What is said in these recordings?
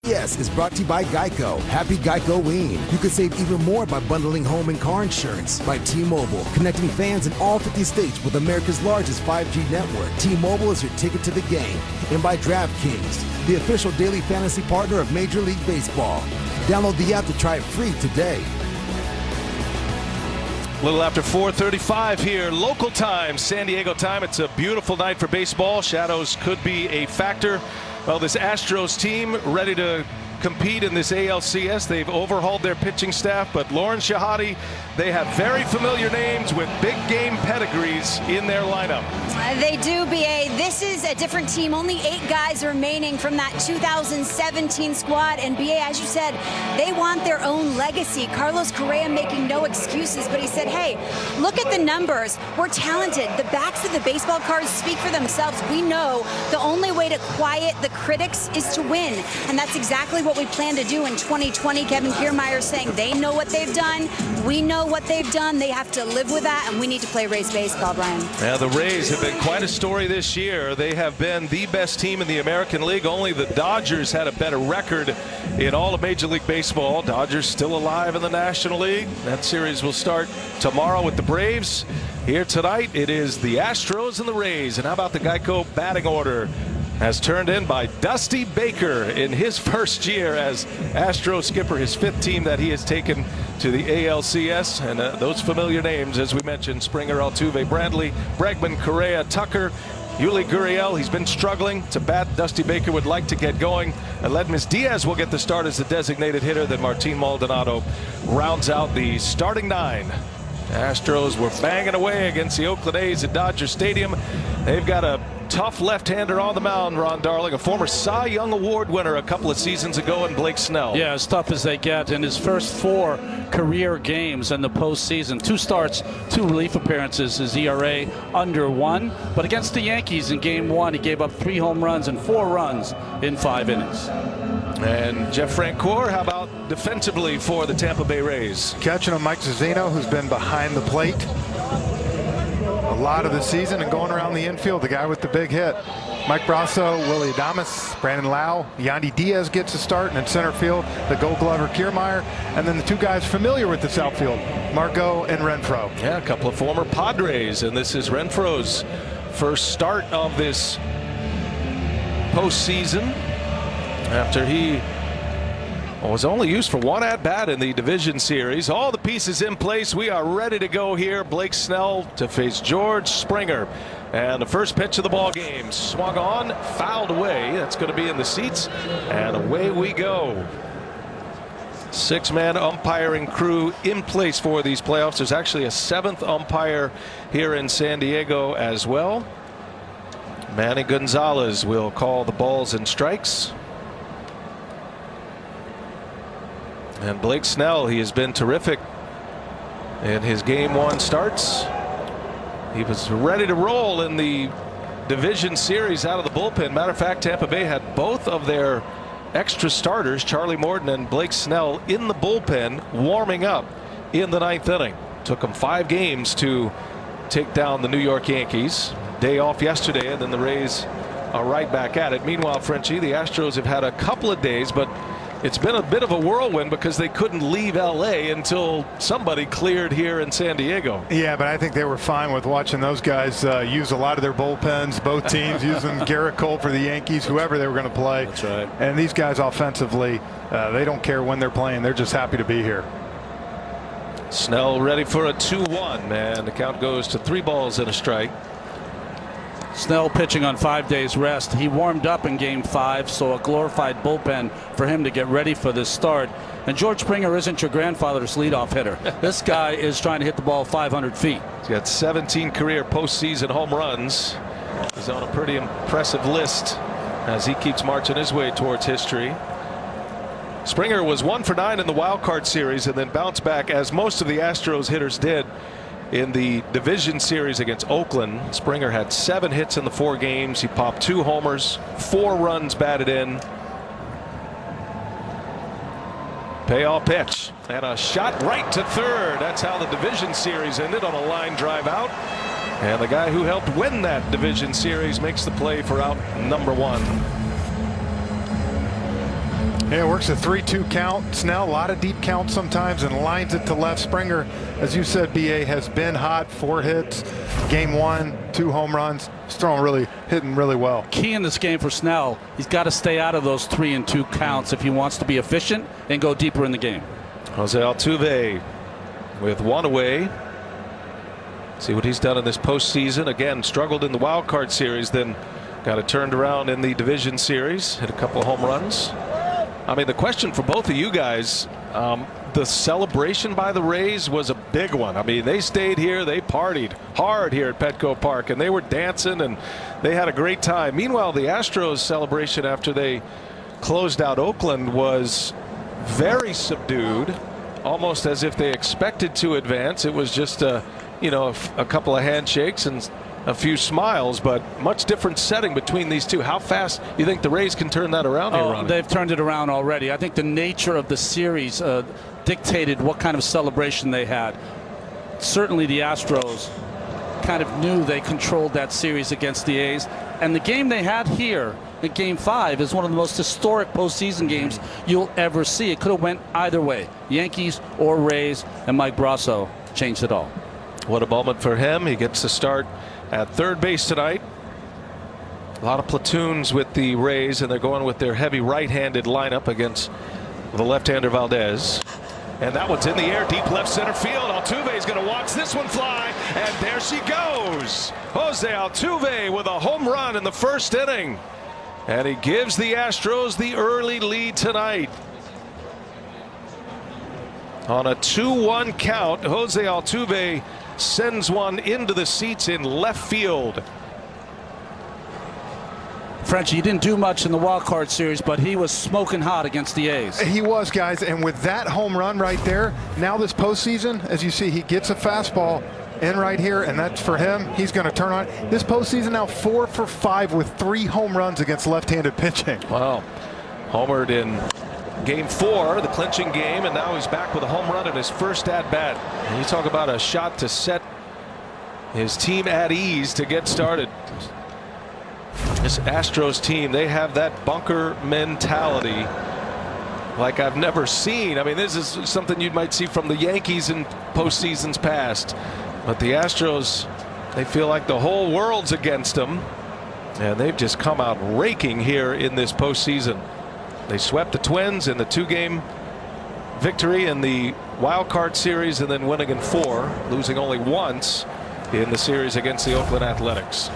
Yes is brought to you by Geico. Happy Geico-ween. You can save even more by bundling home and car insurance. By T-Mobile, connecting fans in all 50 states with America's largest 5G network. T-Mobile is your ticket to the game. And by DraftKings, the official daily fantasy partner of Major League Baseball. Download the app to try it free today. A little after 4:35 here, local time, San Diego time. It's a beautiful night for baseball. Shadows could be a factor. Well, this Astros team ready to compete in this ALCS. They've overhauled their pitching staff, but Lauren Shahadi, they have very familiar names with big game pedigrees in their lineup. They do, B.A. This is a different team. Only 8 guys remaining from that 2017 squad. And, B.A., as you said, they want their own legacy. Carlos Correa making no excuses, but he said, hey, look at the numbers. We're talented. The backs of the baseball cards speak for themselves. We know the only way to quiet the critics is to win. And that's exactly what we plan to do in 2020. Kevin Kiermaier saying they know what they've done. We know what they've done. They have to live with that, and we need to play Rays baseball, Brian. Yeah, the Rays have been quite a story this year. They have been the best team in the American League. Only the Dodgers had a better record in all of Major League Baseball. Dodgers still alive in the National League. That series will start tomorrow with the Braves. Here tonight, it is the Astros and the Rays. And how about the Geico batting order? As turned in by Dusty Baker in his first year as Astro skipper, his 5th team that he has taken to the ALCS. And those familiar names, as we mentioned, Springer, Altuve, Bradley, Bregman, Correa, Tucker, Yuli Gurriel. He's been struggling to bat. Dusty Baker would like to get going. And Ledmus Diaz will get the start as the designated hitter. Then Martin Maldonado rounds out the starting 9. Astros were banging away against the Oakland A's at Dodger Stadium. They've got a tough left-hander on the mound, Ron Darling, a former Cy Young Award winner a couple of seasons ago, in Blake Snell. Yeah, as tough as they get. In his first 4 career games in the postseason, 2 starts, 2 relief appearances, his ERA under 1. But against the Yankees in Game 1, he gave up 3 home runs and 4 runs in 5 innings. And Jeff Francoeur, how about defensively for the Tampa Bay Rays? Catching him, Mike Zunino, who's been behind the plate a lot of the season and going around the infield, the guy with the big hit. Mike Brasso, Willie Adames, Brandon Lau, Yandy Diaz gets a start, and in center field, the Gold Glover Kiermaier, and then the 2 guys familiar with this outfield, Margot and Renfroe. Yeah, a couple of former Padres, and this is Renfroe's first start of this postseason after he was only used for 1 at-bat in the division series. All the pieces in place. We are ready to go here. Blake Snell to face George Springer. And the first pitch of the ball game swung on, fouled away. That's going to be in the seats. And away we go. 6-man umpiring crew in place for these playoffs. There's actually a 7th umpire here in San Diego as well. Manny Gonzalez will call the balls and strikes. And Blake Snell, he has been terrific in his Game 1 starts. He was ready to roll in the division series out of the bullpen. Matter of fact, Tampa Bay had both of their extra starters, Charlie Morton and Blake Snell, in the bullpen warming up in the 9th inning. Took them 5 games to take down the New York Yankees. Day off yesterday, and then the Rays are right back at it. Meanwhile, Frenchie, the Astros have had a couple of days, but it's been a bit of a whirlwind because they couldn't leave L.A. until somebody cleared here in San Diego. Yeah, but I think they were fine with watching those guys use a lot of their bullpens, both teams using Garrett Cole for the Yankees, whoever they were going to play. That's right. And these guys offensively, they don't care when they're playing. They're just happy to be here. Snell ready for a 2-1, and the count goes to 3 balls and a strike. Snell pitching on 5 days rest. He warmed up in Game 5, so a glorified bullpen for him to get ready for this start. And George Springer isn't your grandfather's leadoff hitter. This guy is trying to hit the ball 500 feet. He's got 17 career postseason home runs. He's on a pretty impressive list as he keeps marching his way towards history. Springer was 1 for 9 in the wild card series and then bounced back, as most of the Astros hitters did, in the division series against Oakland. Springer had 7 hits in the 4 games. He popped 2 homers, 4 runs batted in. Payoff pitch and a shot right to third. That's how the division series ended, on a line drive out. And the guy who helped win that division series makes the play for out number 1. Yeah, it works a 3-2 count. Snell, a lot of deep counts sometimes, and lines it to left. Springer, as you said, BA, has been hot. 4 hits, game 1, 2 home runs. He's hitting really well. Key in this game for Snell, he's got to stay out of those 3 and 2 counts if he wants to be efficient and go deeper in the game. Jose Altuve with 1 away. See what he's done in this postseason. Again, struggled in the wild card series, then got it turned around in the division series. Hit a couple of home runs. I mean, the question for both of you guys, the celebration by the Rays was a big one. I mean, they stayed here, they partied hard here at Petco Park, and they were dancing and they had a great time. Meanwhile, the Astros celebration after they closed out Oakland was very subdued, almost as if they expected to advance. It was just a couple of handshakes and a few smiles, but much different setting between these two. How fast do you think the Rays can turn that around here, Ronnie? They've turned it around already. I think the nature of the series dictated what kind of celebration they had. Certainly the Astros kind of knew they controlled that series against the A's, and the game they had here in Game 5 is one of the most historic postseason games you'll ever see. It could have went either way, Yankees or Rays, and Mike Brasso changed it all. What a moment for him. He gets to start at third base tonight. A lot of platoons with the Rays, and they're going with their heavy right-handed lineup against the left-hander Valdez. And that one's in the air, deep left center field. Altuve is going to watch this one fly, and there she goes. Jose Altuve with a home run in the first inning, and he gives the Astros the early lead tonight. On a 2-1 count, Jose Altuve sends one into the seats in left field. Frenchie, he didn't do much in the wild card series, but he was smoking hot against the A's. He was, guys, and with that home run right there, now this postseason, as you see, he gets a fastball in right here, and that's for him. He's going to turn on. This postseason now 4 for 5 with 3 home runs against left-handed pitching. Wow. Homered in Game 4, the clinching game, and now he's back with a home run in his first at-bat. And you talk about a shot to set his team at ease to get started. This Astros team, they have that bunker mentality like I've never seen. I mean, this is something you might see from the Yankees in postseasons past. But the Astros, they feel like the whole world's against them. And they've just come out raking here in this postseason. They swept the Twins in the 2-game victory in the wild card series, and then winning in 4, losing only once in the series against the Oakland Athletics.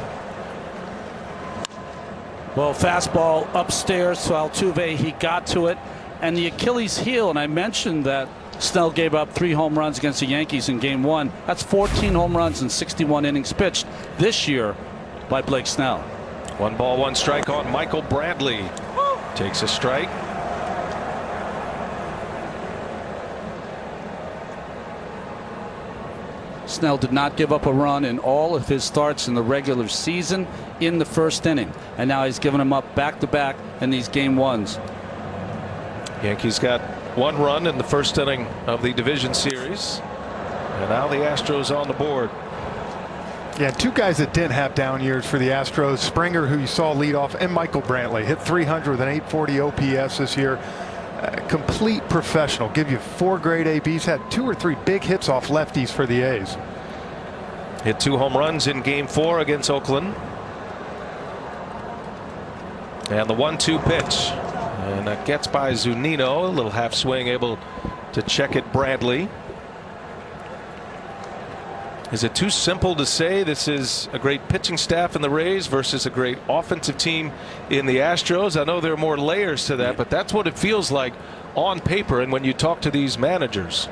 Well, fastball upstairs to Altuve. He got to it, and the Achilles heel, and I mentioned that Snell gave up 3 home runs against the Yankees in Game 1. That's 14 home runs in 61 innings pitched this year by Blake Snell. 1 ball, 1 strike on Michael Brantley. Takes a strike. Snell did not give up a run in all of his starts in the regular season in the first inning, and now he's given them up back-to-back in these Game 1s. Yankees got 1 run in the first inning of the division series, and now the Astros on the board. Yeah, 2 guys that didn't have down years for the Astros. Springer, who you saw lead off, and Michael Brantley. Hit 300 with an 840 OPS this year. Complete professional. Give you 4 great ABs. Had 2 or 3 big hits off lefties for the A's. Hit 2 home runs in Game 4 against Oakland. And the 1-2 pitch. And that gets by Zunino. A little half swing, able to check it Bradley. Is it too simple to say this is a great pitching staff in the Rays versus a great offensive team in the Astros? I know there are more layers to that, but that's what it feels like on paper and when you talk to these managers.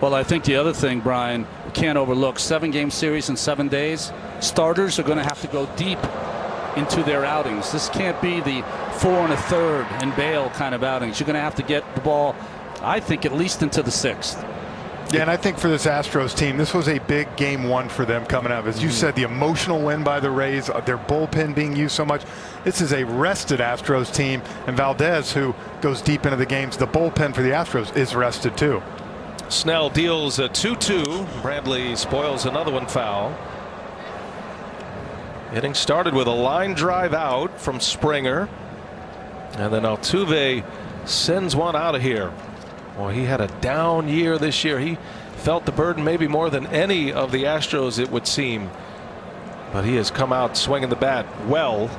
Well, I think the other thing, Brian, we can't overlook, 7-game series in 7 days. Starters are going to have to go deep into their outings. This can't be the 4 1/3 and bail kind of outings. You're going to have to get the ball, I think, at least into the 6th. Yeah, and I think for this Astros team, this was a big Game 1 for them coming up. As you said, the emotional win by the Rays, their bullpen being used so much. This is a rested Astros team, and Valdez, who goes deep into the games, the bullpen for the Astros is rested too. Snell deals a 2-2. Bradley spoils another one foul. Inning started with a line drive out from Springer, and then Altuve sends one out of here. Well, he had a down year this year. He felt the burden maybe more than any of the Astros, it would seem. But he has come out swinging the bat well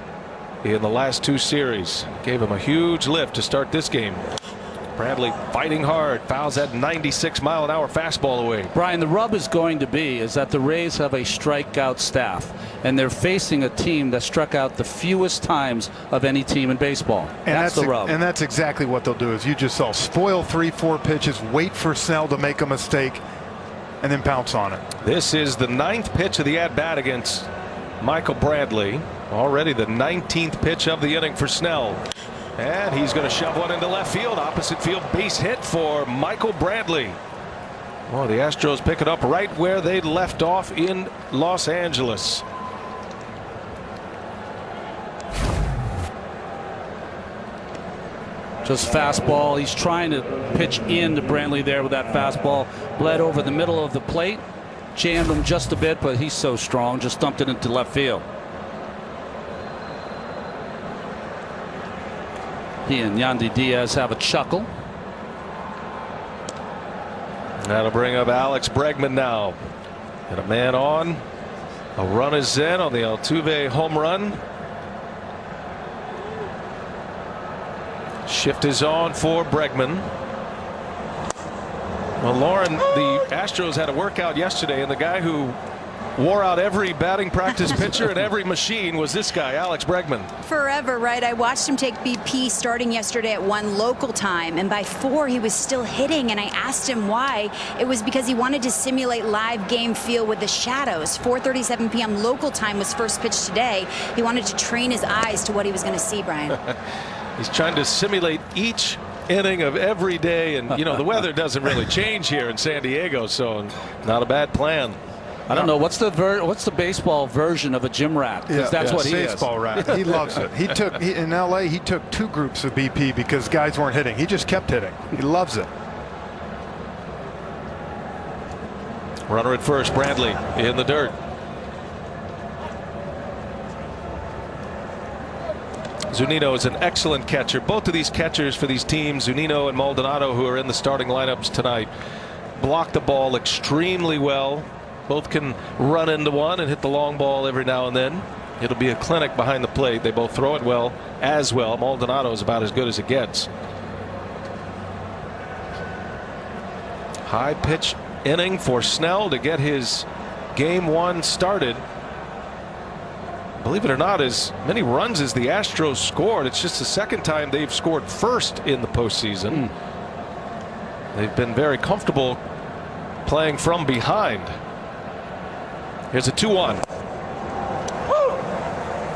in the last 2 series. Gave him a huge lift to start this game. Bradley fighting hard, fouls that 96-mile-an-hour fastball away. Brian, the rub is going to be is that the Rays have a strikeout staff, and they're facing a team that struck out the fewest times of any team in baseball. And that's the rub. And that's exactly what they'll do, as you just saw. Spoil 3-4 pitches, wait for Snell to make a mistake, and then pounce on it. This is the 9th pitch of the at-bat against Michael Bradley. Already the 19th pitch of the inning for Snell. And he's going to shove one into left field. Opposite field base hit for Michael Bradley. Well, the Astros pick it up right where they left off in Los Angeles. Just fastball. He's trying to pitch into Brantley there with that fastball. Bled over the middle of the plate. Jammed him just a bit, but he's so strong. Just dumped it into left field. He and Yandy Diaz have a chuckle. That'll bring up Alex Bregman now. And a man on. A run is in on the Altuve home run. Shift is on for Bregman. Well, Lauren, the Astros had a workout yesterday, and the guy who wore out every batting practice pitcher and every machine was this guy, Alex Bregman. Forever, right? I watched him take BP starting yesterday at 1 local time, and by 4 he was still hitting, and I asked him why. It was because he wanted to simulate live game feel with the shadows. 4:37 p.m. local time was first pitch today. He wanted to train his eyes to what he was going to see, Brian. He's trying to simulate each inning of every day, and you know the weather doesn't really change here in San Diego, so not a bad plan. I don't know what's the baseball version of a gym rat, because that's what he is. Baseball rat. He loves it. In LA he took 2 groups of BP because guys weren't hitting. He just kept hitting. He loves it. Runner at first, Bradley in the dirt. Zunino is an excellent catcher. Both of these catchers for these teams, Zunino and Maldonado, who are in the starting lineups tonight, block the ball extremely well. Both can run into one and hit the long ball every now and then. It'll be a clinic behind the plate. They both throw it well as well. Maldonado is about as good as it gets. High pitch inning for Snell to get his game 1 started. Believe it or not, as many runs as the Astros scored, it's just the 2nd time they've scored first in the postseason. They've been very comfortable playing from behind. Here's a 2-1.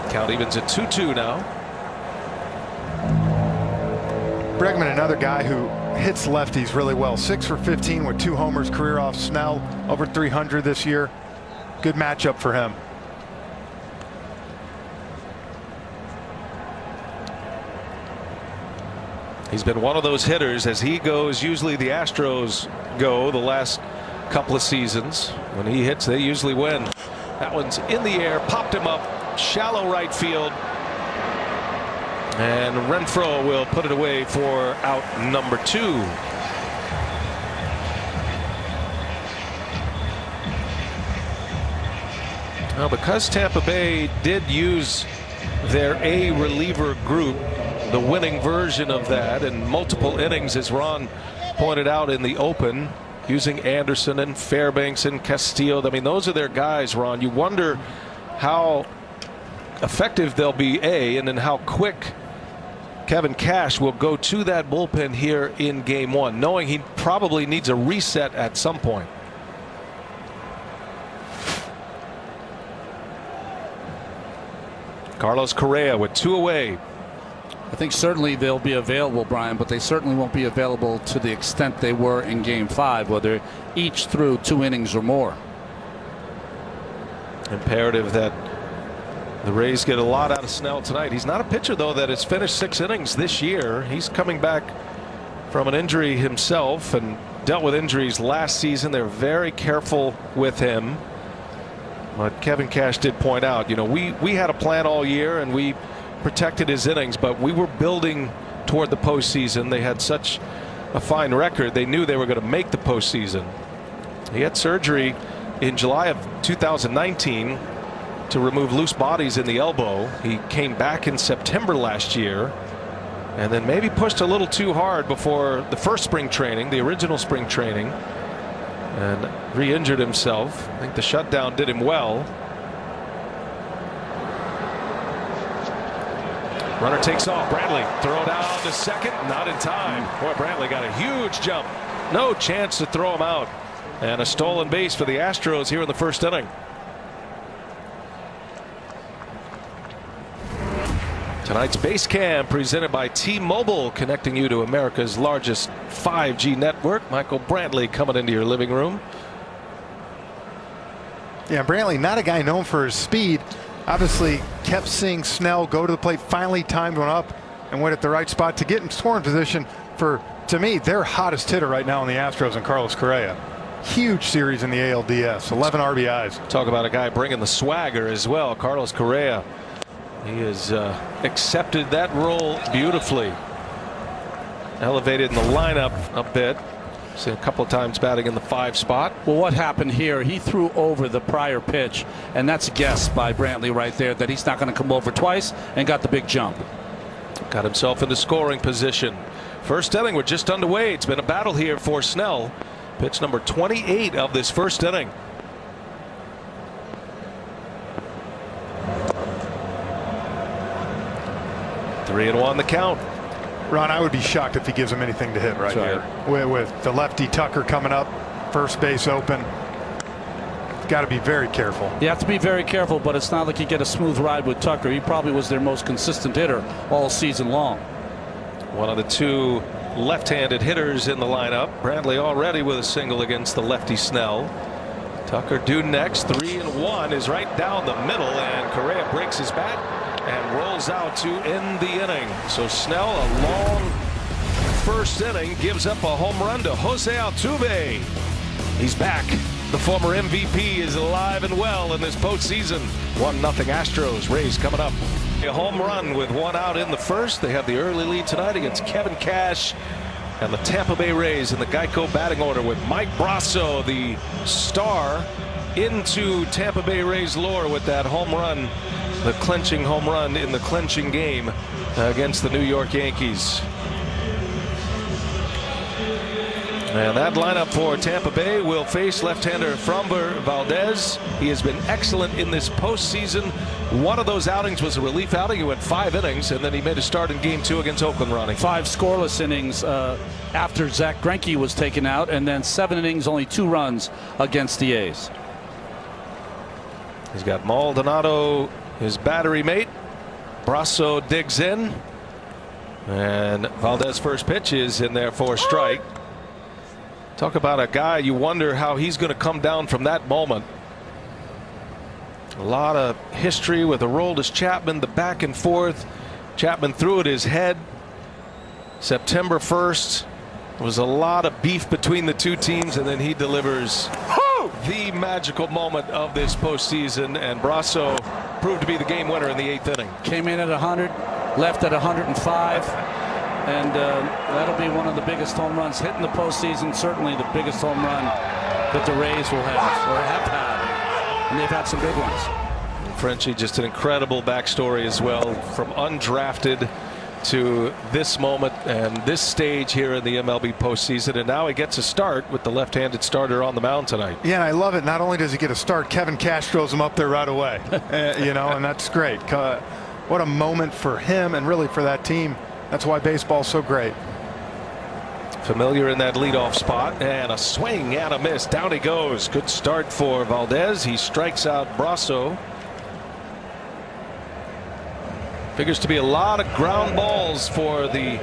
Count evens at 2-2 now. Bregman, another guy who hits lefties really well. 6 for 15 with 2 homers, career off Snell, over 300 this year. Good matchup for him. He's been one of those hitters as he goes. Usually the Astros go the last couple of seasons. When he hits, they usually win. That one's in the air, popped him up, shallow right field. And Renfroe will put it away for out number 2. Now, because Tampa Bay did use their A reliever group, the winning version of that, in multiple innings, as Ron pointed out in the open, using Anderson and Fairbanks and Castillo. I mean, those are their guys, Ron. You wonder how effective they'll be, and then how quick Kevin Cash will go to that bullpen here in game 1, knowing he probably needs a reset at some point. Carlos Correa with 2 away. I think certainly they'll be available, Brian, but they certainly won't be available to the extent they were in game 5, where they're each through 2 innings or more. Imperative that the Rays get a lot out of Snell tonight. He's not a pitcher, though, that has finished 6 innings this year. He's coming back from an injury himself and dealt with injuries last season. They're very careful with him. But Kevin Cash did point out, you know, we had a plan all year and we protected his innings, but we were building toward the postseason. They had such a fine record. They knew they were going to make the postseason. He had surgery in July of 2019 to remove loose bodies in the elbow. He came back in September last year and then maybe pushed a little too hard before the first spring training, the original spring training, and re-injured himself. I think the shutdown did him well. Runner takes off. Brantley throw down to second, not in time. Boy, Brantley got a huge jump. No chance to throw him out. And a stolen base for the Astros here in the first inning. Tonight's Base Cam presented by T-Mobile, connecting you to America's largest 5G network. Michael Brantley coming into your living room. Yeah, Brantley, not a guy known for his speed. Obviously kept seeing Snell go to the plate, finally timed one up and went at the right spot to get in scoring position for, to me, their hottest hitter right now in the Astros, and Carlos Correa. Huge series in the ALDS, 11 RBIs. Talk about a guy bringing the swagger as well. Carlos Correa, he has accepted that role beautifully. Elevated in the lineup a bit. Seen a couple of times batting in the 5 spot. Well, what happened here? He threw over the prior pitch, and that's a guess by Brantley right there that he's not going to come over twice, and got the big jump. Got himself into scoring position. First inning, we're just underway. It's been a battle here for Snell. Pitch number 28 of this first inning. Three and one the count. Ron, I would be shocked if he gives him anything to hit right here. With the lefty Tucker coming up, first base open. Got to be very careful. You have to be very careful, but it's not like you get a smooth ride with Tucker. He probably was their most consistent hitter all season long. One of the 2 left-handed hitters in the lineup. Brantley already with a single against the lefty Snell. Tucker due next. 3-1 is right down the middle, and Correa breaks his bat and rolls out to end the inning. So Snell, a long first inning, gives up a home run to Jose Altuve. He's back. The former MVP is alive and well in this postseason. 1-0 Astros. Rays coming up. A home run with 1 out in the first. They have the early lead tonight against Kevin Cash and the Tampa Bay Rays in the Geico batting order, with Mike Brasso, the star, into Tampa Bay Rays lore with that home run, the clinching home run in the clinching game against the New York Yankees. And that lineup for Tampa Bay will face left-hander Framber Valdez. He has been excellent in this postseason. One of those outings was a relief outing. He went 5 innings, and then he made a start in Game 2 against Oakland, Ronnie. 5 scoreless innings after Zach Greinke was taken out, and then 7 innings, only 2 runs against the A's. He's got Maldonado, his battery mate. Brasso digs in, and Valdez first pitch is in there for a strike. Talk about a guy you wonder how he's going to come down from that moment. A lot of history with Aroldis Chapman, the back and forth. Chapman threw at his head. September 1st. There was a lot of beef between the 2 teams, and then he delivers the magical moment of this postseason, and Brasso proved to be the game winner in the 8th inning. Came in at 100, left at 105. And that'll be one of the biggest home runs hit in the postseason. Certainly the biggest home run that the Rays will have, or have had. And they've had some big ones. Frenchie, just an incredible backstory as well, from undrafted to this moment and this stage here in the MLB postseason. And now he gets a start with the left-handed starter on the mound tonight. Yeah, and I love it. Not only does he get a start, Kevin Cash throws him up there right away. You know, and that's great. What a moment for him and really for that team. That's why baseball's so great. Familiar in that leadoff spot, and a swing and a miss. Down he goes. Good start for Valdez. He strikes out Brasso. Figures to be a lot of ground balls for the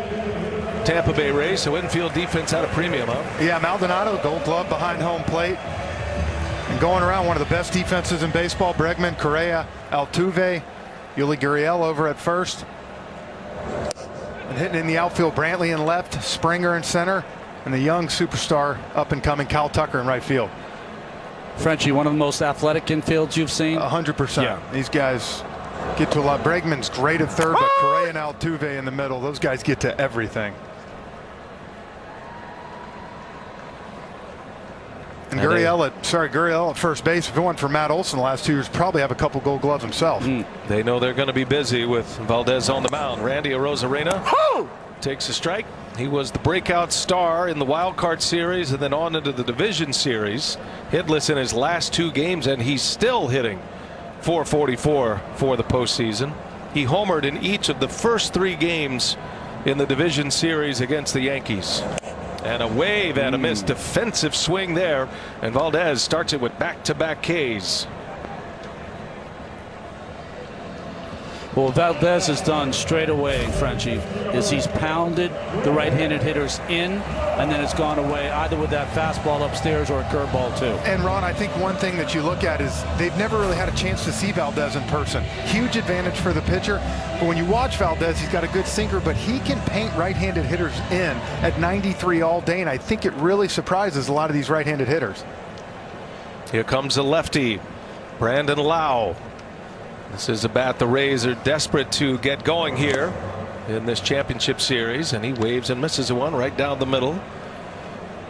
Tampa Bay Rays, so infield defense at a premium, huh? Yeah, Maldonado, Gold Glove behind home plate. And going around, one of the best defenses in baseball. Bregman, Correa, Altuve, Yuli Gurriel over at first. And hitting in the outfield, Brantley in left, Springer in center, and the young superstar up and coming Kyle Tucker in right field. Frenchie, one of the most athletic infields you've seen. 100%. Yeah. These guys get to a lot. Bregman's great at third, but Correa and Altuve in the middle. Those guys get to everything. And Gurriel at first base. If it went for Matt Olson the last 2 years, probably have a couple Gold Gloves himself. They know they're going to be busy with Valdez on the mound. Randy Arozarena takes a strike. He was the breakout star in the wild card series and then on into the division series. Hitless in his last 2 games, and he's still hitting .444 for the postseason. He homered in each of the first 3 games in the division series against the Yankees. And a wave and a miss. Defensive swing there, and Valdez starts it with back-to-back Ks. Well, Valdez has done straight away, Frenchie, is he's pounded the right-handed hitters in, and then it's gone away either with that fastball upstairs or a curveball too. And Ron, I think one thing that you look at is they've never really had a chance to see Valdez in person. Huge advantage for the pitcher. But when you watch Valdez, he's got a good sinker, but he can paint right-handed hitters in at 93 all day, and I think it really surprises a lot of these right-handed hitters. Here comes a lefty, Brandon Lau. This is a bat the Rays are desperate to get going here in this championship series, and he waves and misses one right down the middle.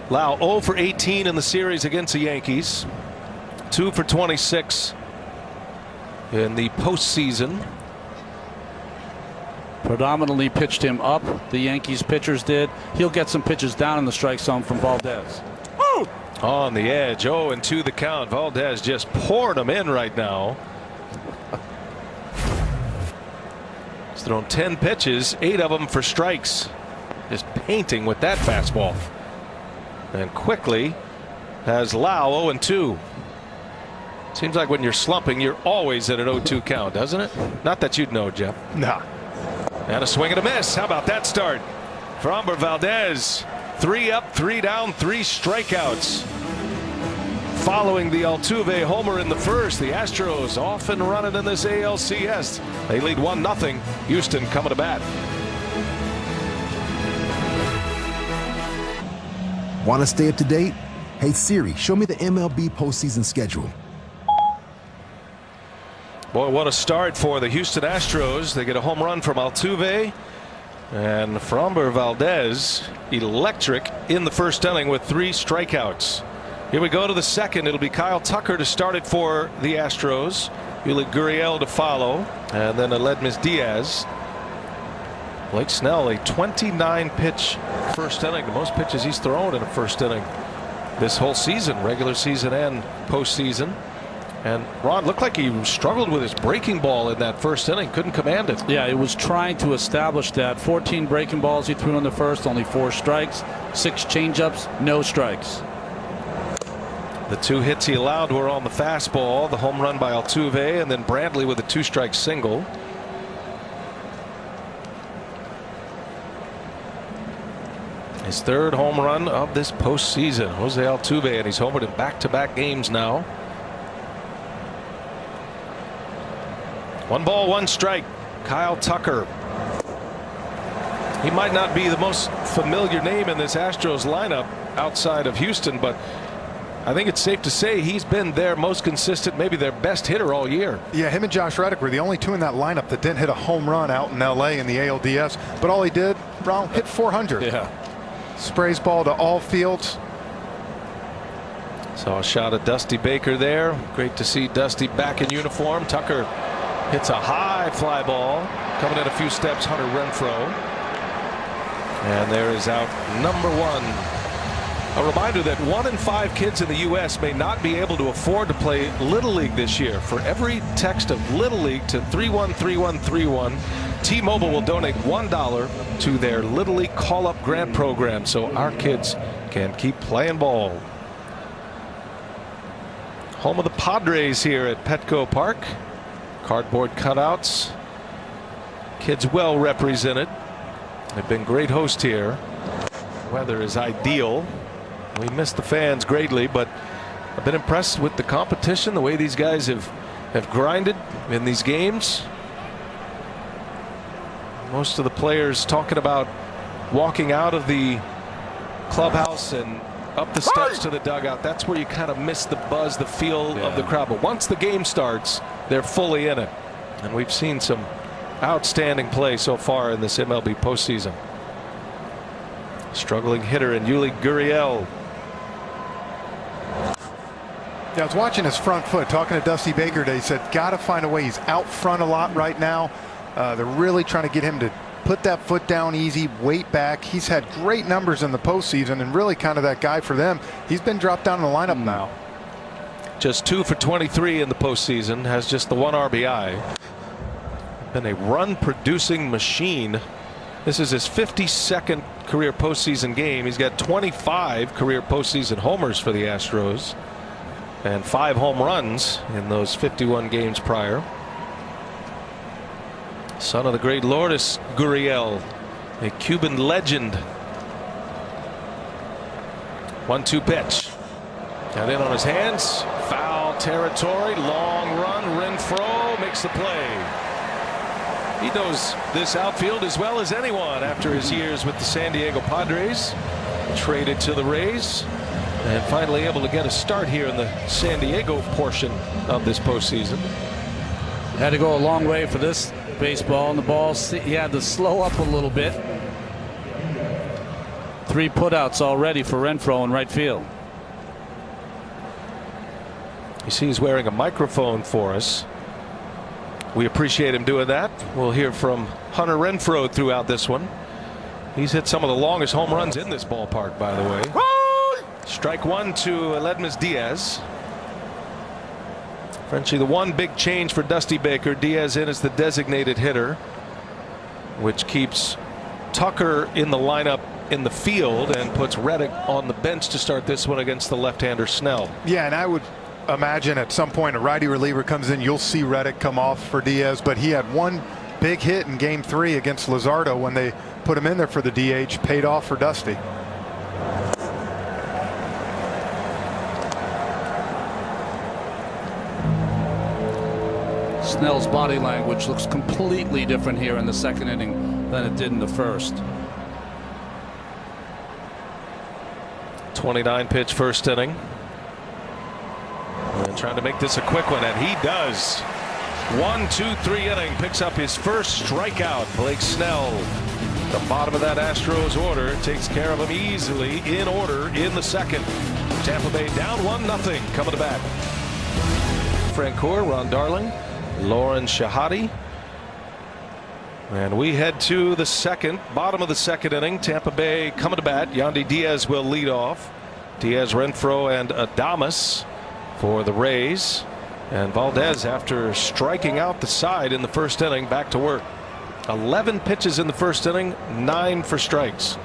Lau 0 for 18 in the series against the Yankees, 2 for 26 in the postseason. Predominantly pitched him up, the Yankees pitchers did. He'll get some pitches down in the strike zone from Valdez. On the edge, 0-2 the count. Valdez just poured him in right now. He's thrown 10 pitches, 8 of them for strikes. Just painting with that fastball. And quickly has Lau 0-2. Seems like when you're slumping, you're always at an 0-2 count, doesn't it? Not that you'd know, Jeff. Nah. And a swing and a miss. How about that start? Framber Valdez, 3 up, 3 down, 3 strikeouts. Following the Altuve homer in the first, the Astros off and running in this ALCS. They lead 1-0. Houston coming to bat. Want to stay up to date? Hey Siri, show me the MLB postseason schedule. Boy, what a start for the Houston Astros. They get a home run from Altuve, and Framber Valdez electric in the first inning with 3 strikeouts. Here we go to the second. It'll be Kyle Tucker to start it for the Astros. Yuli Gurriel to follow, and then Aledmys Diaz. Blake Snell, a 29-pitch first inning, the most pitches he's thrown in a first inning this whole season, regular season and postseason. And Ron, looked like he struggled with his breaking ball in that first inning, couldn't command it. Yeah, he was trying to establish that. 14 breaking balls he threw in the first, only 4 strikes, 6 changeups, no strikes. The 2 hits he allowed were on the fastball, the home run by Altuve, and then Bradley with a 2-strike single. His 3rd home run of this postseason. Jose Altuve, and he's homered in back-to-back games now. 1 ball, 1 strike. Kyle Tucker. He might not be the most familiar name in this Astros lineup outside of Houston, but I think it's safe to say he's been their most consistent, maybe their best hitter all year. Yeah, him and Josh Reddick were the only 2 in that lineup that didn't hit a home run out in L.A. in the ALDS. But all he did, Brown, hit 400. Yeah. Sprays ball to all fields. Saw a shot of Dusty Baker there. Great to see Dusty back in uniform. Tucker hits a high fly ball. Coming in a few steps, Hunter Renfroe. And there is out number 1. A reminder that 1 in 5 kids in the U.S. may not be able to afford to play Little League this year. For every text of Little League to 313131, T-Mobile will donate $1 to their Little League call-up grant program so our kids can keep playing ball. Home of the Padres here at Petco Park. Cardboard cutouts. Kids well represented. They've been great hosts here. Weather is ideal. We miss the fans greatly, but I've been impressed with the competition, the way these guys have grinded in these games. Most of the players talking about walking out of the clubhouse and up the steps to the dugout. That's where you kind of miss the buzz, the feel of the crowd. But once the game starts, they're fully in it. And we've seen some outstanding play so far in this MLB postseason. Struggling hitter in Yuli Gurriel. Yeah, I was watching his front foot, talking to Dusty Baker today. He said, got to find a way. He's out front a lot right now. They're really trying to get him to put that foot down easy, weight back. He's had great numbers in the postseason and really kind of that guy for them. He's been dropped down in the lineup now. Just 2 for 23 in the postseason, has just the 1 RBI. Been a run-producing machine. This is his 52nd career postseason game. He's got 25 career postseason homers for the Astros and 5 home runs in those 51 games prior. Son of the great Lourdes Gurriel, a Cuban legend. 1-2 pitch. Got in on his hands. Foul territory. Long run. Renfroe makes the play. He knows this outfield as well as anyone after his years with the San Diego Padres. Traded to the Rays and finally able to get a start here in the San Diego portion of this postseason. Had to go a long way for this baseball, and the ball, he had to slow up a little bit. 3 putouts already for Renfroe in right field. You see he's wearing a microphone for us. We appreciate him doing that. We'll hear from Hunter Renfroe throughout this one. He's hit some of the longest home runs in this ballpark, by the way. Strike 1 to Aledmys Diaz. Frenchie, the one big change for Dusty Baker. Diaz in as the designated hitter, which keeps Tucker in the lineup in the field and puts Reddick on the bench to start this one against the left-hander Snell. Yeah, and I would imagine at some point a righty reliever comes in, you'll see Reddick come off for Diaz, but he had one big hit in game 3 against Luzardo when they put him in there for the DH. Paid off for Dusty. Snell's body language looks completely different here in the second inning than it did in the first. 29 pitch first inning. And trying to make this a quick one, and he does. 1, 2, 3 inning, picks up his first strikeout. Blake Snell, the bottom of that Astros order, takes care of him easily in order in the second. Tampa Bay down 1-0, coming to bat. Francoeur, Ron Darling, Lauren Shahadi. And we head to the second, bottom of the second inning. Tampa Bay coming to bat. Yandy Diaz will lead off. Diaz, Renfroe, and Adames for the Rays. And Valdez, after striking out the side in the first inning, back to work. 11 pitches in the first inning, 9 for strikes.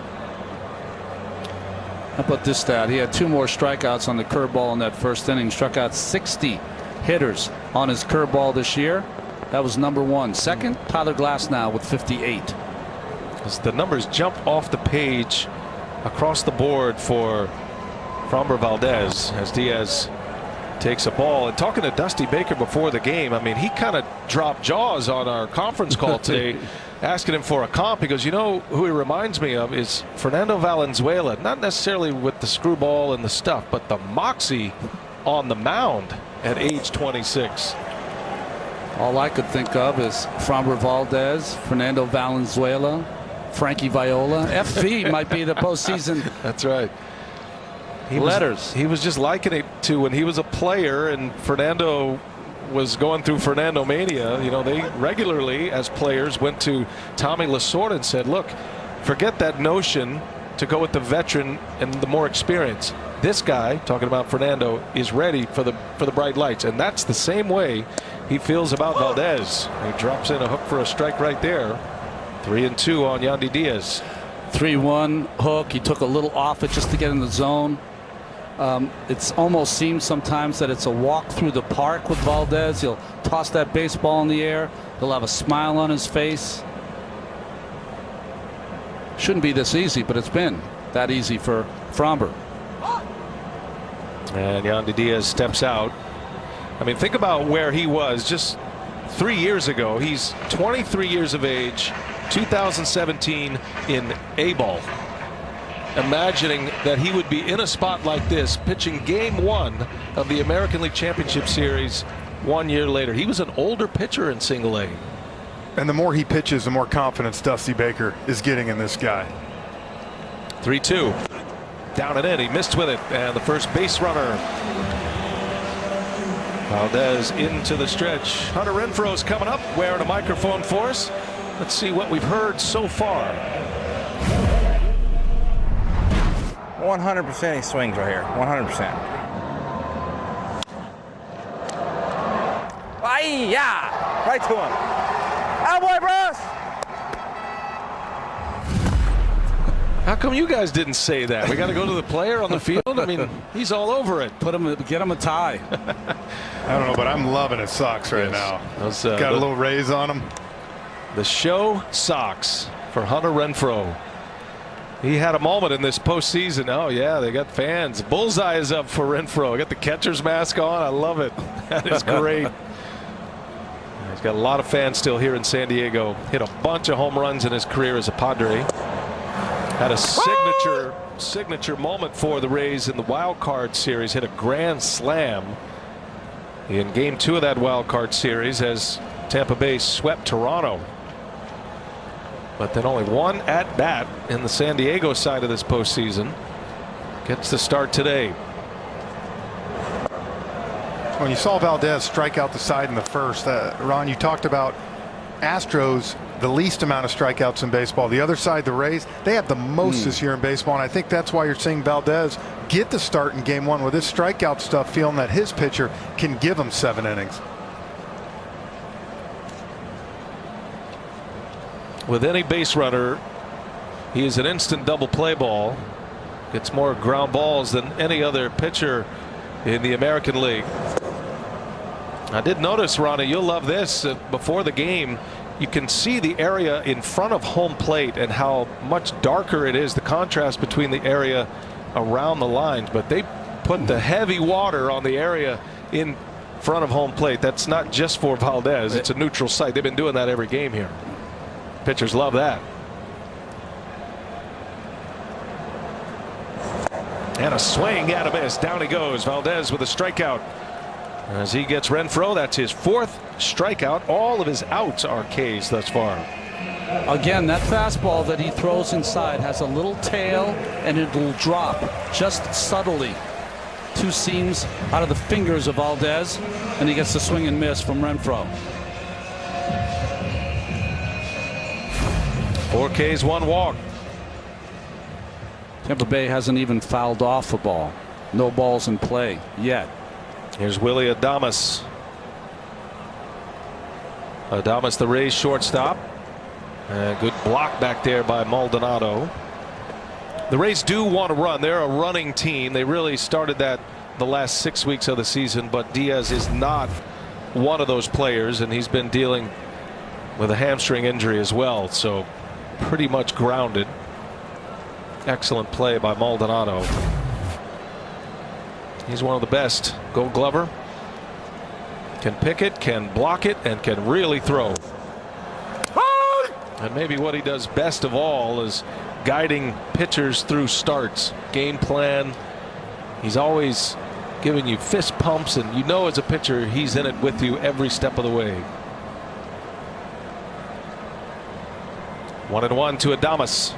How about this stat? He had 2 more strikeouts on the curveball in that first inning. Struck out 60 hitters on his curveball this year. That was number 1. Second, Tyler Glasnow with 58. As the numbers jump off the page across the board for Framber Valdez as Diaz takes a ball. And talking to Dusty Baker before the game, I mean, he kind of dropped jaws on our conference call today, asking him for a comp. Because you know who he reminds me of is Fernando Valenzuela, not necessarily with the screwball and the stuff, but the moxie on the mound at age 26. All I could think of is Framber Valdez, Fernando Valenzuela, Frankie Viola. FV might be the postseason. That's right. He was just liking it to when he was a player and Fernando was going through Fernando mania. You know, they regularly as players went to Tommy Lasorda and said, look, forget that notion to go with the veteran and the more experience. This guy, talking about Fernando, is ready for the bright lights, and that's the same way he feels about Valdez. He drops in a hook for a strike right there. 3-2 on Yandy Diaz. 3-1 hook. He took a little off it just to get in the zone. It's almost seems sometimes that it's a walk through the park with Valdez. He'll toss that baseball in the air. He'll have a smile on his face. Shouldn't be this easy, but it's been that easy for Framber. And Yandy Diaz steps out. I mean, think about where he was just 3 years ago. He's 23 years of age, 2017 in A-ball. Imagining that he would be in a spot like this, pitching game 1 of the American League Championship Series 1 year later. He was an older pitcher in single A. And the more he pitches, the more confidence Dusty Baker is getting in this guy. 3-2. Down and in. He missed with it. And the first base runner. Valdez into the stretch. Hunter Renfroe's coming up, wearing a microphone for us. Let's see what we've heard so far. 100% he swings right here. 100%. Yeah, right to him. Oh boy, bros. How come you guys didn't say that? We got to go to the player on the field. I mean, he's all over it. Get him a tie. I don't know, but I'm loving his socks right now. Those, got a little raise on him. The show socks for Hunter Renfroe. He had a moment in this postseason. Oh yeah, they got fans. Bullseye is up for Renfroe. Got the catcher's mask on. I love it. That is great. He's got a lot of fans still here in San Diego. Hit a bunch of home runs in his career as a Padre. Had a signature moment for the Rays in the wild card series. Hit a grand slam in game 2 of that wild card series as Tampa Bay swept Toronto. But then only one at bat in the San Diego side of this postseason. Gets the start today. When you saw Valdez strike out the side in the first, Ron, you talked about Astros, the least amount of strikeouts in baseball. The other side, the Rays, they have the most this year in baseball, and I think that's why you're seeing Valdez get the start in game 1 with his strikeout stuff, feeling that his pitcher can give him 7 innings. With any base runner, he is an instant double play ball. Gets more ground balls than any other pitcher in the American League. I did notice, Ronnie, you'll love this. Before the game, you can see the area in front of home plate and how much darker it is, the contrast between the area around the lines. But they put the heavy water on the area in front of home plate. That's not just for Valdez. It's a neutral site. They've been doing that every game here. Pitchers love that. And a swing and a miss. Down he goes. Valdez with a strikeout. As he gets Renfroe, that's his 4th strikeout. All of his outs are Ks thus far. Again, that fastball that he throws inside has a little tail and it'll drop just subtly. 2 seams out of the fingers of Valdez, and he gets the swing and miss from Renfroe. 4 Ks, 1 walk. Tampa Bay hasn't even fouled off a ball. No balls in play yet. Here's Willie Adames. Adames, the Rays shortstop. Good block back there by Maldonado. The Rays do want to run. They're a running team. They really started that the last 6 weeks of the season, but Diaz is not one of those players, and he's been dealing with a hamstring injury as well, so pretty much grounded. Excellent play by Maldonado. He's one of the best. Gold Glover. Can pick it, can block it, and can really throw. And maybe what he does best of all is guiding pitchers through starts. Game plan. He's always giving you fist pumps, and you know as a pitcher he's in it with you every step of the way. 1-1 to Adames.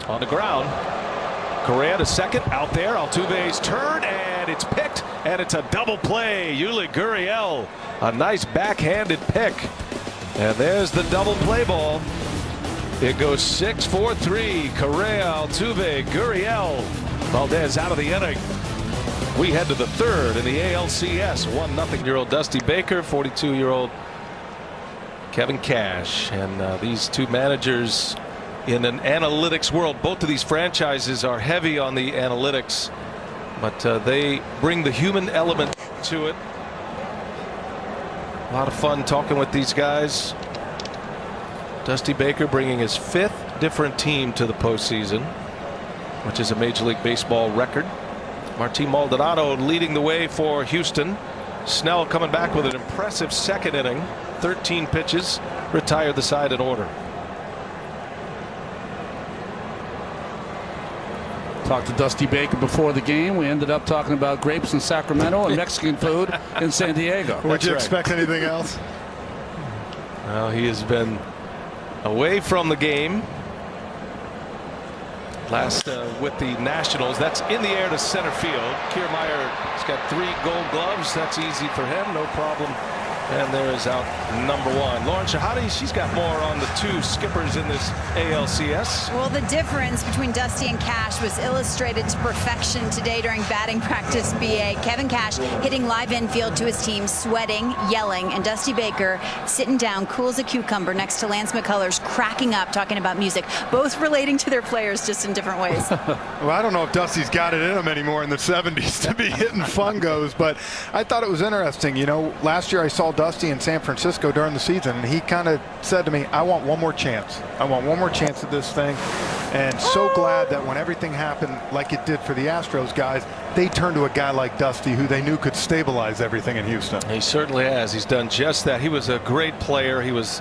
On the ground. Correa to second, out there. Altuve's turn, and it's picked, and it's a double play. Yuli Gurriel, a nice backhanded pick, and there's the double play ball. It goes 6-4-3. Correa, Altuve, Gurriel. Valdez out of the inning. We head to the 3rd in the ALCS. 1-0 Dusty Baker, 42-year-old Kevin Cash, and these two managers in an analytics world. Both of these franchises are heavy on the analytics, but they bring the human element to it. A lot of fun talking with these guys. Dusty Baker bringing his 5th different team to the postseason, which is a Major League Baseball record. Martin Maldonado leading the way for Houston. Snell coming back with an impressive 2nd inning. 13 pitches, retired the side in order. Talked to Dusty Baker before the game. We ended up talking about grapes in Sacramento and Mexican food in San Diego. Would you expect anything else? Well, he has been away from the game. Last with the Nationals. That's in the air to center field. Kiermaier's got 3 Gold Gloves. That's easy for him. No problem. And there is out number 1. Lauren Shahadi, she's got more on the 2 skippers in this ALCS. Well, the difference between Dusty and Cash was illustrated to perfection today during batting practice, BA. Kevin Cash hitting live infield to his team, sweating, yelling, and Dusty Baker sitting down, cool as a cucumber next to Lance McCullers, cracking up, talking about music, both relating to their players just in different ways. Well, I don't know if Dusty's got it in him anymore in the 70s to be hitting fungos, but I thought it was interesting. You know, last year I saw Dusty in San Francisco during the season, and he kind of said to me, I want one more chance. I want one more chance at this thing. And so glad that when everything happened like it did for the Astros guys, they turned to a guy like Dusty who they knew could stabilize everything in Houston. He certainly has. He's done just that. He was a great player. He was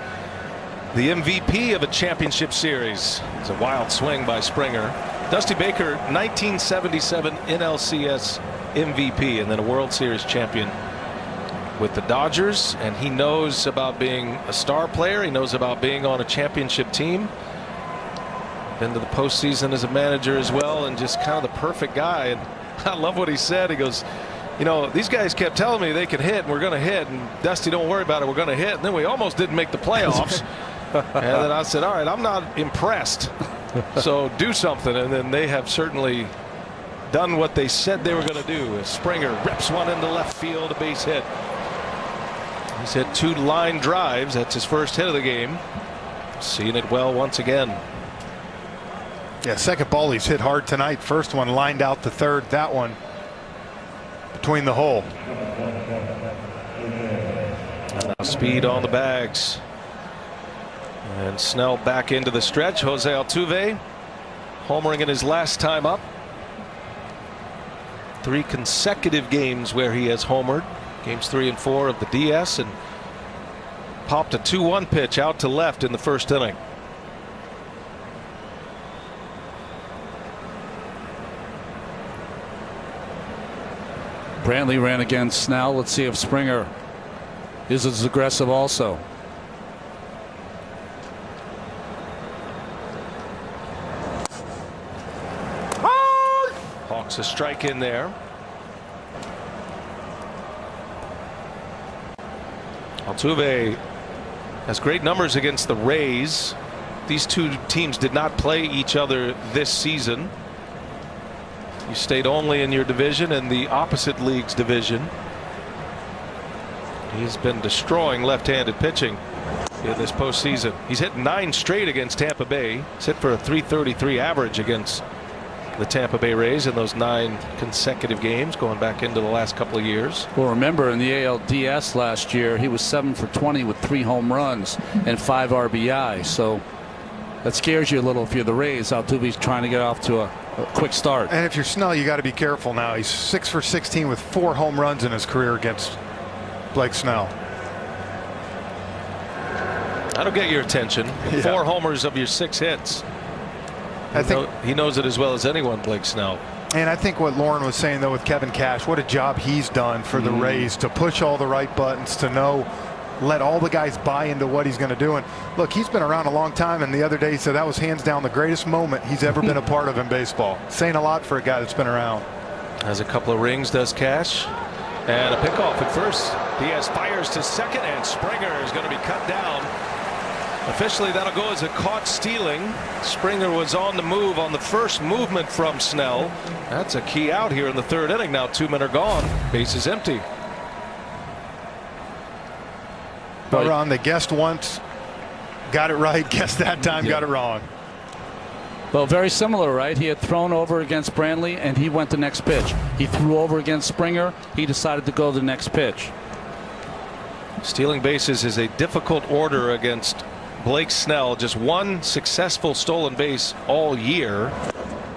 the MVP of a championship series. It's a wild swing by Springer. Dusty Baker, 1977 NLCS MVP and then a World Series champion with the Dodgers, and he knows about being a star player. He knows about being on a championship team. Been to the postseason as a manager as well, and just kind of the perfect guy. And I love what he said. He goes, you know, these guys kept telling me they could hit and we're going to hit, and Dusty, don't worry about it, we're going to hit. And then we almost didn't make the playoffs. And then I said, all right, I'm not impressed, so do something. And then they have certainly done what they said they were going to do. Springer rips one into left field, a base hit. He's hit 2 line drives. That's his first hit of the game. Seeing it well once again. Yeah, second ball he's hit hard tonight. First one lined out to third. That one between the hole. And now speed on the bags. And Snell back into the stretch. Jose Altuve homering in his last time up. 3 consecutive games where he has homered. Games 3 and 4 of the DS, and popped a 2-1 pitch out to left in the first inning. Brantley ran against Snell. Let's see if Springer is as aggressive also. Hawks a strike in there. Altuve has great numbers against the Rays. These 2 teams did not play each other this season. You stayed only in your division and the opposite league's division. He's been destroying left-handed pitching in this postseason. He's hit 9 straight against Tampa Bay. He's hit for a .333 average against the Tampa Bay Rays in those 9 consecutive games going back into the last couple of years. Well, remember in the ALDS last year he was 7 for 20 with 3 home runs and 5 RBI, so that scares you a little if you're the Rays. Altuve's trying to get off to a quick start. And if you're Snell, you got to be careful now. He's 6 for 16 with 4 home runs in his career against Blake Snell. That'll get your attention. Yeah. 4 homers of your 6 hits. I think he knows it as well as anyone, Blake Snell. And I think what Lauren was saying, though, with Kevin Cash, what a job he's done for the Rays to push all the right buttons, to know, let all the guys buy into what he's going to do. And look, he's been around a long time, and the other day he said that was hands down the greatest moment he's ever been a part of in baseball. Saying a lot for a guy that's been around. Has a couple of rings, does Cash. And a pickoff at first. Diaz fires to second, and Springer is going to be cut down. Officially, that'll go as a caught stealing. Springer was on the move on the first movement from Snell. That's a key out here in the 3rd inning. Now 2 men are gone. Base is empty. But Ron, they guessed once, got it right, guessed that time, got it wrong. Well, very similar, right? He had thrown over against Brantley and he went the next pitch. He threw over against Springer. He decided to go the next pitch. Stealing bases is a difficult order against Blake Snell. Just 1 successful stolen base all year.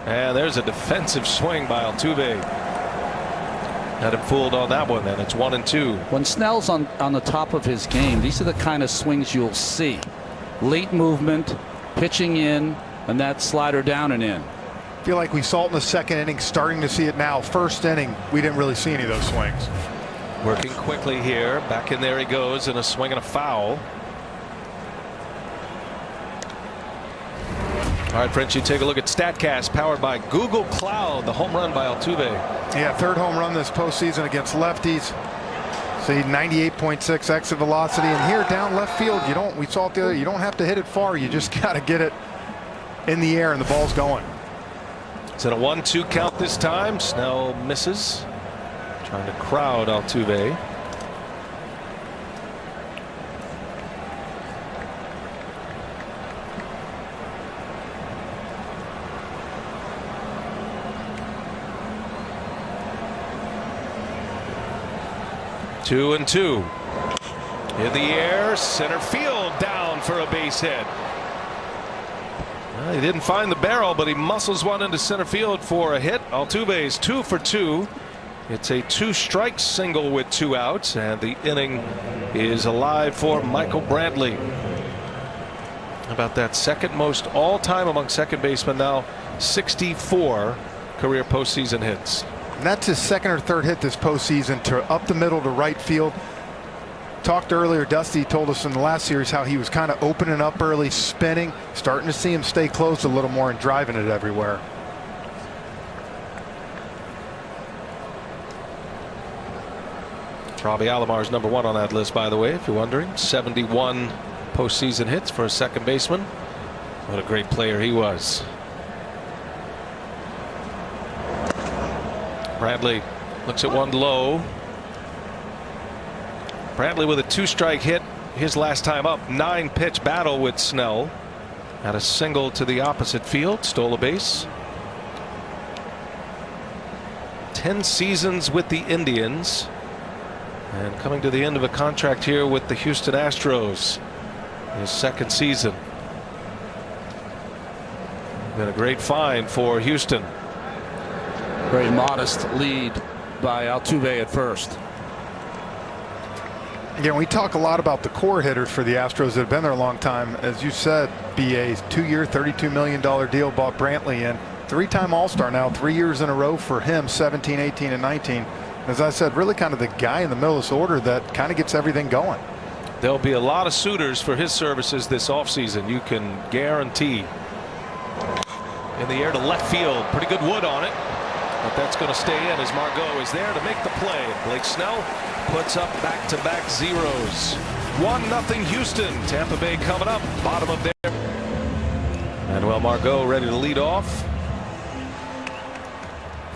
And there's a defensive swing by Altuve. Had him fooled on that one, then. It's 1-2. When Snell's on the top of his game, these are the kind of swings you'll see. Late movement, pitching in, and that slider down and in. I feel like we saw it in the second inning, starting to see it now. First inning, we didn't really see any of those swings. Working quickly here. Back in there he goes, and a swing and a foul. All right, Frenchie, take a look at StatCast, powered by Google Cloud. The home run by Altuve. Yeah, third home run this postseason against lefties. See 98.6 exit velocity, and here down left field, we saw it the other. You don't have to hit it far. You just got to get it in the air, and the ball's going. It's at a 1-2 count this time. Snell misses, trying to crowd Altuve. Two and two. In the air, center field down for a base hit. Well, he didn't find the barrel, but he muscles one into center field for a hit. Altuve's 2 for 2. It's a 2-strike single with 2 outs, and the inning is alive for Michael Brantley. How about that? Second most all-time among second basemen now, 64 career postseason hits. And that's his second or third hit this postseason to up the middle to right field. Talked earlier, Dusty told us in the last series how he was kind of opening up early, spinning, starting to see him stay close a little more and driving it everywhere. Robbie Alomar's number 1 on that list, by the way, if you're wondering. 71 postseason hits for a second baseman. What a great player he was. Bradley looks at one low. Bradley with a 2-strike hit his last time up. 9-pitch battle with Snell. Had a single to the opposite field, stole a base. 10 seasons with the Indians, and coming to the end of a contract here with the Houston Astros. His second season. Been a great find for Houston. Very modest lead by Altuve at first. Again, we talk a lot about the core hitters for the Astros that have been there a long time. As you said, BA's 2-year, $32 million deal bought Brantley in. 3-time All-Star now, 3 years in a row for him, 17, 18, and 19. As I said, really kind of the guy in the middle of this order that kind of gets everything going. There'll be a lot of suitors for his services this offseason, you can guarantee. In the air to left field, pretty good wood on it. But that's going to stay in as Margot is there to make the play. Blake Snell puts up back-to-back zeros. 1-0 Houston. Tampa Bay coming up, bottom of their. Manuel Margot ready to lead off.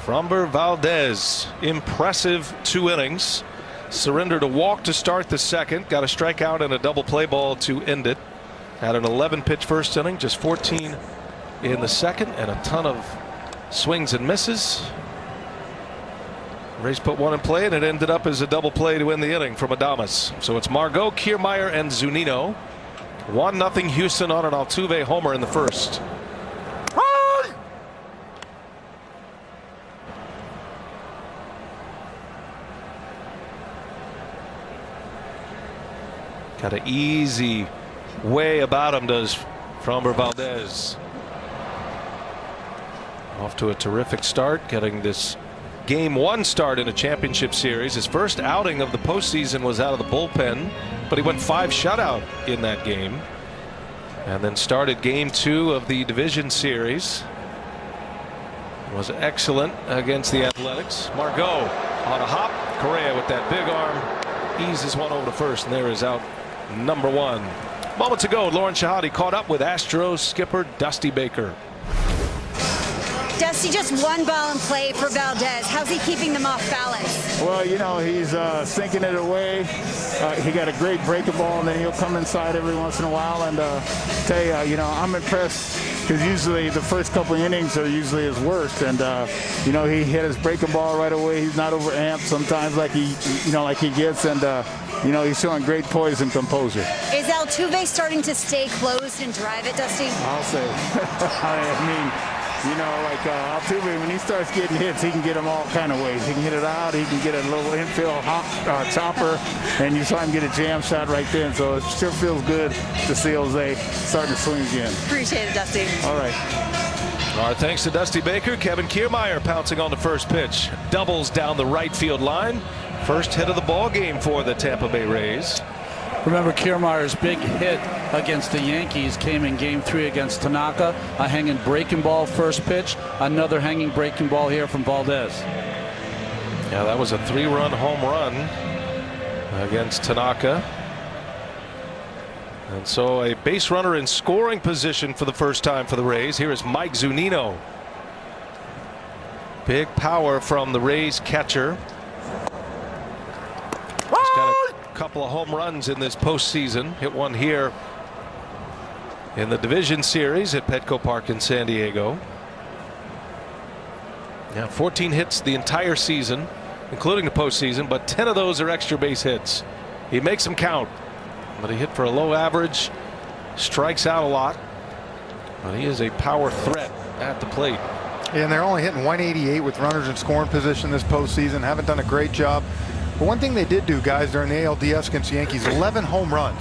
Framber Valdez, impressive 2 innings. Surrendered a walk to start the second. Got a strikeout and a double play ball to end it. Had an 11-pitch first inning, just 14 in the second, and a ton of swings and misses. Rays put 1 in play, and it ended up as a double play to end the inning from Adames. So it's Margot, Kiermaier, and Zunino. 1-0 Houston on an Altuve homer in the first. Got an easy way about him, does Framber Valdez. Off to a terrific start, getting this Game 1 start in a championship series. His first outing of the postseason was out of the bullpen, but he went 5 shutout in that game, and then started Game 2 of the division series. Was excellent against the Athletics. Margot on a hop. Correa with that big arm eases one over to first, and there is out number 1. Moments ago, Lauren Shahadi caught up with Astros skipper Dusty Baker. Dusty, just 1 ball in play for Valdez. How's he keeping them off balance? Well, you know, he's sinking it away. He got a great breaking ball, and then he'll come inside every once in a while. And tell you know, I'm impressed because usually the first couple innings are usually his worst. And you know, he hit his breaking ball right away. He's not over amped sometimes like he gets, and you know, he's showing great poise and composure. Is Altuve starting to stay closed and drive it, Dusty? I'll say. I mean, you know, like Altuve, when he starts getting hits, he can get them all kind of ways. He can hit it out. He can get a little infield hop, chopper, and you saw him get a jam shot right then. So it sure feels good to see Jose starting to swing again. Appreciate it, Dusty. All right. Our thanks to Dusty Baker. Kevin Kiermaier pouncing on the first pitch. Doubles down the right field line. First hit of the ball game for the Tampa Bay Rays. Remember, Kiermaier's big hit against the Yankees came in Game 3 against Tanaka. A hanging breaking ball first pitch. Another hanging breaking ball here from Valdez. Yeah, that was a 3-run home run against Tanaka. And so a base runner in scoring position for the first time for the Rays. Here is Mike Zunino. Big power from the Rays catcher. He's got a couple of home runs in this postseason. Hit one here in the division series at Petco Park in San Diego. Yeah, 14 hits the entire season, including the postseason, but 10 of those are extra base hits. He makes them count. But he hit for a low average, strikes out a lot, but he is a power threat at the plate. And they're only hitting 188 with runners in scoring position this postseason. Haven't done a great job. But one thing they did do, guys, during the ALDS against the Yankees, 11 home runs.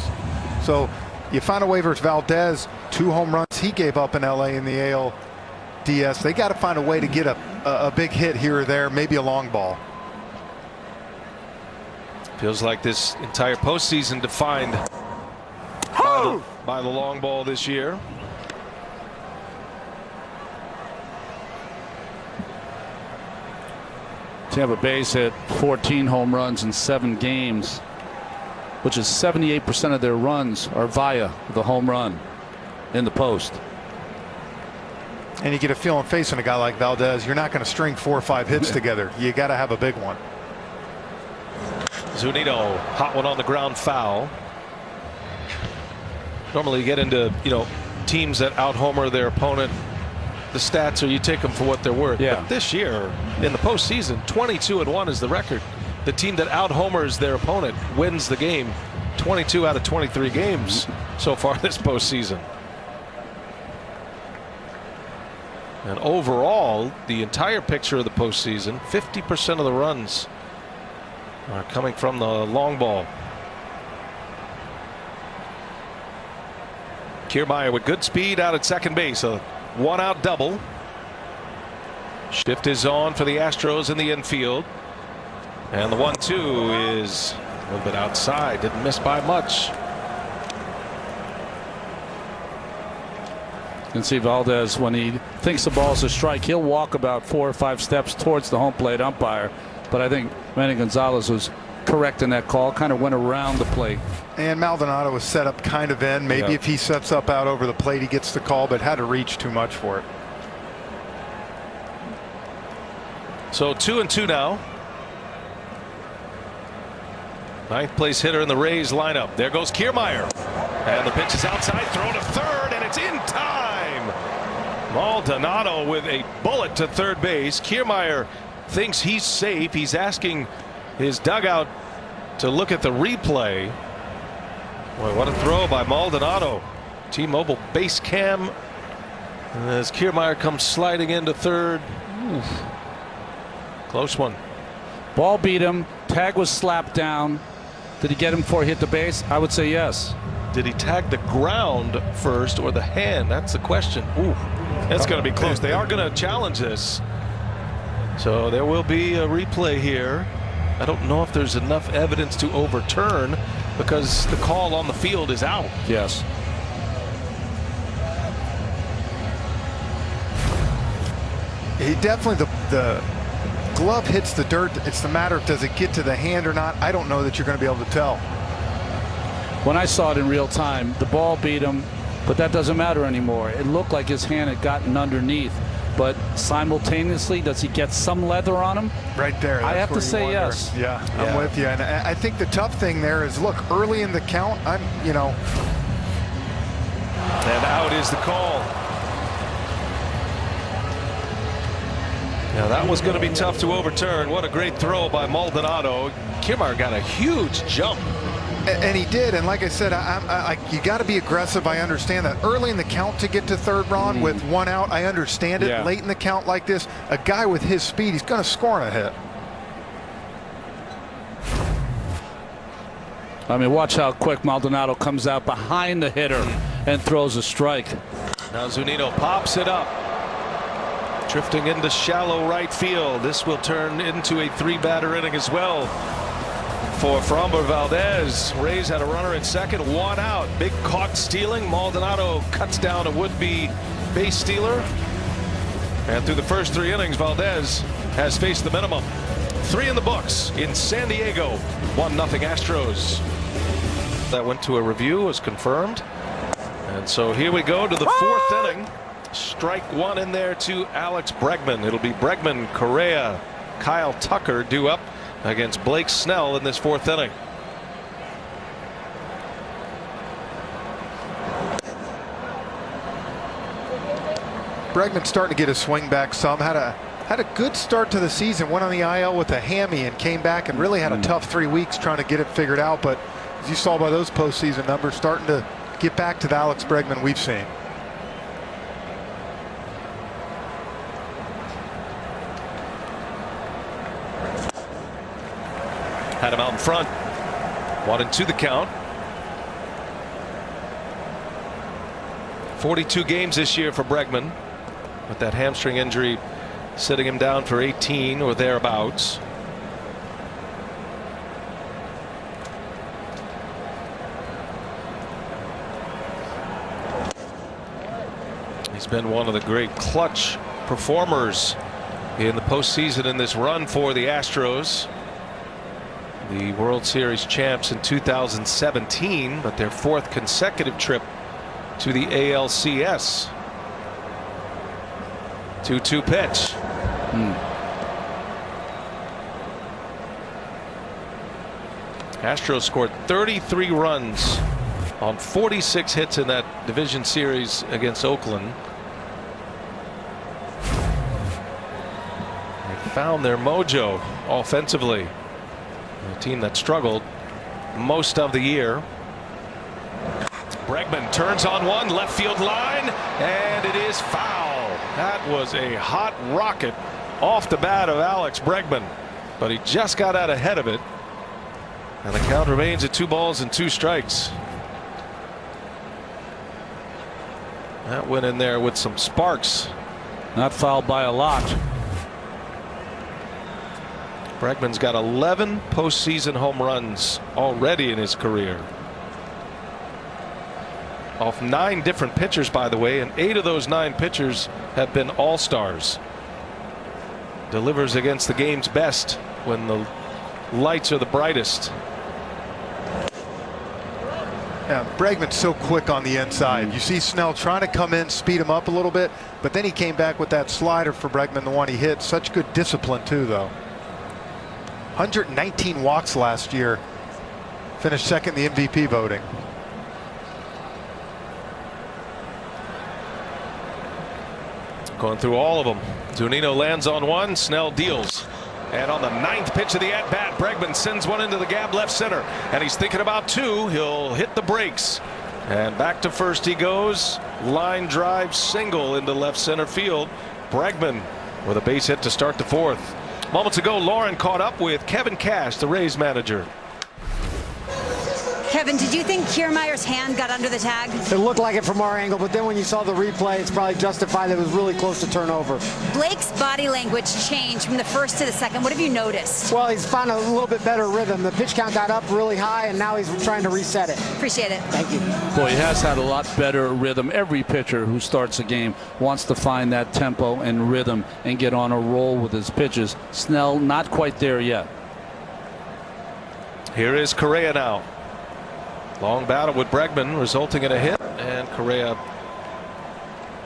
So you find a way versus Valdez, 2 home runs he gave up in LA in the ALDS. They got to find a way to get a big hit here or there, maybe a long ball. Feels like this entire postseason defined by the long ball this year. Tampa Bay's hit 14 home runs in 7 games, which is 78% of their runs are via the home run in the post. And you get a feeling facing a guy like Valdez, you're not going to string 4 or 5 hits together. You got to have a big one. Zunino, hot one on the ground, foul. Normally you get into, teams that out-homer their opponent. The stats are you take them for what they're worth. Yeah. But this year in the postseason, 22-1 is the record. The team that out-homers their opponent wins the game. 22 out of 23 games so far this postseason. And overall, the entire picture of the postseason, 50% of the runs are coming from the long ball. Kiermaier with good speed out at second base. A 1-out double. Shift is on for the Astros in the infield. And the 1-2 is a little bit outside. Didn't miss by much. You can see Valdez, when he thinks the ball's a strike, he'll walk about 4 or 5 steps towards the home plate umpire. But I think Manny Gonzalez was correct in that call, kind of went around the plate. And Maldonado was set up kind of in. Maybe if he sets up out over the plate, he gets the call, but had to reach too much for it. So 2-2 now. 9th place hitter in the Rays lineup. There goes Kiermaier. And the pitch is outside, throw to third, and it's in time. Maldonado with a bullet to third base. Kiermaier thinks he's safe. He's asking his dugout to look at the replay. Boy, what a throw by Maldonado. T-Mobile base cam as Kiermaier comes sliding into third. Oof. Close one. Ball beat him. Tag was slapped down. Did he get him before he hit the base? I would say yes. Did he tag the ground first or the hand? That's the question. Ooh, that's going to be close. They are going to challenge this. So there will be a replay here. I don't know if there's enough evidence to overturn because the call on the field is out. Yes. He definitely, the glove hits the dirt. It's the matter of does it get to the hand or not. I don't know that you're going to be able to tell. When I saw it in real time, the ball beat him, but that doesn't matter anymore. It looked like his hand had gotten underneath, but simultaneously, does he get some leather on him? Right there. I have to say yes. Yeah, I'm with you. And I think the tough thing there is, look, early in the count, And out is the call. Now that was going to be tough to overturn. What a great throw by Maldonado. Kiermaier got a huge jump. And he did, and like I said, you got to be aggressive. I understand that. Early in the count to get to third, Ron, with 1 out, I understand it. Yeah. Late in the count like this, a guy with his speed, he's going to score on a hit. I mean, watch how quick Maldonado comes out behind the hitter and throws a strike. Now Zunino pops it up. drifting into shallow right field. This will turn into a 3-batter inning as well for Framber Valdez. Rays had a runner at second, 1 out. Big caught stealing. Maldonado cuts down a would-be base stealer. And through the first 3 innings, Valdez has faced the minimum. 3 in the books in San Diego. 1-0 Astros. That went to a review, was confirmed. And so here we go to the 4th inning. Strike 1 in there to Alex Bregman. It'll be Bregman, Correa, Kyle Tucker due up against Blake Snell in this 4th inning. Bregman starting to get his swing back some. Had a good start to the season. Went on the IL with a hammy and came back and really had a tough 3 weeks trying to get it figured out. But as you saw by those postseason numbers, starting to get back to the Alex Bregman we've seen. Had him out in front. 1-2 the count. 42 games this year for Bregman, with that hamstring injury sitting him down for 18 or thereabouts. He's been one of the great clutch performers in the postseason in this run for the Astros. The World Series champs in 2017, but their 4th consecutive trip to the ALCS. 2-2 pitch. Astros scored 33 runs on 46 hits in that division series against Oakland. They found their mojo offensively. A team that struggled most of the year. Bregman turns on one, left field line, and it is foul. That was a hot rocket off the bat of Alex Bregman, but he just got out ahead of it, and the count remains at 2 balls and 2 strikes. That went in there with some sparks. Not fouled by a lot. Bregman's got 11 postseason home runs already in his career. Off 9 different pitchers, by the way, and 8 of those 9 pitchers have been all-stars. Delivers against the game's best when the lights are the brightest. Yeah, Bregman's so quick on the inside. You see Snell trying to come in, speed him up a little bit, but then he came back with that slider for Bregman, the one he hit. Such good discipline too, though. 119 walks last year. Finished second in the MVP voting. Going through all of them. Zunino lands on one. Snell deals. And on the 9th pitch of the at-bat, Bregman sends one into the gap left center. And he's thinking about 2. He'll hit the brakes. And back to first he goes. Line drive single into left center field. Bregman with a base hit to start the 4th. Moments ago, Lauren caught up with Kevin Cash, the Rays manager. Kevin, did you think Kiermaier's hand got under the tag? It looked like it from our angle, but then when you saw the replay, it's probably justified that it was really close to turnover. Blake's body language changed from the 1st to the 2nd. What have you noticed? Well, he's found a little bit better rhythm. The pitch count got up really high, and now he's trying to reset it. Appreciate it. Thank you. Boy, he has had a lot better rhythm. Every pitcher who starts a game wants to find that tempo and rhythm and get on a roll with his pitches. Snell not quite there yet. Here is Correa now. Long battle with Bregman, resulting in a hit, and Correa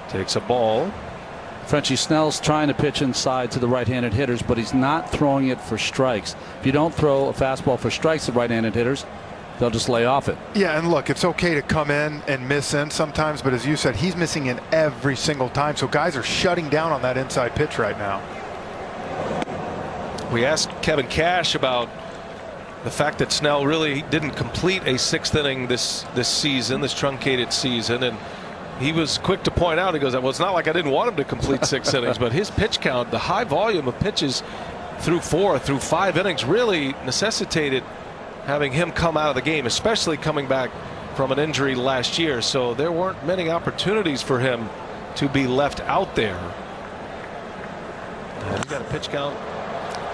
takes a ball. Frenchie Snell's trying to pitch inside to the right-handed hitters, but he's not throwing it for strikes. If you don't throw a fastball for strikes to right-handed hitters, they'll just lay off it. Yeah, and look, it's okay to come in and miss in sometimes, but as you said, he's missing in every single time. So guys are shutting down on that inside pitch right now. We asked Kevin Cash about the fact that Snell really didn't complete a 6th inning this season, this truncated season, and he was quick to point out, he goes, well, it's not like I didn't want him to complete 6 innings, but his pitch count, the high volume of pitches through 5 innings really necessitated having him come out of the game, especially coming back from an injury last year. So there weren't many opportunities for him to be left out there. And he's got a pitch count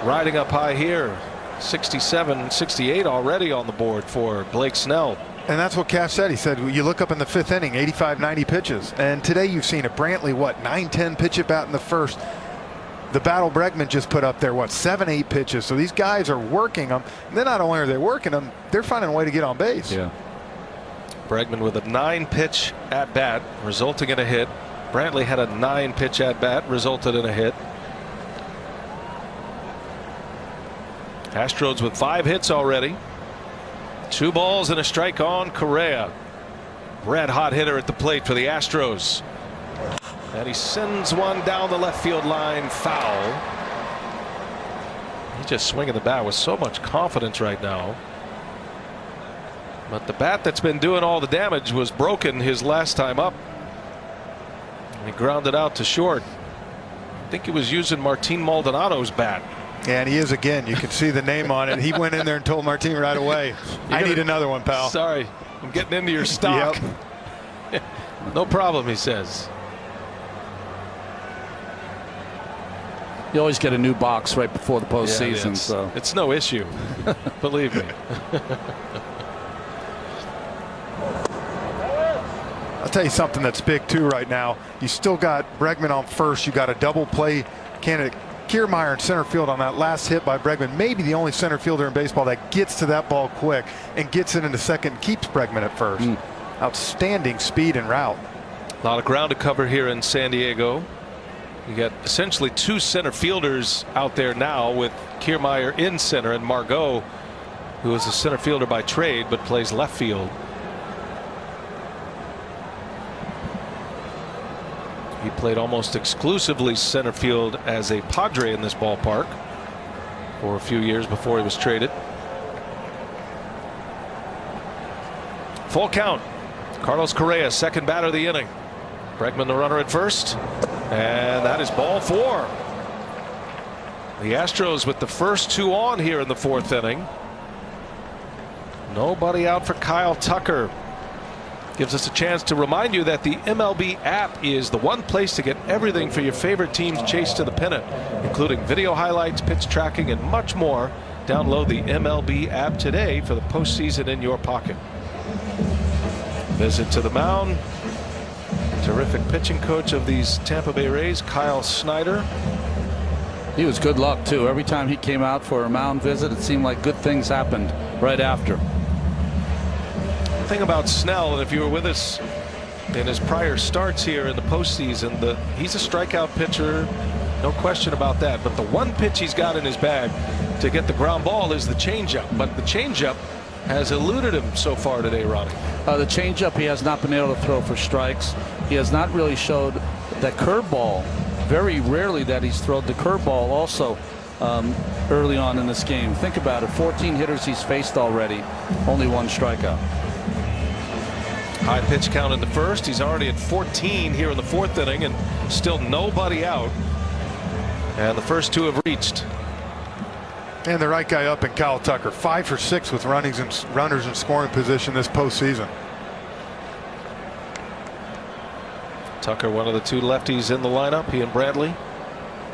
riding up high here. 67, 68 already on the board for Blake Snell. And that's what Cash said. He said, you look up in the 5th inning, 85, 90 pitches. And today you've seen a Brantley, 9, 10 pitch at bat in the first. The battle Bregman just put up there, 7, 8 pitches. So these guys are working them. And then not only are they working them, they're finding a way to get on base. Yeah. Bregman with a 9-pitch at bat, resulting in a hit. Brantley had a 9-pitch at bat, resulted in a hit. Astros with 5 hits already. 2 balls and a strike on Correa. Red hot hitter at the plate for the Astros. And he sends one down the left field line, foul. He's just swinging the bat with so much confidence right now. But the bat that's been doing all the damage was broken his last time up. And he grounded out to short. I think he was using Martin Maldonado's bat. And he is again. You can see the name on it. He went in there and told Martin right away, I need another one, pal. Sorry, I'm getting into your stock. Yep. No problem, he says. You always get a new box right before the postseason. Yeah, So it's no issue. Believe me. I'll tell you something that's big too right now. You still got Bregman on first. You got a double play candidate. Kiermaier in center field on that last hit by Bregman, maybe the only center fielder in baseball that gets to that ball quick and gets it into second, keeps Bregman at first. Outstanding speed and route. A lot of ground to cover here in San Diego. You got essentially 2 center fielders out there now, with Kiermaier in center and Margot, who is a center fielder by trade but plays left field. He played almost exclusively center field as a Padre in this ballpark for a few years before he was traded. Full count. Carlos Correa, second batter of the inning. Bregman the runner at first, and that is ball 4. The Astros with the first 2 on here in the 4th inning. Nobody out for Kyle Tucker. Gives us a chance to remind you that the MLB app is the one place to get everything for your favorite team's chase to the pennant, including video highlights, pitch tracking, and much more. Download the MLB app today for the postseason in your pocket. Visit to the mound. Terrific pitching coach of these Tampa Bay Rays, Kyle Snyder. he was good luck too. Every time he came out for a mound visit, it seemed like good things happened right after. The thing about Snell, and if you were with us in his prior starts here in the postseason, he's a strikeout pitcher, no question about that. But the one pitch he's got in his bag to get the ground ball is the changeup. But the changeup has eluded him so far today, Ronnie. The changeup he has not been able to throw for strikes. He has not really showed that curveball. Very rarely that he's thrown the curveball also early on in this game. Think about it, 14 hitters he's faced already, only one strikeout. High pitch count in the first. He's already at 14 here in the fourth inning and still nobody out. And the first two have reached. And the right guy up in Kyle Tucker, 5 for 6 with runners in scoring position this postseason. Tucker, one of the two lefties in the lineup, he and Bradley.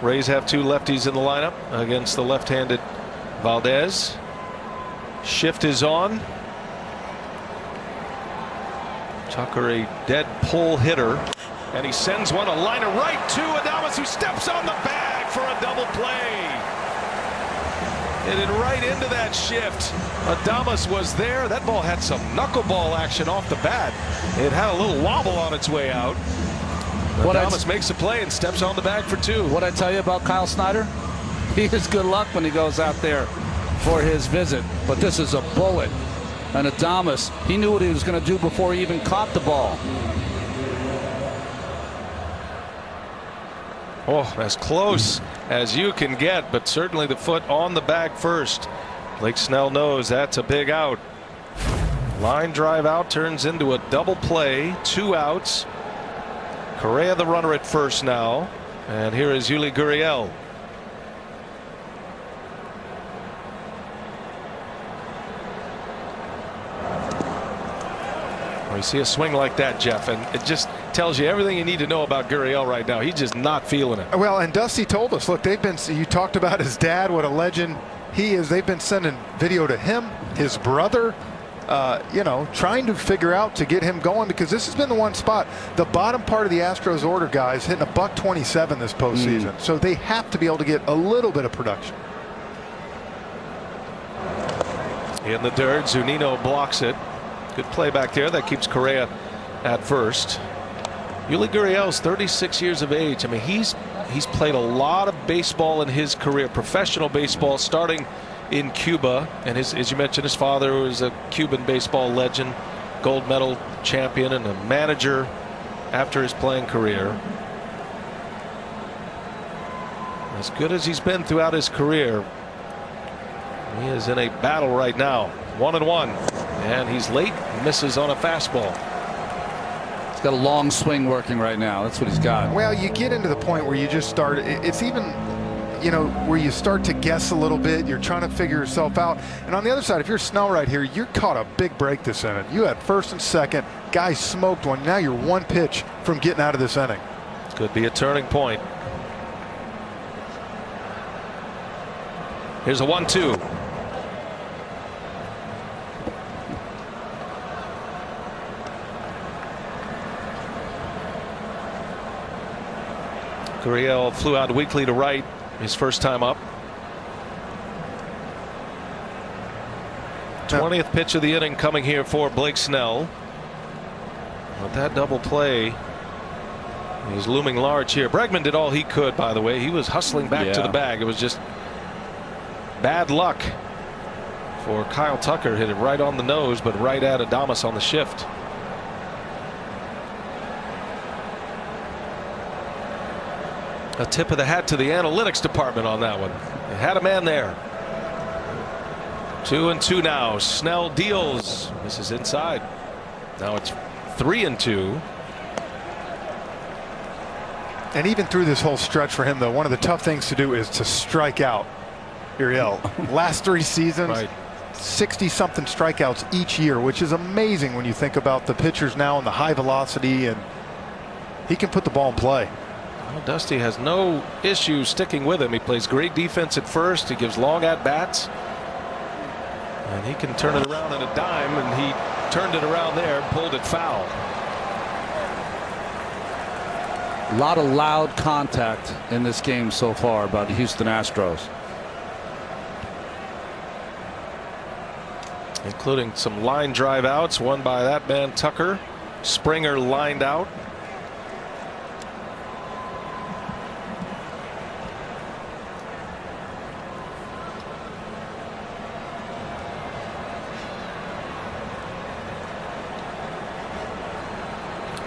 Rays have two lefties in the lineup against the left-handed Valdez. Shift is on. Tucker, a dead pull hitter, and he sends one a liner right to Adames, who steps on the bag for a double play. Hit it right into that shift. Adames was there. That ball had some knuckleball action off the bat. It had a little wobble on its way out. Adames makes a play and steps on the bag for two. What I tell you about Kyle Snyder? He is good luck when he goes out there for his visit. But this is a bullet. And Adames, he knew what he was going to do before he even caught the ball. Oh, as close as you can get, but certainly the foot on the bag first. Blake Snell knows that's a big out. Line drive out turns into a double play. 2 outs. Correa the runner at first now. And here is Yuli Gurriel. You see a swing like that, Jeff, and it just tells you everything you need to know about Gurriel right now. He's just not feeling it. Well, and Dusty told us, look, you talked about his dad, what a legend he is. They've been sending video to him, his brother, you know, trying to figure out to get him going, because this has been the one spot. The bottom part of the Astros order, guys, hitting a $127 this postseason. So they have to be able to get a little bit of production. In the dirt, Zunino blocks it. Good play back there. That keeps Correa at first. Yuli Gurriel's 36 years of age. I mean, he's played a lot of baseball in his career, professional baseball, starting in Cuba. And as you mentioned, his father was a Cuban baseball legend, gold medal champion, and a manager after his playing career. As good as he's been throughout his career, he is in a battle right now. 1-1, and he's late. Misses on a fastball. He's got a long swing working right now. That's what he's got. Well, you get into the point where you just start. It's even, you know, where you start to guess a little bit. You're trying to figure yourself out. And on the other side, if you're Snell right here, you caught a big break this inning. You had first and second. Guy smoked one. Now you're one pitch from getting out of this inning. Could be a turning point. Here's a 1-2. Gurriel flew out weakly to right his first time up. 20th pitch of the inning coming here for Blake Snell. With that double play, he's looming large here. Bregman did all he could, by the way. He was hustling back to the bag. It was just bad luck for Kyle Tucker. Hit it right on the nose, but right at Adames on the shift. A tip of the hat to the analytics department on that one. They had a man there. 2-2 now. Snell deals. Misses inside. Now it's 3-2. And even through this whole stretch for him, though, one of the tough things to do is to strike out. Gurriel, last 3 seasons, 60-something strikeouts each year, which is amazing when you think about the pitchers now and the high velocity, and he can put the ball in play. Well, Dusty has no issue sticking with him. He plays great defense at first. He gives long at bats, and he can turn it around in a dime, and he turned it around there and pulled it foul. A lot of loud contact in this game so far by the Houston Astros, including some line drive outs, one by that man Tucker. Springer lined out.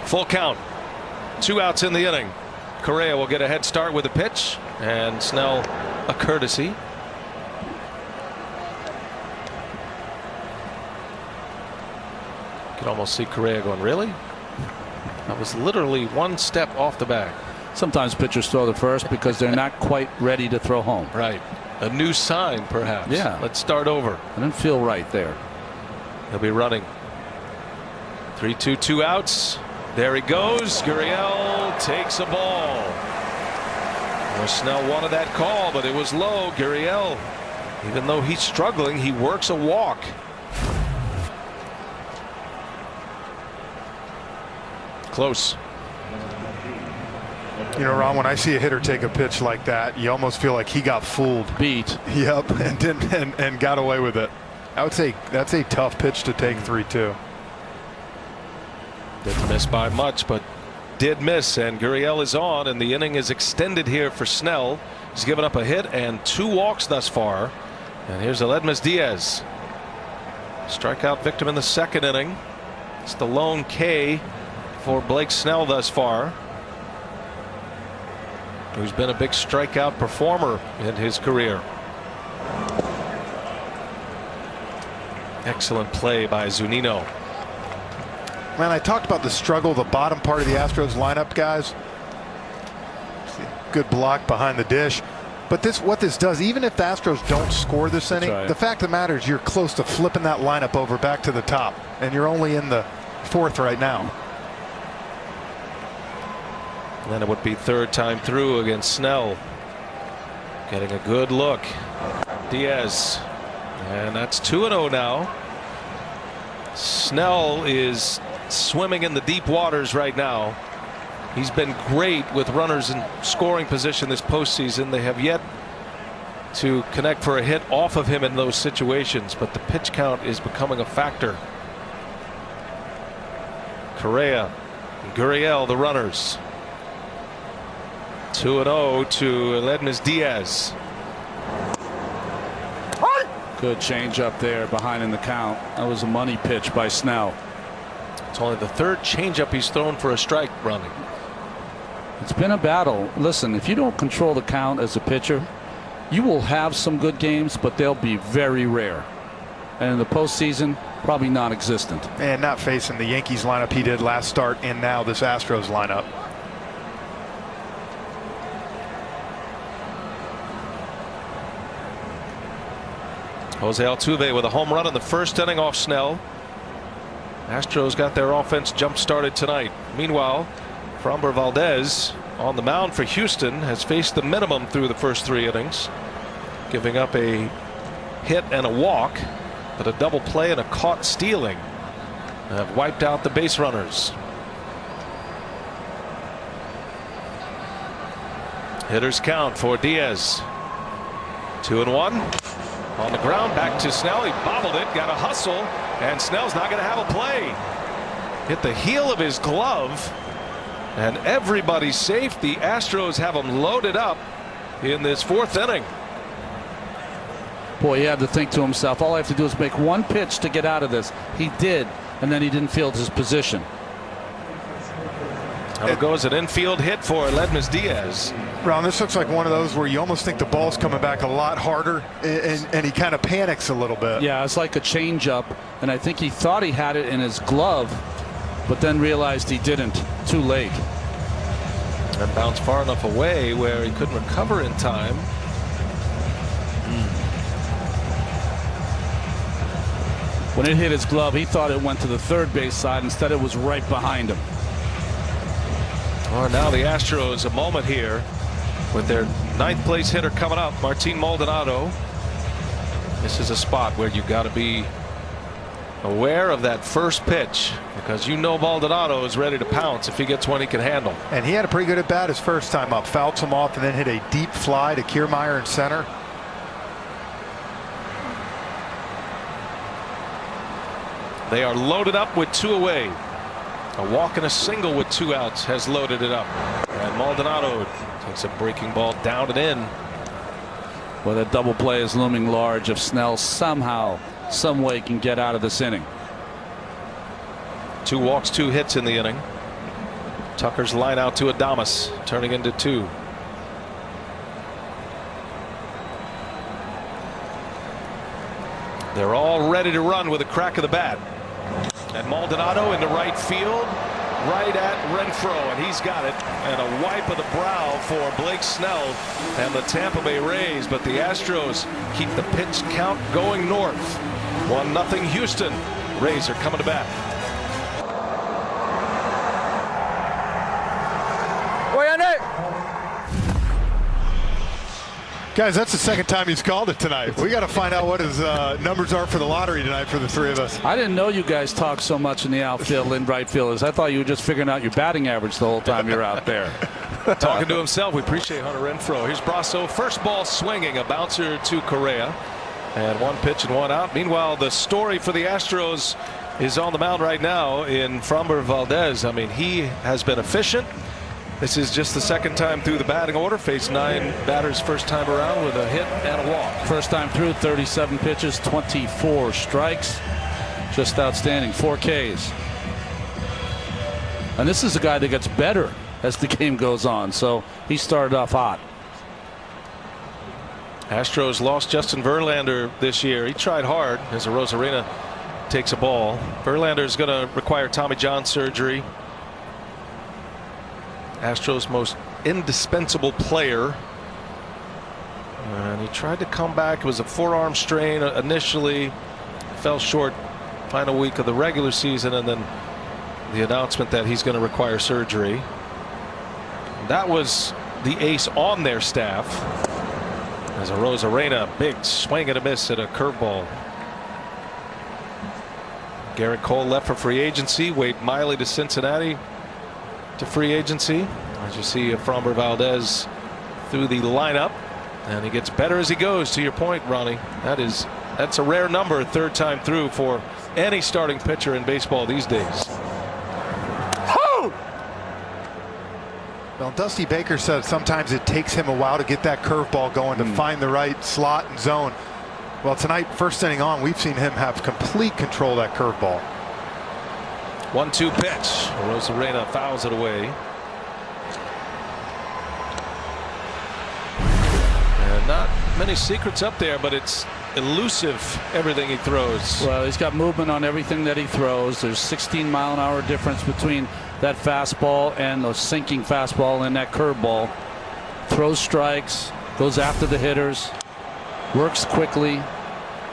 Full count. 2 outs in the inning. Correa will get a head start with a pitch, and Snell a courtesy. You can almost see Correa going, really? That was literally 1 step off the bag. sometimes pitchers throw the first because they're not quite ready to throw home. Right. A new sign, perhaps. Yeah. Let's start over. I didn't feel right there. He'll be running. 3-2, 2 outs. There he goes. Gurriel takes a ball. Well, Snell wanted that call, but it was low. Gurriel, even though he's struggling, he works a walk. Close. You know, Ron, when I see a hitter take a pitch like that, you almost feel like he got fooled. Beat. Yep, and didn't and got away with it. I would say that's a tough pitch to take 3-2. Didn't miss by much, but did miss, and Gurriel is on, and the inning is extended here for Snell. He's given up a hit and 2 walks thus far. And here's Aledmys Diaz. Strikeout victim in the 2nd inning. It's the lone K for Blake Snell thus far, who's been a big strikeout performer in his career. Excellent play by Zunino. Man, I talked about the struggle, the bottom part of the Astros lineup, guys. Good block behind the dish. But what this does, even if the Astros don't score this inning, right, the fact of the matter is you're close to flipping that lineup over back to the top, and you're only in the 4th right now. And then it would be third time through against Snell. Getting a good look. Diaz. And that's 2-0 now. Snell is swimming in the deep waters right now. He's been great with runners in scoring position this postseason. They have yet to connect for a hit off of him in those situations, but the pitch count is becoming a factor. Correa and Gurriel, the runners. 2-0 to Aledmys Diaz. Good change up there behind in the count. That was a money pitch by Snell. It's only the third changeup he's thrown for a strike running. It's been a battle. Listen, if you don't control the count as a pitcher, you will have some good games, but they'll be very rare. And in the postseason, probably non-existent. And not facing the Yankees lineup he did last start, and now this Astros lineup. Jose Altuve with a home run in the first inning off Snell. Astros got their offense jump started tonight. Meanwhile, Framber Valdez on the mound for Houston has faced the minimum through the first 3 innings, giving up a hit and a walk, but a double play and a caught stealing have wiped out the base runners. Hitters count for Diaz. 2-1. On the ground, back to Snell. He bobbled it, got a hustle, and Snell's not going to have a play. Hit the heel of his glove, and everybody's safe. The Astros have him loaded up in this 4th inning. Boy, he had to think to himself, all I have to do is make one pitch to get out of this. He did, and then he didn't field his position. It goes an infield hit for Aledmys Diaz. Ron, this looks like one of those where you almost think the ball's coming back a lot harder, and he kind of panics a little bit. Yeah, it's like a changeup, and I think he thought he had it in his glove, but then realized he didn't. Too late. And bounced far enough away where he couldn't recover in time. When it hit his glove, he thought it went to the third base side. Instead, it was right behind him. Well, now the Astros a moment here with their 9th place hitter coming up, Martin Maldonado. This is a spot where you got to be aware of that first pitch, because you know Maldonado is ready to pounce if he gets one he can handle. And he had a pretty good at bat his first time up. Fouled some off and then hit a deep fly to Kiermaier in center. They are loaded up with 2 away. A walk and a single with 2 outs has loaded it up. And Maldonado takes a breaking ball down and in. Well, that double play is looming large if Snell somehow, some way can get out of this inning. 2 walks, 2 hits in the inning. Tucker's line out to Adames, turning into 2. They're all ready to run with a crack of the bat. And Maldonado into right field, right at Renfroe, and he's got it. And a wipe of the brow for Blake Snell and the Tampa Bay Rays. But the Astros keep the pitch count going north. 1-0 Houston. Rays are coming to bat. Guys, that's the second time he's called it tonight. We got to find out what his numbers are for the lottery tonight for the 3 of us. I didn't know you guys talk so much in the outfield and right fielders. I thought you were just figuring out your batting average the whole time you're out there. Talking to himself. We appreciate Hunter Renfroe. Here's Brasso. First ball swinging, a bouncer to Correa. And 1 pitch and 1 out. Meanwhile, the story for the Astros is on the mound right now in Framber Valdez. I mean, he has been efficient. This is just the 2nd time through the batting order. Faced 9 batters first time around with a hit and a walk. First time through, 37 pitches, 24 strikes. Just outstanding. 4 Ks. And this is a guy that gets better as the game goes on. So he started off hot. Astros lost Justin Verlander this year. He tried hard as Rosarina takes a ball. Verlander is going to require Tommy John surgery. Astros' most indispensable player. And he tried to come back. It was a forearm strain initially. Fell short final week of the regular season, and then the announcement that he's going to require surgery. That was the ace on their staff. As a Rosarena, big swing and a miss at a curveball. Garrett Cole left for free agency. Wade Miley to Cincinnati to free agency. As you see, Framber Valdez through the lineup, and he gets better as he goes. To your point, Ronnie, that's a rare number, third time through for any starting pitcher in baseball these days. Well, Dusty Baker said sometimes it takes him a while to get that curveball going, to find the right slot and zone. Well, tonight, first inning on, we've seen him have complete control of that curveball. 1-2 pitch. Rosarena fouls it away. And not many secrets up there, but it's elusive, everything he throws. Well, he's got movement on everything that he throws. There's 16-mile-an-hour difference between that fastball and the sinking fastball and that curveball. Throws strikes, goes after the hitters, works quickly,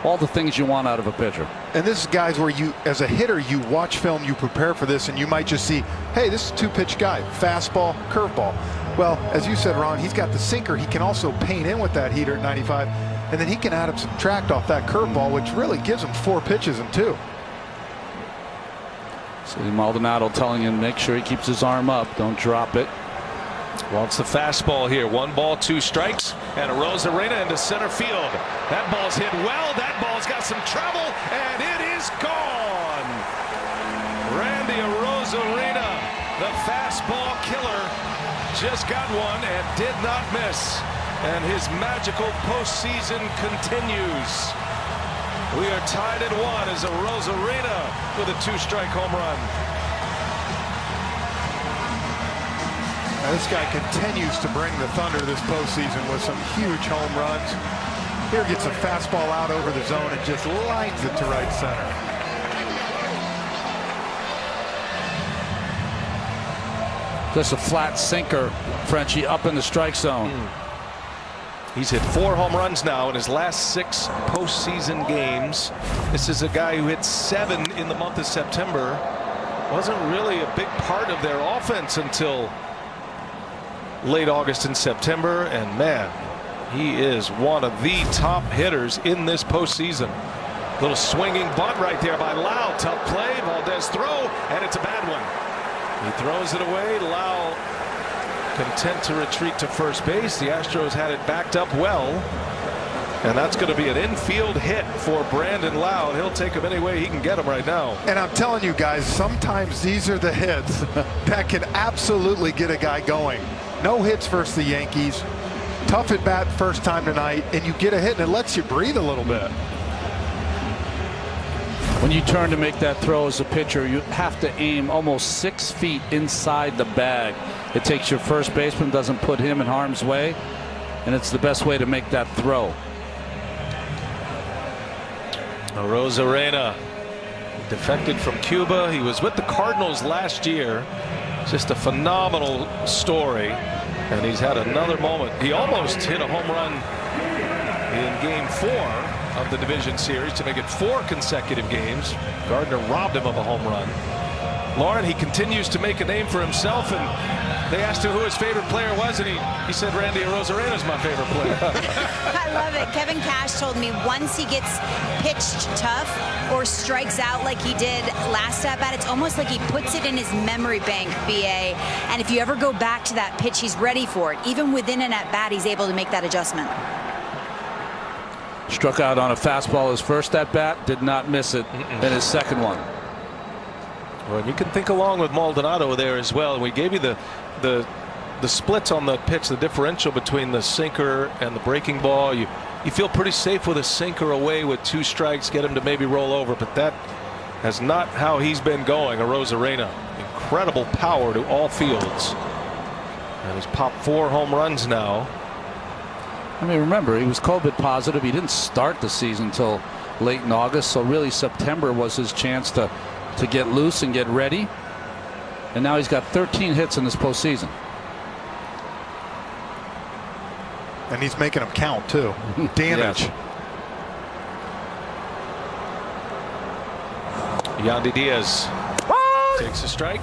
all the things you want out of a pitcher. And this is guys where you, as a hitter, you watch film, you prepare for this, and you might just see, hey, this is a two-pitch guy, fastball, curveball. Well, as you said, Ron, he's got the sinker. He can also paint in with that heater at 95, and then he can add up subtract off that curveball, which really gives him 4 pitches in 2. So Maldonado telling him make sure he keeps his arm up, don't drop it. Wants the fastball here. 1 ball, 2 strikes, and a Rosarena into center field. That ball's hit well. That ball's got some travel, and it is gone. Randy Rosarena, the fastball killer, just got one and did not miss. And his magical postseason continues. We are tied at 1 as a Rosarena with a 2-strike home run. Now, this guy continues to bring the thunder this postseason with some huge home runs. Here gets a fastball out over the zone and just lines it to right center. Just a flat sinker, Frenchie, up in the strike zone. He's hit 4 home runs now in his last 6 postseason games. This is a guy who hit 7 in the month of September. Wasn't really a big part of their offense until late August and September, and man, he is one of the top hitters in this postseason. Little swinging bunt right there by Lau. Tough play. Valdez throw, and it's a bad one. He throws it away. Lau content to retreat to first base. The Astros had it backed up well, and that's going to be an infield hit for Brandon Lau. He'll take him any way he can get him right now. And I'm telling you guys, sometimes these are the hits that can absolutely get a guy going. No hits versus the Yankees. Tough at bat first time tonight, and you get a hit and it lets you breathe a little bit. When you turn to make that throw as a pitcher, you have to aim almost 6 feet inside the bag. It takes your first baseman, doesn't put him in harm's way, and it's the best way to make that throw. Rosarena defected from Cuba. He was with the Cardinals last year. Just a phenomenal story, and he's had another moment. He almost hit a home run in Game 4 of the division series to make it 4 consecutive games. Gardner robbed him of a home run. Lauren, he continues to make a name for himself, and they asked him who his favorite player was, and he said Randy Rosarena is my favorite player. I love it. Kevin Cash told me once he gets pitched tough or strikes out like he did last at bat, it's almost like he puts it in his memory bank, BA. And if you ever go back to that pitch, he's ready for it. Even within an at bat, he's able to make that adjustment. Struck out on a fastball his first at bat, did not miss it in his second one. Well, you can think along with Maldonado there as well. We gave you the splits on the pitch, the differential between the sinker and the breaking ball. You feel pretty safe with a sinker away with 2 strikes, get him to maybe roll over, but that has not how he's been going. A Rosarena, incredible power to all fields, and he's popped 4 home runs now. I mean, remember, he was COVID positive. He didn't start the season until late in August, so really September was his chance to get loose and get ready. And now he's got 13 hits in this postseason. And he's making them count, too. Damage. Yes. Yandy Diaz takes a strike.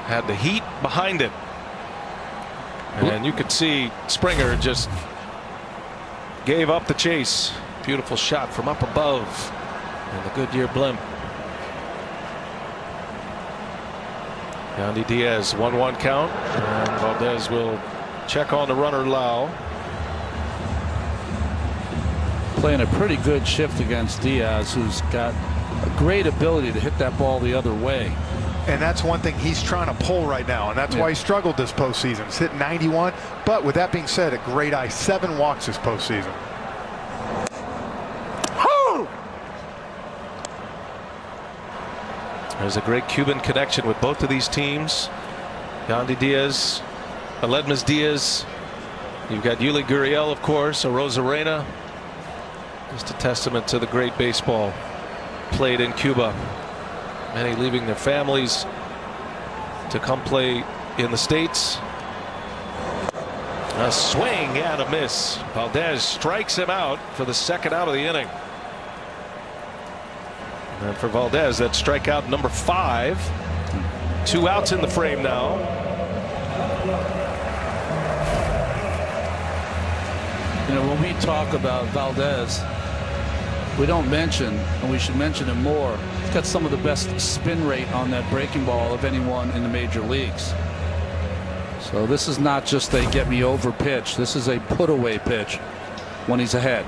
had the heat behind it. And you could see Springer just gave up the chase. Beautiful shot from up above and the Goodyear blimp. Yandy Diaz, 1-1 count, and Valdez will check on the runner Lau. Playing a pretty good shift against Diaz, who's got a great ability to hit that ball the other way. And that's one thing he's trying to pull right now, and that's why he struggled this postseason. He's hit 91, but with that being said, a great eye, 7 walks this postseason. There's a great Cuban connection with both of these teams. Yandy Diaz, Aledmys Diaz. You've got Yuli Gurriel, of course, Arozarena. Just a testament to the great baseball played in Cuba. Many leaving their families to come play in the States. A swing and a miss. Valdez strikes him out for the second out of the inning. And for Valdez, that's strikeout number 5. 2 outs in the frame now. You know, when we talk about Valdez, we don't mention, and we should mention him more, he's got some of the best spin rate on that breaking ball of anyone in the major leagues. So this is not just a get me over pitch. This is a put away pitch when he's ahead.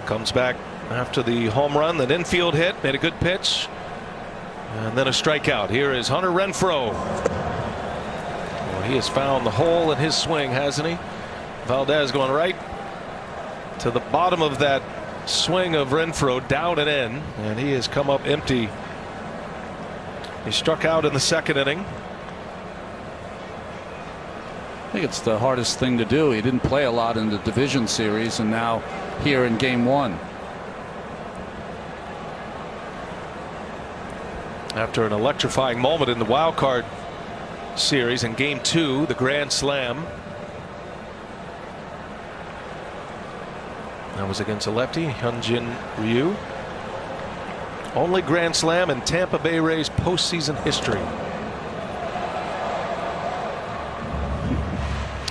Comes back after the home run, that infield hit, made a good pitch, and then a strikeout. Here is Hunter Renfroe. Well, he has found the hole in his swing, hasn't he? Valdez going right to the bottom of that swing of Renfroe, down and in, and he has come up empty. He struck out in the second inning. I think it's the hardest thing to do. He didn't play a lot in the division series, and now here in game 1. After an electrifying moment in the wild card series in game 2, the grand slam. That was against a lefty, Hyunjin Ryu. Only grand slam in Tampa Bay Rays postseason history.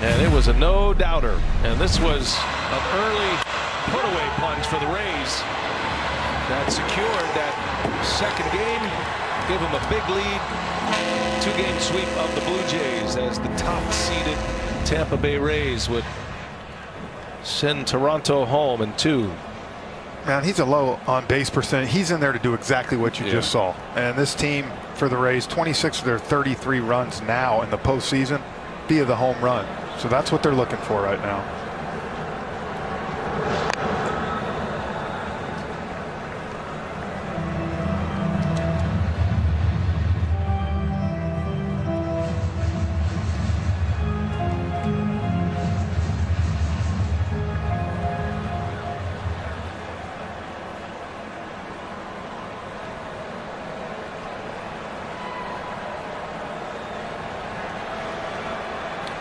And it was a no-doubter. And this was an early put-away punch for the Rays that secured that second game, gave them a big lead. 2-game sweep of the Blue Jays as the top-seeded Tampa Bay Rays would send Toronto home in 2. Man, he's a low on base percent. He's in there to do exactly what you just saw. And this team for the Rays, 26 of their 33 runs now in the postseason via the home run. So that's what they're looking for right now.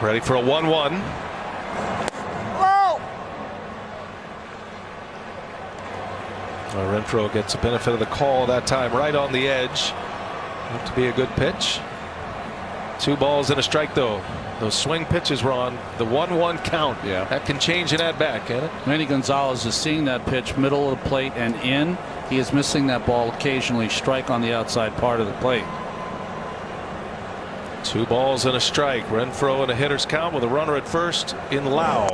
Ready for a 1-1. Renfroe gets the benefit of the call that time, right on the edge. Looked to be a good pitch. 2 balls and a strike, though. Those swing pitches were on the 1-1 count. Yeah, that can change an at-bat, can it? Manny Gonzalez is seeing that pitch middle of the plate and in. He is missing that ball occasionally. Strike on the outside part of the plate. 2 balls and a strike. Renfroe in a hitter's count with a runner at first in Lau.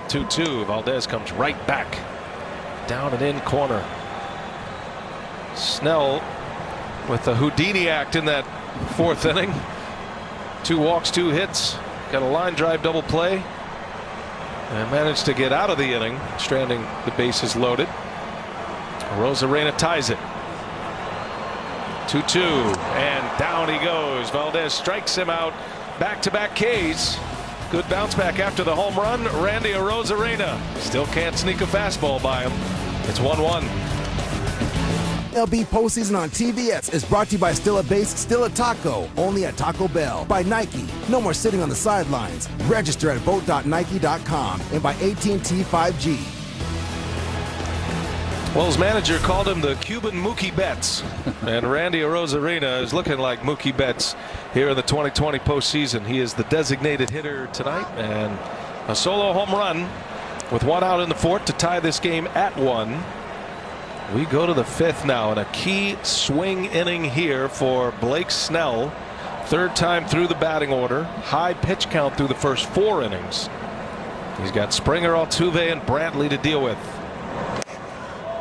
2-2. Valdez comes right back. Down and in corner. Snell with the Houdini act in that 4th inning. 2 walks, 2 hits. Got a line drive double play. And managed to get out of the inning, stranding the bases loaded. Arozarena ties it. 2-2, and down he goes. Valdez strikes him out. Back-to-back Ks. Good bounce back after the home run. Randy Arozarena still can't sneak a fastball by him. It's 1-1. MLB postseason on TBS is brought to you by Still a Base, Still a Taco, only at Taco Bell. By Nike, no more sitting on the sidelines. Register at vote.nike.com. And by AT&T 5G. Well, his manager called him the Cuban Mookie Betts, and Randy Arozarena is looking like Mookie Betts here in the 2020 postseason. He is the designated hitter tonight, and a solo home run with 1 out in the 4th to tie this game at 1. We go to the 5th now, and a key swing inning here for Blake Snell. 3rd time through the batting order. High pitch count through the first 4 innings. He's got Springer, Altuve, and Brantley to deal with.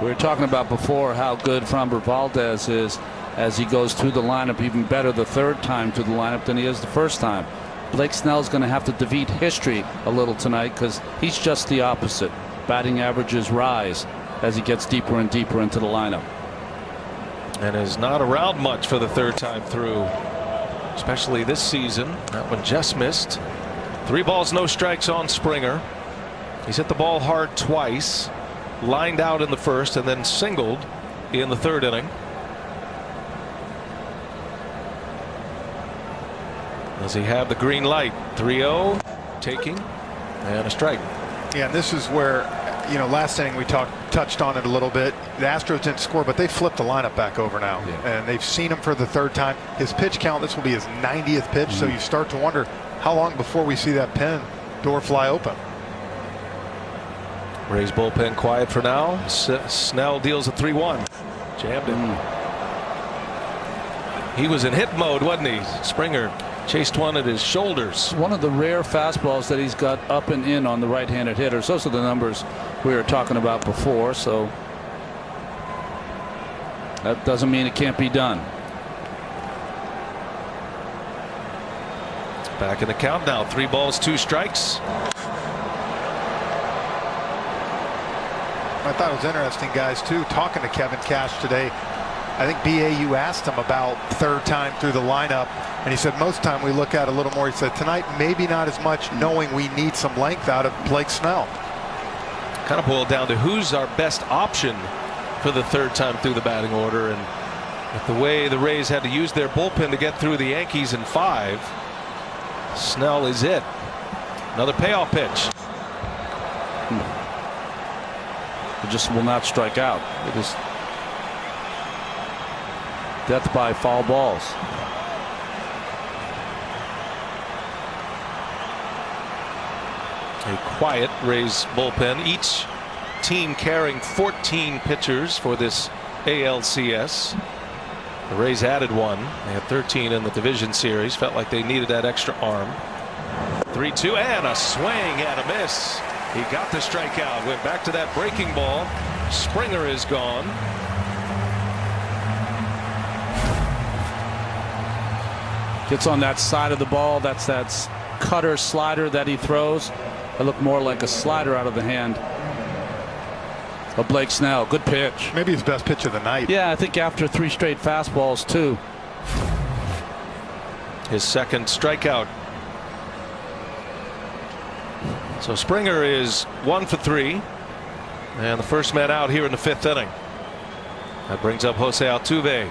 We were talking about before how good Framber Valdez is as he goes through the lineup, even better the 3rd time through the lineup than he is the 1st time. Blake Snell's going to have to defeat history a little tonight because he's just the opposite. Batting averages rise as he gets deeper and deeper into the lineup. And is not around much for the 3rd time through, especially this season. That one just missed. 3 balls, no strikes on Springer. He's hit the ball hard twice. Lined out in the 1st and then singled in the 3rd inning. Does he have the green light? 3-0, taking, and a strike. Yeah, and this is where, you know, last inning we touched on it a little bit. The Astros didn't score, but they flipped the lineup back over now, and they've seen him for the 3rd time. His pitch count, this will be his 90th pitch, so you start to wonder how long before we see that pen door fly open. Rays bullpen quiet for now. Snell deals a 3-1. Jammed him. He was in hit mode, wasn't he? Springer chased one at his shoulders. One of the rare fastballs that he's got up and in on the right-handed hitters. Those are the numbers we were talking about before, so that doesn't mean it can't be done. Back in the count now. 3 balls, 2 strikes. I thought it was interesting, guys, too, talking to Kevin Cash today. I think BAU asked him about 3rd time through the lineup, and he said most time we look at a little more. He said tonight maybe not as much, knowing we need some length out of Blake Snell. Kind of boiled down to who's our best option for the 3rd time through the batting order, and with the way the Rays had to use their bullpen to get through the Yankees in 5, Snell is it. Another payoff pitch. It just will not strike out. It is death by foul balls. A quiet Rays bullpen. Each team carrying 14 pitchers for this ALCS. The Rays added 1. They had 13 in the division series. Felt like they needed that extra arm. 3-2 and a swing and a miss. He got the strikeout, went back to that breaking ball. Springer is gone. Gets on that side of the ball. That's that cutter slider that he throws. It looked more like a slider out of the hand of Blake Snell. Good pitch. Maybe his best pitch of the night. Yeah, I think after 3 straight fastballs, too. His 2nd strikeout. So Springer is 1 for 3, and the first man out here in the 5th inning. That brings up Jose Altuve.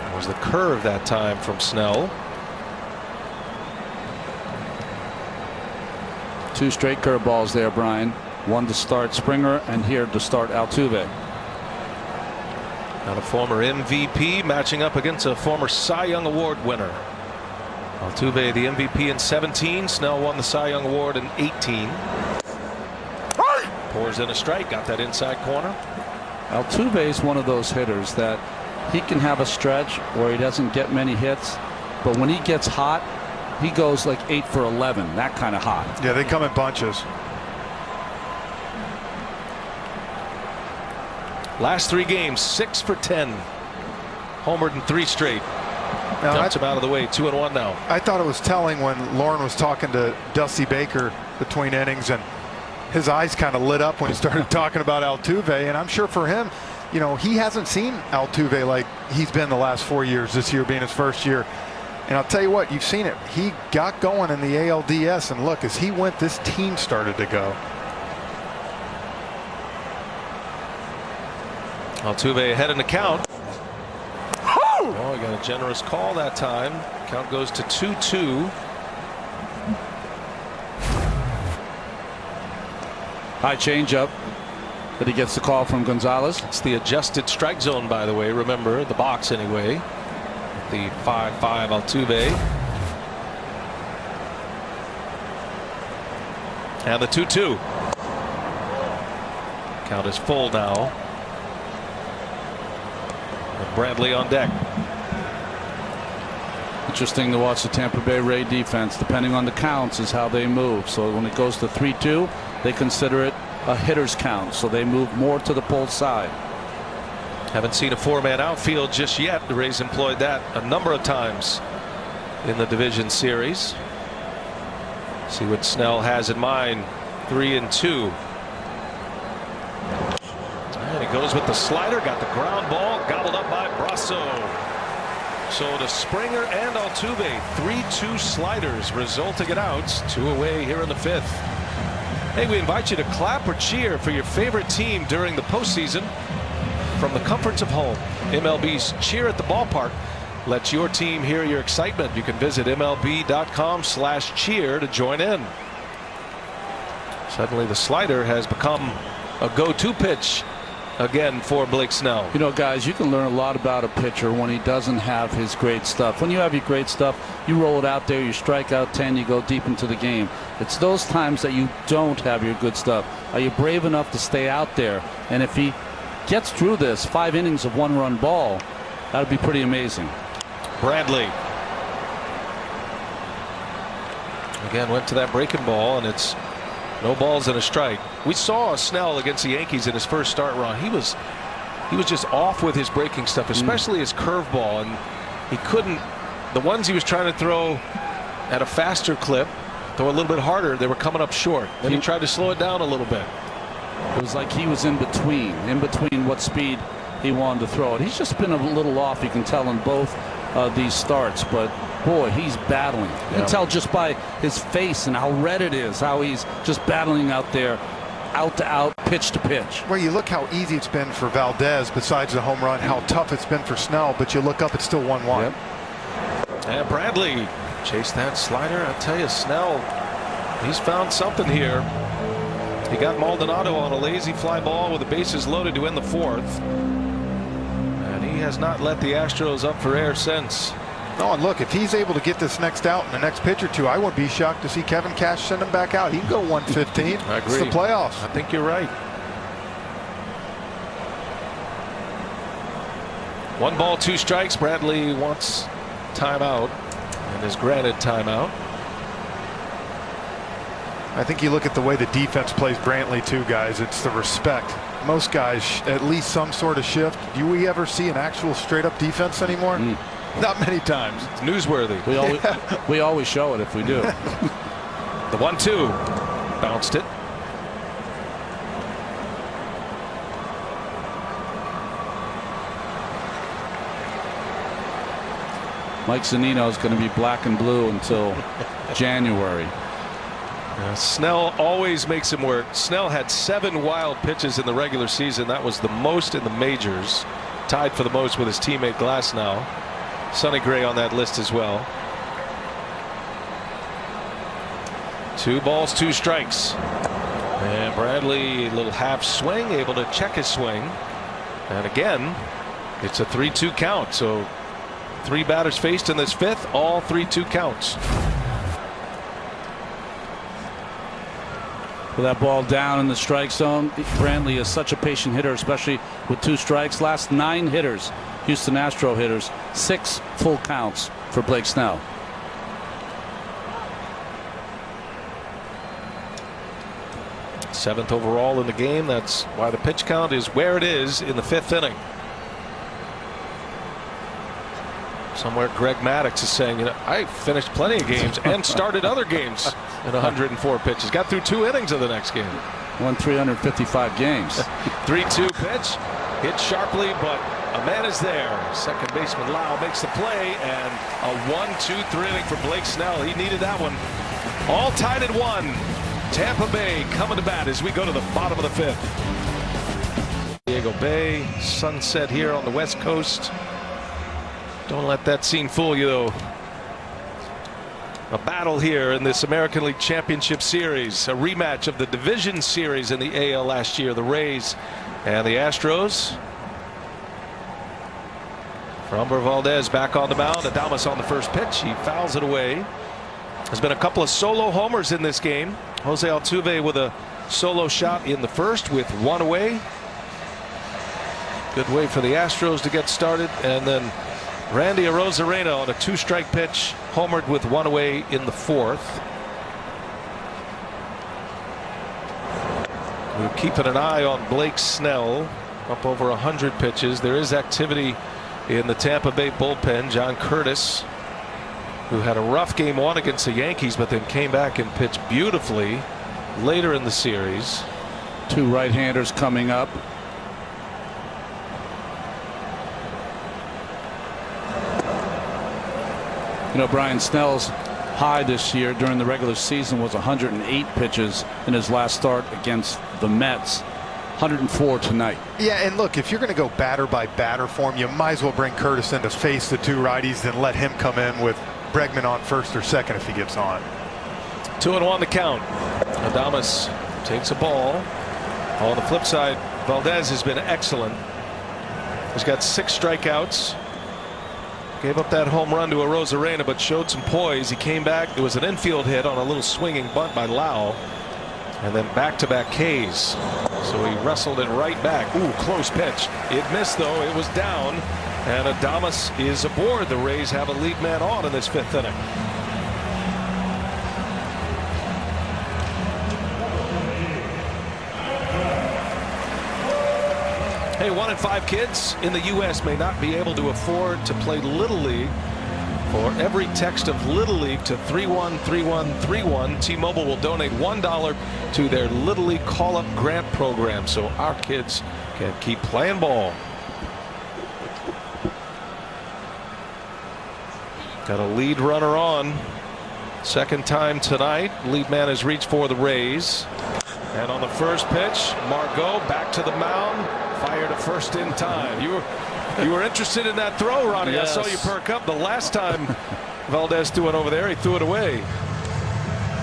It was the curve that time from Snell. 2 straight curveballs there, Brian. 1 to start Springer, and here to start Altuve. Now a former MVP matching up against a former Cy Young Award winner. Altuve the MVP in 17. Snell won the Cy Young Award in 18. Pours in a strike. Got that inside corner. Altuve is one of those hitters that he can have a stretch where he doesn't get many hits, but when he gets hot, he goes like 8 for 11. That kind of hot. Yeah, they come in bunches. Last 3 games, 6 for 10. Homered in 3 straight. Now, Dumps him out of the way. 2-1 now. I thought it was telling when Lauren was talking to Dusty Baker between innings, and his eyes kind of lit up when he started talking about Altuve. And I'm sure for him, you know, he hasn't seen Altuve like he's been the last 4 years, this year being his first year. And I'll tell you what, you've seen it. He got going in the ALDS, and look, as he went, this team started to go. Altuve ahead in the count. Oh, he got a generous call that time. Count goes to 2-2. High changeup. But he gets the call from Gonzalez. It's the adjusted strike zone, by the way. Remember, the box anyway. The 5-5 Altuve. And the 2-2. Count is full now. And Bradley on deck. Interesting to watch the Tampa Bay Ray defense. Depending on the counts is how they move. So when it goes to 3-2, they consider it a hitter's count, so they move more to the pull side. Haven't seen a 4-man outfield just yet. The Rays employed that a number of times in the division series. See what Snell has in mind. 3-2. And he goes with the slider. Got the ground ball gobbled up by Brasso. So to Springer and Altuve, 3-2 sliders resulting in outs. 2 away here in the 5th. Hey, we invite you to clap or cheer for your favorite team during the postseason from the comforts of home. MLB's Cheer at the Ballpark lets your team hear your excitement. You can visit MLB.com/cheer to join in. Suddenly the slider has become a go-to pitch again for Blake Snell. You know, guys, you can learn a lot about a pitcher when he doesn't have his great stuff. When you have your great stuff, you roll it out there, you strike out 10, you go deep into the game. It's those times that you don't have your good stuff. Are you brave enough to stay out there? And if he gets through this 5 innings of 1-run ball, that would be pretty amazing. Bradley again went to that breaking ball, and it's no balls and a strike. We saw Snell against the Yankees in his first start run. He was just off with his breaking stuff, especially his curveball, and he couldn't. The ones he was trying to throw at a faster clip, throw a little bit harder, they were coming up short. Then he tried to slow it down a little bit. It was like he was in between what speed he wanted to throw it. He's just been a little off, you can tell, in both these starts, but boy, he's battling. You can tell just by his face and how red it is, how he's just battling out there, out to out, pitch to pitch. Well, you look how easy it's been for Valdez besides the home run, how tough it's been for Snell, but you look up, it's still 1-1. Yep. And Bradley chased that slider. I tell you, Snell, he's found something here. He got Maldonado on a lazy fly ball with the bases loaded to end the 4th. And he has not let the Astros up for air since. No, and look, if he's able to get this next out in the next pitch or two, I wouldn't be shocked to see Kevin Cash send him back out. He can go 115. I agree. It's the playoffs. I think you're right. 1 ball, 2 strikes. Bradley wants timeout and is granted timeout. I think you look at the way the defense plays Brantley too, guys. It's the respect. Most guys at least some sort of shift. Do we ever see an actual straight up defense anymore? Not many times. It's newsworthy. We always show it if we do. The 1-2 bounced it. Mike Zunino is going to be black and blue until January. Snell always makes him work. Snell had 7 wild pitches in the regular season. That was the most in the majors. Tied for the most with his teammate Glasnow. Sonny Gray on that list as well. 2 balls, 2 strikes. And Bradley, a little half swing, able to check his swing. And again, it's a 3-2 count. So 3 batters faced in this 5th, all 3-2 counts. With that ball down in the strike zone, Brantley is such a patient hitter, especially with 2 strikes. Last 9 hitters, Houston Astro hitters, 6 full counts for Blake Snell. Seventh overall in the game. That's why the pitch count is where it is in the 5th inning. Somewhere Greg Maddux is saying, you know, I finished plenty of games and started other games in 104 pitches. Got through 2 innings of the next game. Won 355 games. 3-2 pitch. Hit sharply, but a man is there. Second baseman Lau makes the play, and a 1-2-3 inning for Blake Snell. He needed that one. All tied at 1. Tampa Bay coming to bat as we go to the bottom of the 5th. Diego Bay, sunset here on the West Coast. Don't let that scene fool you, though. A battle here in this American League Championship Series, a rematch of the Division Series in the AL last year, the Rays and the Astros. Framber Valdez back on the mound. Adames on the first pitch. He fouls it away. There's been a couple of solo homers in this game. Jose Altuve with a solo shot in the first with one away. Good way for the Astros to get started, and then Randy Arozarena on a 2-strike pitch, homered with one away in the fourth. We're keeping an eye on Blake Snell, up over 100 pitches. There is activity in the Tampa Bay bullpen. John Curtis, who had a rough game one against the Yankees, but then came back and pitched beautifully later in the series. 2 right-handers coming up. You know, Brian Snell's high this year during the regular season was 108 pitches in his last start against the Mets. 104 tonight. Yeah, and look, if you're going to go batter by batter form, you might as well bring Curtis in to face the 2 righties and let him come in with Bregman on first or second if he gets on. 2-1 the count. Adames takes a ball. On the flip side, Valdez has been excellent. He's got 6 strikeouts. Gave up that home run to Arozarena, but showed some poise. He came back. It was an infield hit on a little swinging bunt by Lau. And then back-to-back Ks. So he wrestled it right back. Ooh, close pitch. It missed, though. It was down. And Adames is aboard. The Rays have a lead man on in this 5th inning. Hey, 1 in 5 kids in the U.S. may not be able to afford to play Little League. For every text of Little League to 313131, T-Mobile will donate $1 to their Little League call-up grant program so our kids can keep playing ball. Got a lead runner on. Second time tonight. Lead man has reached for the Rays. And on the first pitch, Margot back to the mound. Fired at first in time. You were interested in that throw, Ronnie. Yes. I saw you perk up. The last time Valdez threw it over there, he threw it away.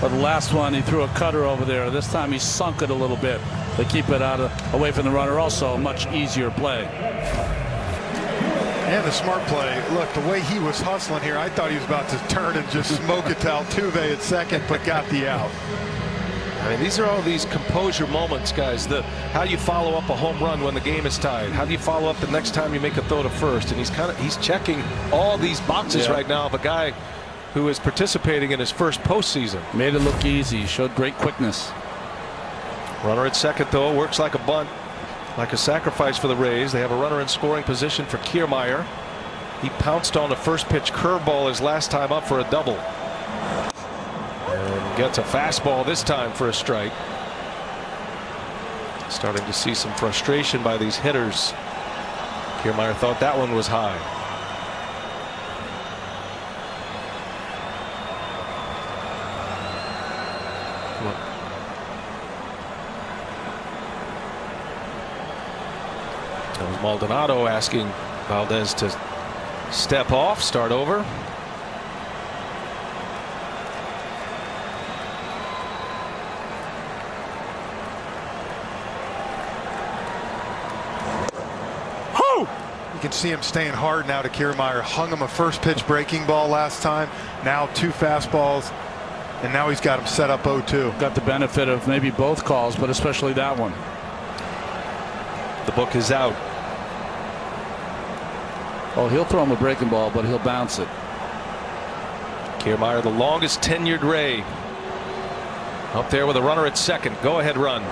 But the last one, he threw a cutter over there. This time he sunk it a little bit. They keep it away from the runner. Also a much easier play. And the smart play. Look, the way he was hustling here, I thought he was about to turn and just smoke it to Altuve at second, but got the out. I mean, these are all these composure moments, guys. How do you follow up a home run when the game is tied? How do you follow up the next time you make a throw to first? And he's checking all these boxes right now of a guy who is participating in his first postseason. Made it look easy. Showed great quickness. Runner at second, though, works like a bunt, like a sacrifice for the Rays. They have a runner in scoring position for Kiermaier. He pounced on a first pitch curveball his last time up for a double. And gets a fastball this time for a strike. Starting to see some frustration by these hitters. Kiermaier thought that one was high. That was Maldonado asking Valdez to step off, start over. You can see him staying hard now to Kiermaier. Hung him a first pitch breaking ball last time. Now 2 fastballs. And now he's got him set up 0-2. Got the benefit of maybe both calls, but especially that one. The book is out. Oh, he'll throw him a breaking ball, but he'll bounce it. Kiermaier, the longest tenured Ray. Up there with a runner at second. Go ahead run.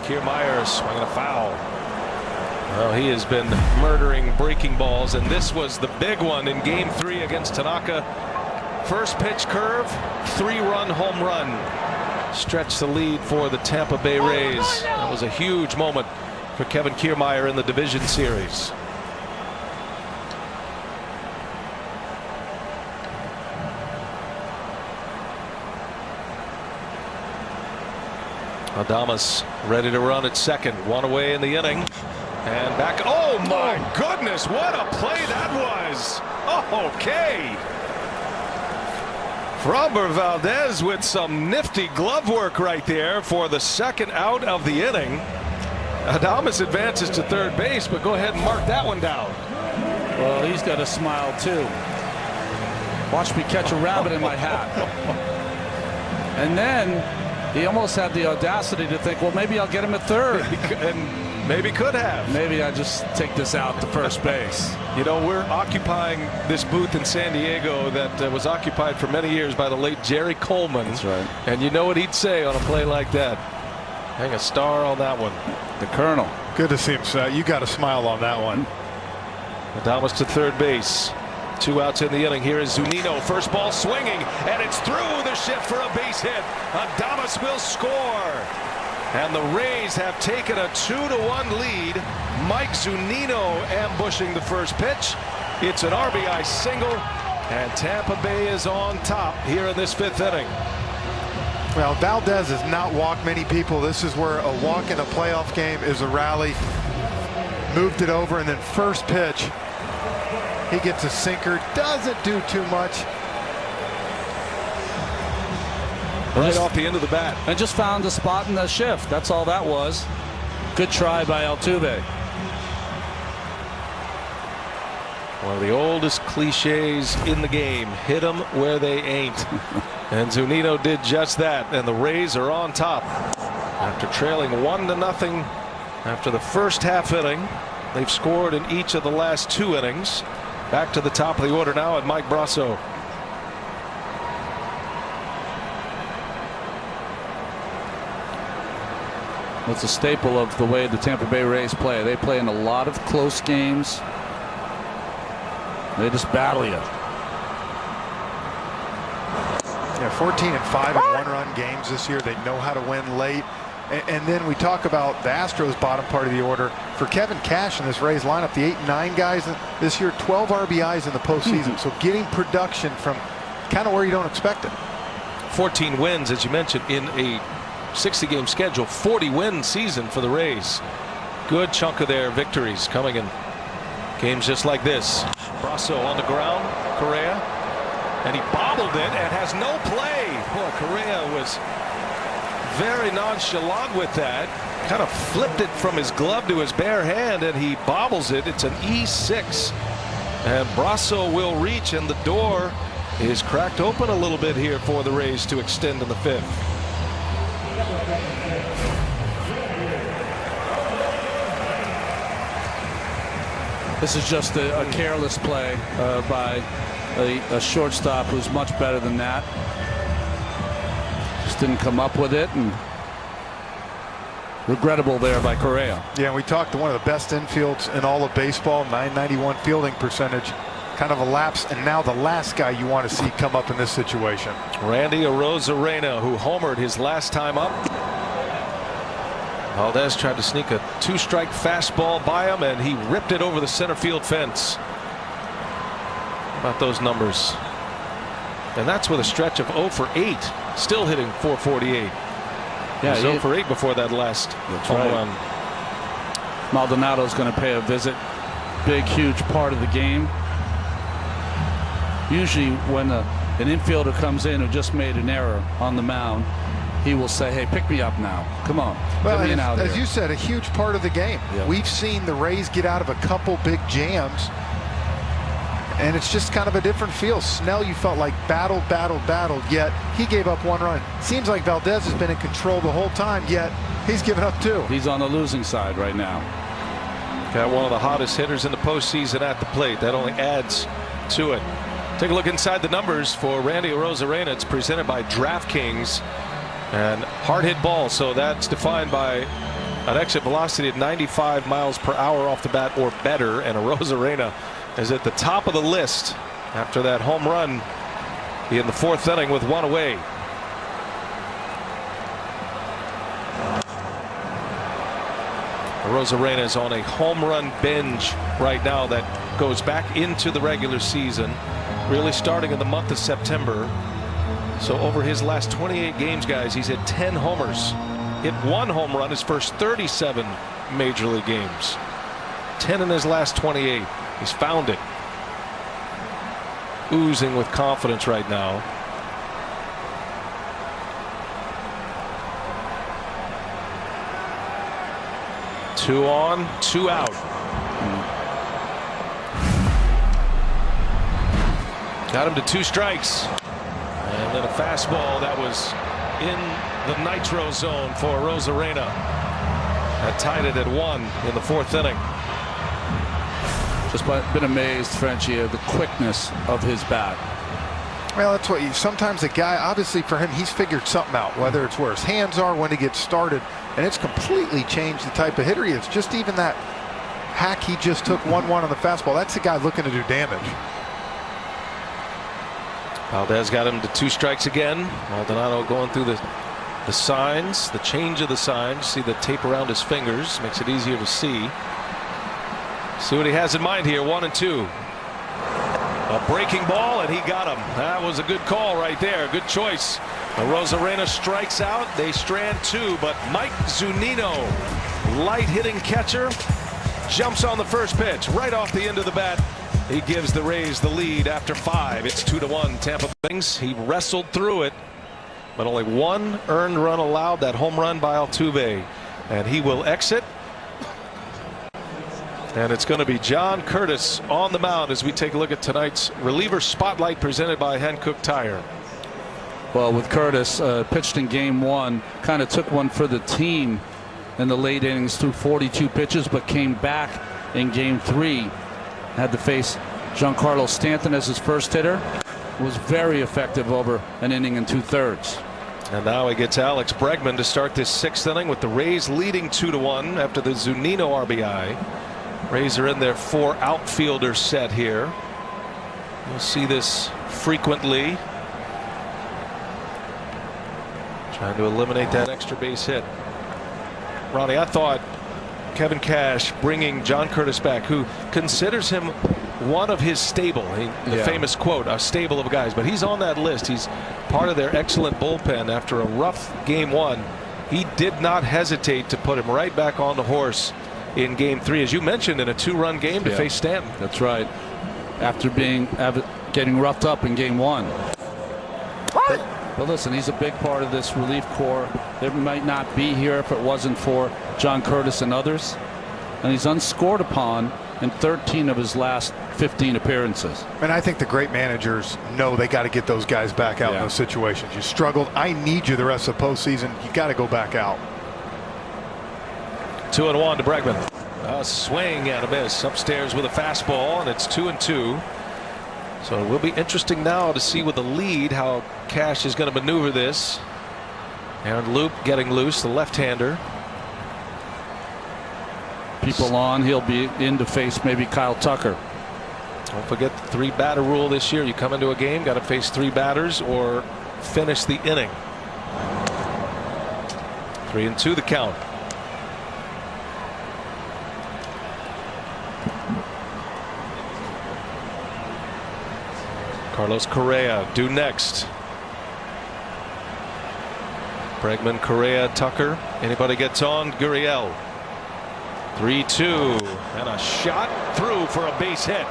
Kiermaier swinging a foul. Well, he has been murdering breaking balls, and this was the big one in game 3 against Tanaka. First pitch curve, 3-run home run. Stretched the lead for the Tampa Bay Rays. That was a huge moment for Kevin Kiermaier in the division series. Adames ready to run at second. One away in the inning. And back. Oh, my goodness. What a play that was. Oh, okay. Framber Valdez with some nifty glove work right there for the second out of the inning. Adames advances to third base, but go ahead and mark that one down. Well, he's got a smile too. Watch me catch a rabbit in my hat. And then he almost had the audacity to think, well, maybe I'll get him at third. And maybe could have. Maybe I just take this out to first base. You know, we're occupying this booth in San Diego that was occupied for many years by the late Jerry Coleman. That's right. And you know what he'd say on a play like that. Hang a star on that one. The Colonel. Good to see him, sir. You got a smile on that one. Adames to third base. 2 outs in the inning. Here is Zunino. First ball swinging, and it's through the shift for a base hit. Adames will score. And the Rays have taken a 2-1 lead. Mike Zunino ambushing the first pitch. It's an RBI single, and Tampa Bay is on top here in this 5th inning. Well, Valdez has not walked many people. This is where a walk in a playoff game is a rally. Moved it over, and then first pitch, he gets a sinker. Doesn't do too much. Right off the end of the bat. And just found a spot in the shift. That's all that was. Good try by Altuve. One of the oldest cliches in the game. Hit them where they ain't. And Zunino did just that. And the Rays are on top. After trailing 1-0 after the first half inning. They've scored in each of the last 2 innings. Back to the top of the order now at Mike Brasso. It's a staple of the way the Tampa Bay Rays play. They play in a lot of close games. They just battle you. Yeah, 14 and 5 in 1-run games this year. They know how to win late. And then we talk about the Astros bottom part of the order. For Kevin Cash in this Rays lineup, the 8 and 9 guys this year, 12 RBIs in the postseason. So getting production from kind of where you don't expect it. 14 wins, as you mentioned, in a 60-game schedule. 40-win season for the Rays. Good chunk of their victories coming in games just like this. Brasso on the ground. Correa. And he bobbled it and has no play. Boy, Correa was very nonchalant with that. Kind of flipped it from his glove to his bare hand, and he bobbles it. It's an E6. And Brasso will reach, and the door is cracked open a little bit here for the Rays to extend in the 5th. This is just a careless play by a shortstop who's much better than that. Just didn't come up with it, and regrettable there by Correa. Yeah, we talked to one of the best infields in all of baseball, 991 fielding percentage. Kind of a lapse, and now the last guy you want to see come up in this situation. Randy Arozarena, who homered his last time up. Valdez tried to sneak a 2-strike fastball by him, and he ripped it over the center field fence. How about those numbers? And that's with a stretch of 0 for 8, still hitting .448. Yeah, he was 0 for 8 before that last home run. Maldonado's going to pay a visit. Big, huge part of the game. Usually when an infielder comes in who just made an error on the mound, he will say, hey, pick me up now. Come on. Well, get me out as here. you said, a huge part of the game. Yeah. We've seen the Rays get out of a couple big jams, and it's just kind of a different feel. Snell, you felt like battled, yet he gave up 1 run. Seems like Valdez has been in control the whole time, yet he's given up 2. He's on the losing side right now. Got one of the hottest hitters in the postseason at the plate. That only adds to it. Take a look inside the numbers for Randy Arozarena. It's presented by DraftKings. And hard hit ball, so that's defined by an exit velocity at 95 miles per hour off the bat or better. And Arozarena is at the top of the list after that home run in the 4th inning with 1 away. Arozarena is on a home run binge right now that goes back into the regular season, really starting in the month of September. So over his last 28 games, guys, he's hit 10 homers. Hit 1 home run his first 37 major league games. 10 in his last 28. He's found it. Oozing with confidence right now. 2 on, 2 out. Got him to 2 strikes. And then a fastball that was in the nitro zone for Rosarena. That tied it at 1 in the 4th inning. Just been amazed, Frenchie, at the quickness of his bat. Well, that's what sometimes a guy, obviously for him, he's figured something out, whether it's where his hands are when he gets started, and it's completely changed the type of hitter he is. Just even that hack he just took 1-1 on the fastball, that's a guy looking to do damage. Valdez got him to 2 strikes again. Maldonado going through the signs, the change of the signs. See the tape around his fingers, makes it easier to see. See what he has in mind here. 1 and 2. A breaking ball, and he got him. That was a good call right there. Good choice. Rosarena strikes out. They strand 2, but Mike Zunino, light hitting catcher, jumps on the first pitch right off the end of the bat. He gives the Rays the lead after 5. It's 2-1 Tampa Things. He wrestled through it, but only 1 earned run allowed. That home run by Altuve, and he will exit. And it's going to be John Curtis on the mound as we take a look at tonight's reliever spotlight presented by Hankook Tire. Well, with Curtis, pitched in game 1, kind of took one for the team in the late innings through 42 pitches, but came back in game 3. Had to face Giancarlo Stanton as his first hitter. Was very effective over an inning and 2/3. And now he gets Alex Bregman to start this 6th inning with the Rays leading 2-1 after the Zunino RBI. Rays are in their 4 outfielder set here. You'll see this frequently. Trying to eliminate that extra base hit. Ronnie, I thought Kevin Cash bringing John Curtis back, who considers him one of his stable, the famous quote, a stable of guys, but he's on that list. He's part of their excellent bullpen. After a rough game 1, he did not hesitate to put him right back on the horse in game 3, as you mentioned, in a 2-run game to face Stanton. That's right. After getting roughed up in game 1. But listen, he's a big part of this relief corps. They might not be here if it wasn't for John Curtis and others. And he's unscored upon in 13 of his last 15 appearances. And I think the great managers know they got to get those guys back out in those situations. You struggled. I need you the rest of the postseason. You got to go back out. 2-1 to Bregman. A swing and a miss upstairs with a fastball, and it's 2-2. So it will be interesting now to see with the lead how Cash is going to maneuver this. Aaron Loop getting loose, the left-hander. People on, he'll be in to face maybe Kyle Tucker. Don't forget the 3-batter rule this year. You come into a game, got to face 3 batters or finish the inning. 3-2 the count. Carlos Correa due next. Bregman, Correa, Tucker. Anybody gets on, Gurriel. 3-2 and a shot through for a base hit.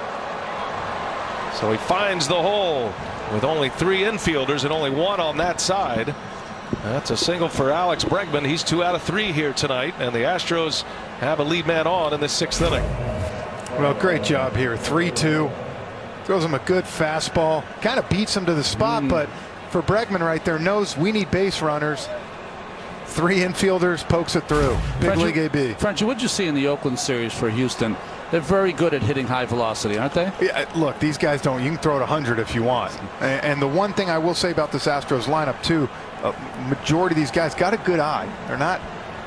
So he finds the hole with only 3 infielders and only 1 on that side. That's a single for Alex Bregman. He's 2 out of 3 here tonight, and the Astros have a lead man on in the 6th inning. Well, great job here. 3-2. Throws him a good fastball. Kind of beats him to the spot, but for Bregman right there, knows we need base runners. 3 infielders, pokes it through. Big League AB. Frenchie, what did you see in the Oakland series for Houston? They're very good at hitting high velocity, aren't they? Yeah, look, these guys don't. You can throw it 100 if you want. And the one thing I will say about this Astros lineup, too, majority of these guys got a good eye. They're not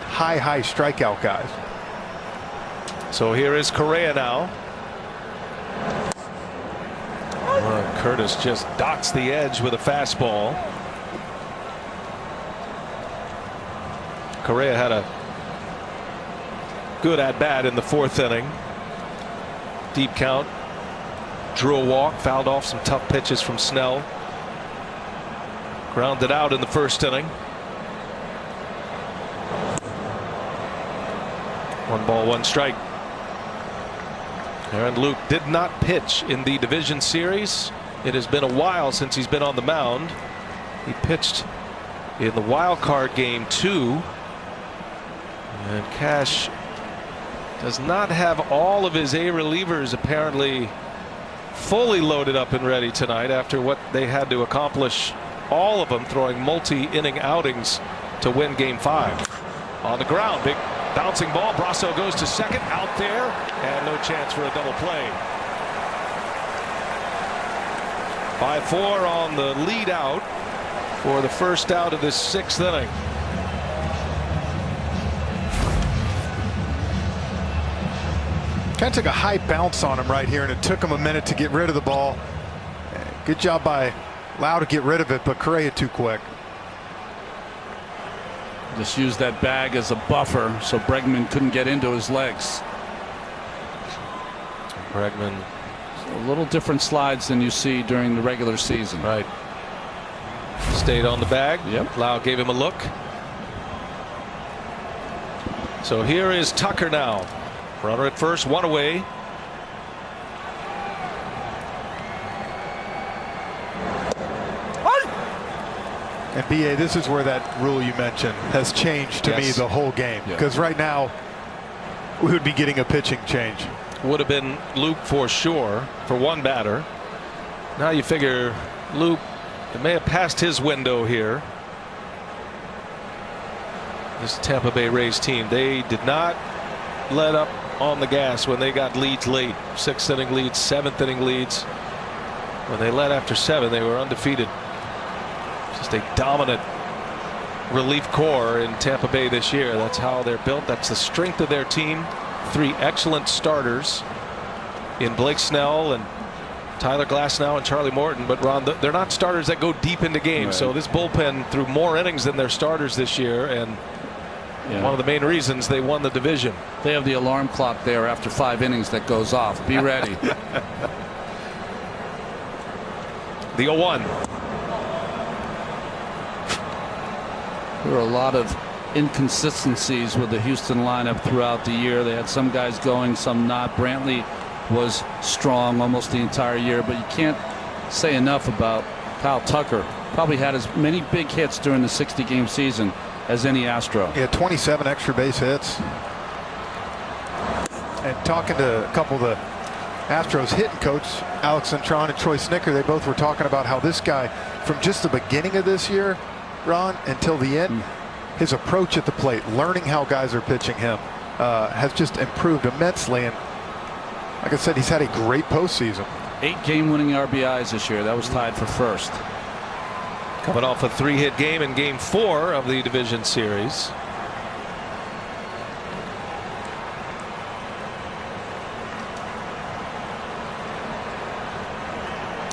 high strikeout guys. So here is Correa now. Curtis just dots the edge with a fastball. Correa had a good at-bat in the 4th inning. Deep count. Drew a walk, fouled off some tough pitches from Snell. Grounded out in the 1st inning. 1 ball, 1 strike. Aaron Luke did not pitch in the division series. It has been a while since he's been on the mound. He pitched in the wild card game 2. And Cash does not have all of his A relievers apparently fully loaded up and ready tonight after what they had to accomplish, all of them throwing multi-inning outings to win Game 5. On the ground, big bouncing ball. Brasso goes to second, out there, and no chance for a double play. 5-4 on the lead out for the first out of this 6th inning. Kind of took a high bounce on him right here, and it took him a minute to get rid of the ball. Good job by Lau to get rid of it, but Correa too quick. Just used that bag as a buffer so Bregman couldn't get into his legs. Bregman, a little different slides than you see during the regular season. Right. Stayed on the bag. Yep. Lau gave him a look. So here is Tucker now. Runner at first, one away. And BA, this is where that rule you mentioned has changed to me the whole game. Because right now, we would be getting a pitching change. Would have been Luke for sure for one batter. Now you figure Luke, it may have passed his window here. This Tampa Bay Rays team, they did not let up on the gas when they got leads late. 6th inning leads, 7th inning leads. When they led after 7, they were undefeated. Just a dominant relief corps in Tampa Bay this year. That's how they're built. That's the strength of their team. 3 excellent starters in Blake Snell and Tyler Glasnow and Charlie Morton. But Ron, they're not starters that go deep into games. Right. So this bullpen threw more innings than their starters this year, and one of the main reasons they won the division. They have the alarm clock there after 5 innings that goes off. Be ready. The 0-1. There were a lot of inconsistencies with the Houston lineup throughout the year. They had some guys going, some not. Brantley was strong almost the entire year, but you can't say enough about Kyle Tucker. Probably had as many big hits during the 60-game season as any Astro. He had 27 extra base hits. And talking to a couple of the Astros hitting coach, Alex Cintron and Troy Snicker, they both were talking about how this guy, from just the beginning of this year, Ron, until the end, his approach at the plate, learning how guys are pitching him, has just improved immensely. And like I said, he's had a great postseason. 8 game-winning RBIs this year. That was tied for first. Coming off a 3-hit game in Game 4 of the division series.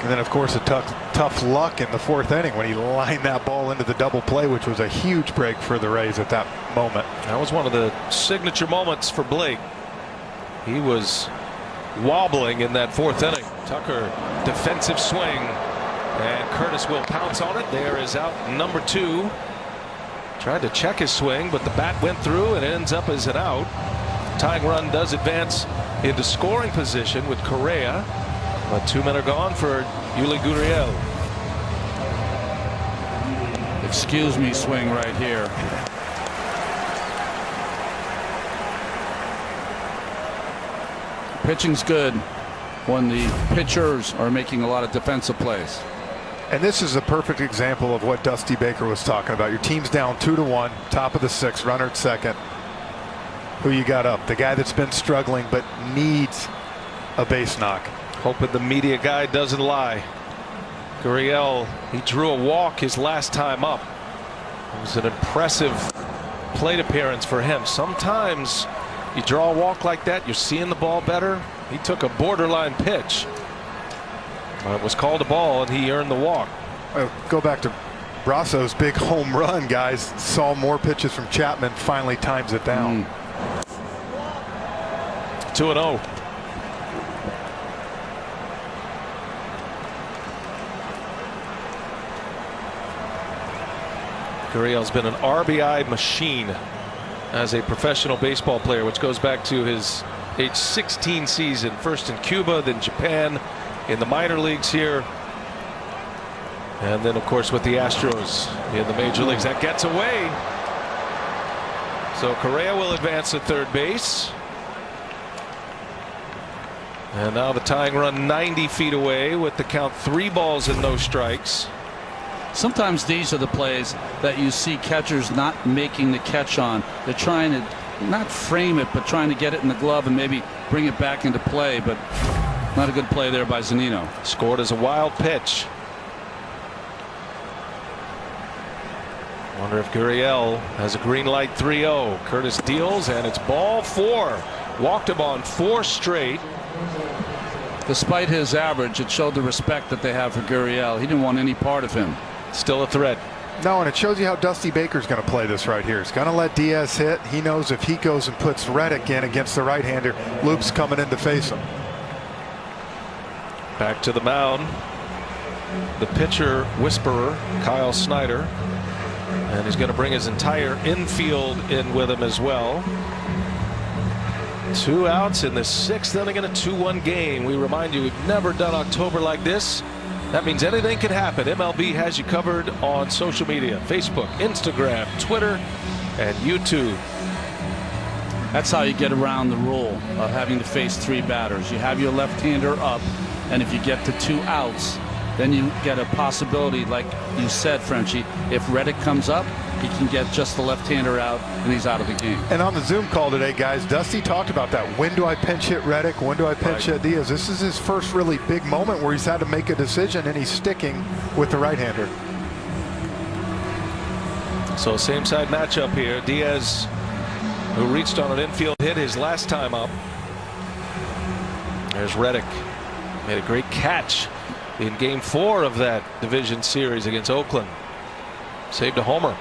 And then, of course, a tough luck in the 4th inning when he lined that ball into the double play, which was a huge break for the Rays at that moment. That was one of the signature moments for Blake. He was wobbling in that 4th inning. Tucker, defensive swing, and Curtis will pounce on it. There is out number 2. Tried to check his swing, but the bat went through and ends up as an out. Tying run does advance into scoring position with Correa, but 2 men are gone for Yuli Gurriel. Excuse me, swing right here. Pitching's good when the pitchers are making a lot of defensive plays. And this is a perfect example of what Dusty Baker was talking about. Your team's down 2-1, top of the 6th, runner at second. Who you got up? The guy that's been struggling but needs a base knock. Hoping the media guy doesn't lie. Gurriel, he drew a walk his last time up. It was an impressive plate appearance for him. Sometimes you draw a walk like that, you're seeing the ball better. He took a borderline pitch. It was called a ball, and he earned the walk. Go back to Brasso's big home run, guys. Saw more pitches from Chapman, finally times it down. 2-0. Gurriel's been an RBI machine as a professional baseball player, which goes back to his age 16 season, first in Cuba, then Japan, in the minor leagues here, and then of course with the Astros in the major leagues. That gets away. So Correa will advance to third base. And now the tying run 90 feet away with the count 3 balls and no strikes. Sometimes these are the plays that you see catchers not making the catch on. They're trying to not frame it, but trying to get it in the glove and maybe bring it back into play. But not a good play there by Zunino. Scored as a wild pitch. Wonder if Gurriel has a green light. 3-0. Curtis deals, and it's ball 4. Walked him on 4 straight. Despite his average, it showed the respect that they have for Gurriel. He didn't want any part of him. Still a threat. No, and it shows you how Dusty Baker's going to play this right here. He's going to let Diaz hit. He knows if he goes and puts Reddick in against the right-hander, Luke's coming in to face him. Back to the mound. The pitcher whisperer, Kyle Snyder. And he's going to bring his entire infield in with him as well. 2 outs in the 6th inning in a 2-1 game. We remind you, we've never done October like this. That means anything can happen. MLB has you covered on social media: Facebook, Instagram, Twitter, and YouTube. That's how you get around the rule of having to face 3 batters. You have your left-hander up, and if you get to 2 outs, then you get a possibility, like you said, Frenchie, if Reddick comes up, he can get just the left-hander out, and he's out of the game. And on the Zoom call today, guys, Dusty talked about that. When do I pinch hit Reddick? When do I pinch hit Diaz? This is his first really big moment where he's had to make a decision, and he's sticking with the right-hander. So same side matchup here. Diaz, who reached on an infield hit his last time up. There's Reddick. Made a great catch in game 4 of that division series against Oakland. Saved a homer.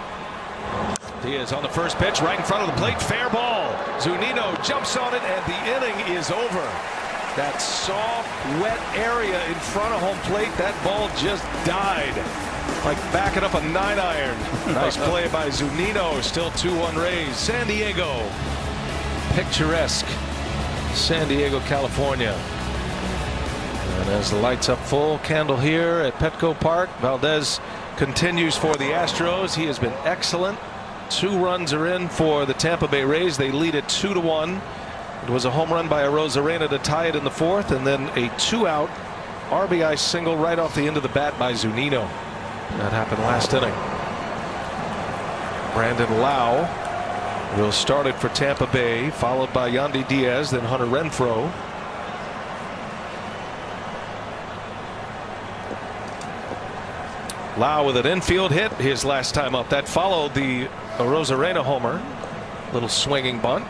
Diaz on the first pitch, right in front of the plate. Fair ball. Zunino jumps on it, and the inning is over. That soft, wet area in front of home plate, that ball just died. Like backing up a 9-iron. Nice play by Zunino. Still 2-1 Rays. San Diego. Picturesque San Diego, California. And as the lights up full candle here at Petco Park, Valdez continues for the Astros. He has been excellent. 2 runs are in for the Tampa Bay Rays. They lead it 2-1. It was a home run by Arozarena to tie it in the 4th, and then a 2-out RBI single right off the end of the bat by Zunino. That happened last inning. Brandon Lau will start it for Tampa Bay, followed by Yandy Diaz, then Hunter Renfroe. Lau with an infield hit his last time up. That followed the Arozarena homer. Little swinging bunt.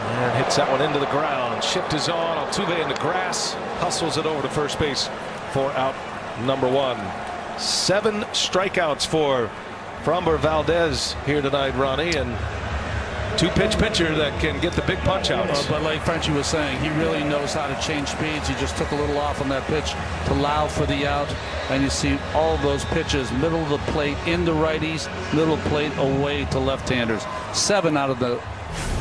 And hits that one into the ground. Shift is on. Altuve in the grass. Hustles it over to first base for out number 1. 7 strikeouts for Framber Valdez here tonight, Ronnie. And 2-pitch pitcher that can get the big punch outs. But like Frenchie was saying, he really knows how to change speeds. He just took a little off on that pitch to allow for the out. And you see all those pitches, middle of the plate into righties, middle plate away to left-handers. 7 out of the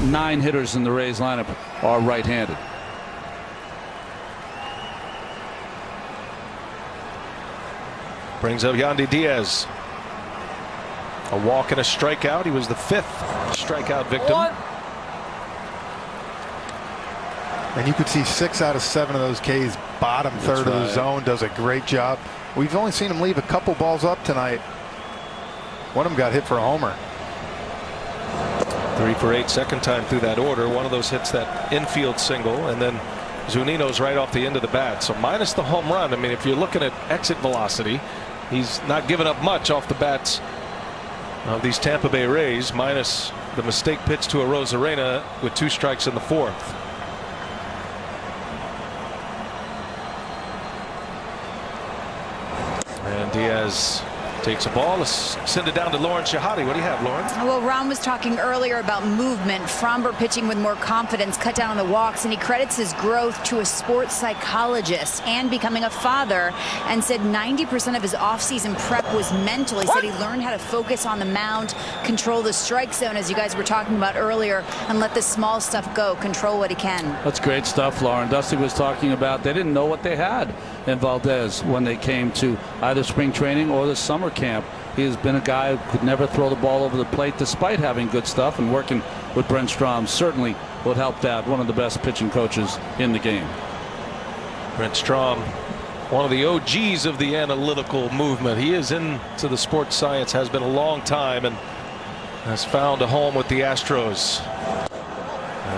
9 hitters in the Rays lineup are right-handed. Brings up Yandy Diaz. A walk and a strikeout. He was the 5th strikeout victim. And you could see 6 out of 7 of those Ks bottom third of the zone. Does a great job. We've only seen him leave a couple balls up tonight. One of them got hit for a homer. 3 for 8 second time through that order. One of those hits that infield single, and then Zunino's right off the end of the bat. So minus the home run, I mean, if you're looking at exit velocity, he's not giving up much off the bats of these Tampa Bay Rays, minus the mistake pitch to Arozarena with 2 strikes in the 4th. And Diaz takes a ball. Let's send it down to Lauren Shahadi. What do you have, Lauren? Well, Ron was talking earlier about movement. Framber pitching with more confidence, cut down on the walks, and he credits his growth to a sports psychologist and becoming a father, and said 90% of his offseason prep was mental. He said he learned how to focus on the mound, control the strike zone, as you guys were talking about earlier, and let the small stuff go, control what he can. That's great stuff, Lauren. Dusty was talking about they didn't know what they had in Valdez when they came to either spring training or the summer camp. He has been a guy who could never throw the ball over the plate despite having good stuff and working with Brent Strom. Certainly would help that. One of the best pitching coaches in the game. Brent Strom, one of the OGs of the analytical movement. He is into the sports science, has been a long time, and has found a home with the Astros.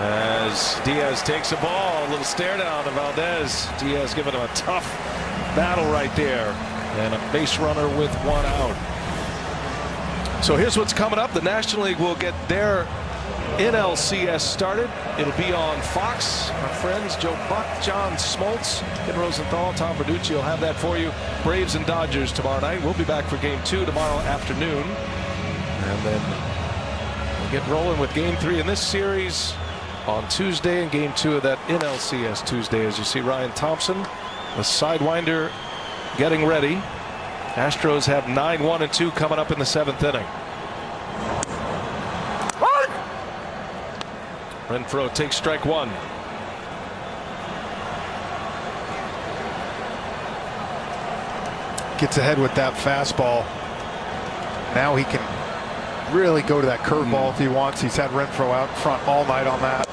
As Diaz takes a ball, a little stare down to Valdez. Diaz giving him a tough battle right there, and a base runner with 1 out. So here's what's coming up. The National League will get their ALCS started. It'll be on Fox. Our friends Joe Buck, John Smoltz, Ken Rosenthal, Tom Verducci will have that for you. Braves and Dodgers tomorrow night. We'll be back for Game 2 tomorrow afternoon. And then we'll get rolling with Game 3 in this series on Tuesday, and Game 2 of that NLCS Tuesday. As you see Ryan Thompson, the Sidewinder, getting ready. Astros have 9-1-2 coming up in the 7th inning. Renfroe takes strike 1. Gets ahead with that fastball. Now he can really go to that curveball if he wants. He's had Renfroe out front all night on that.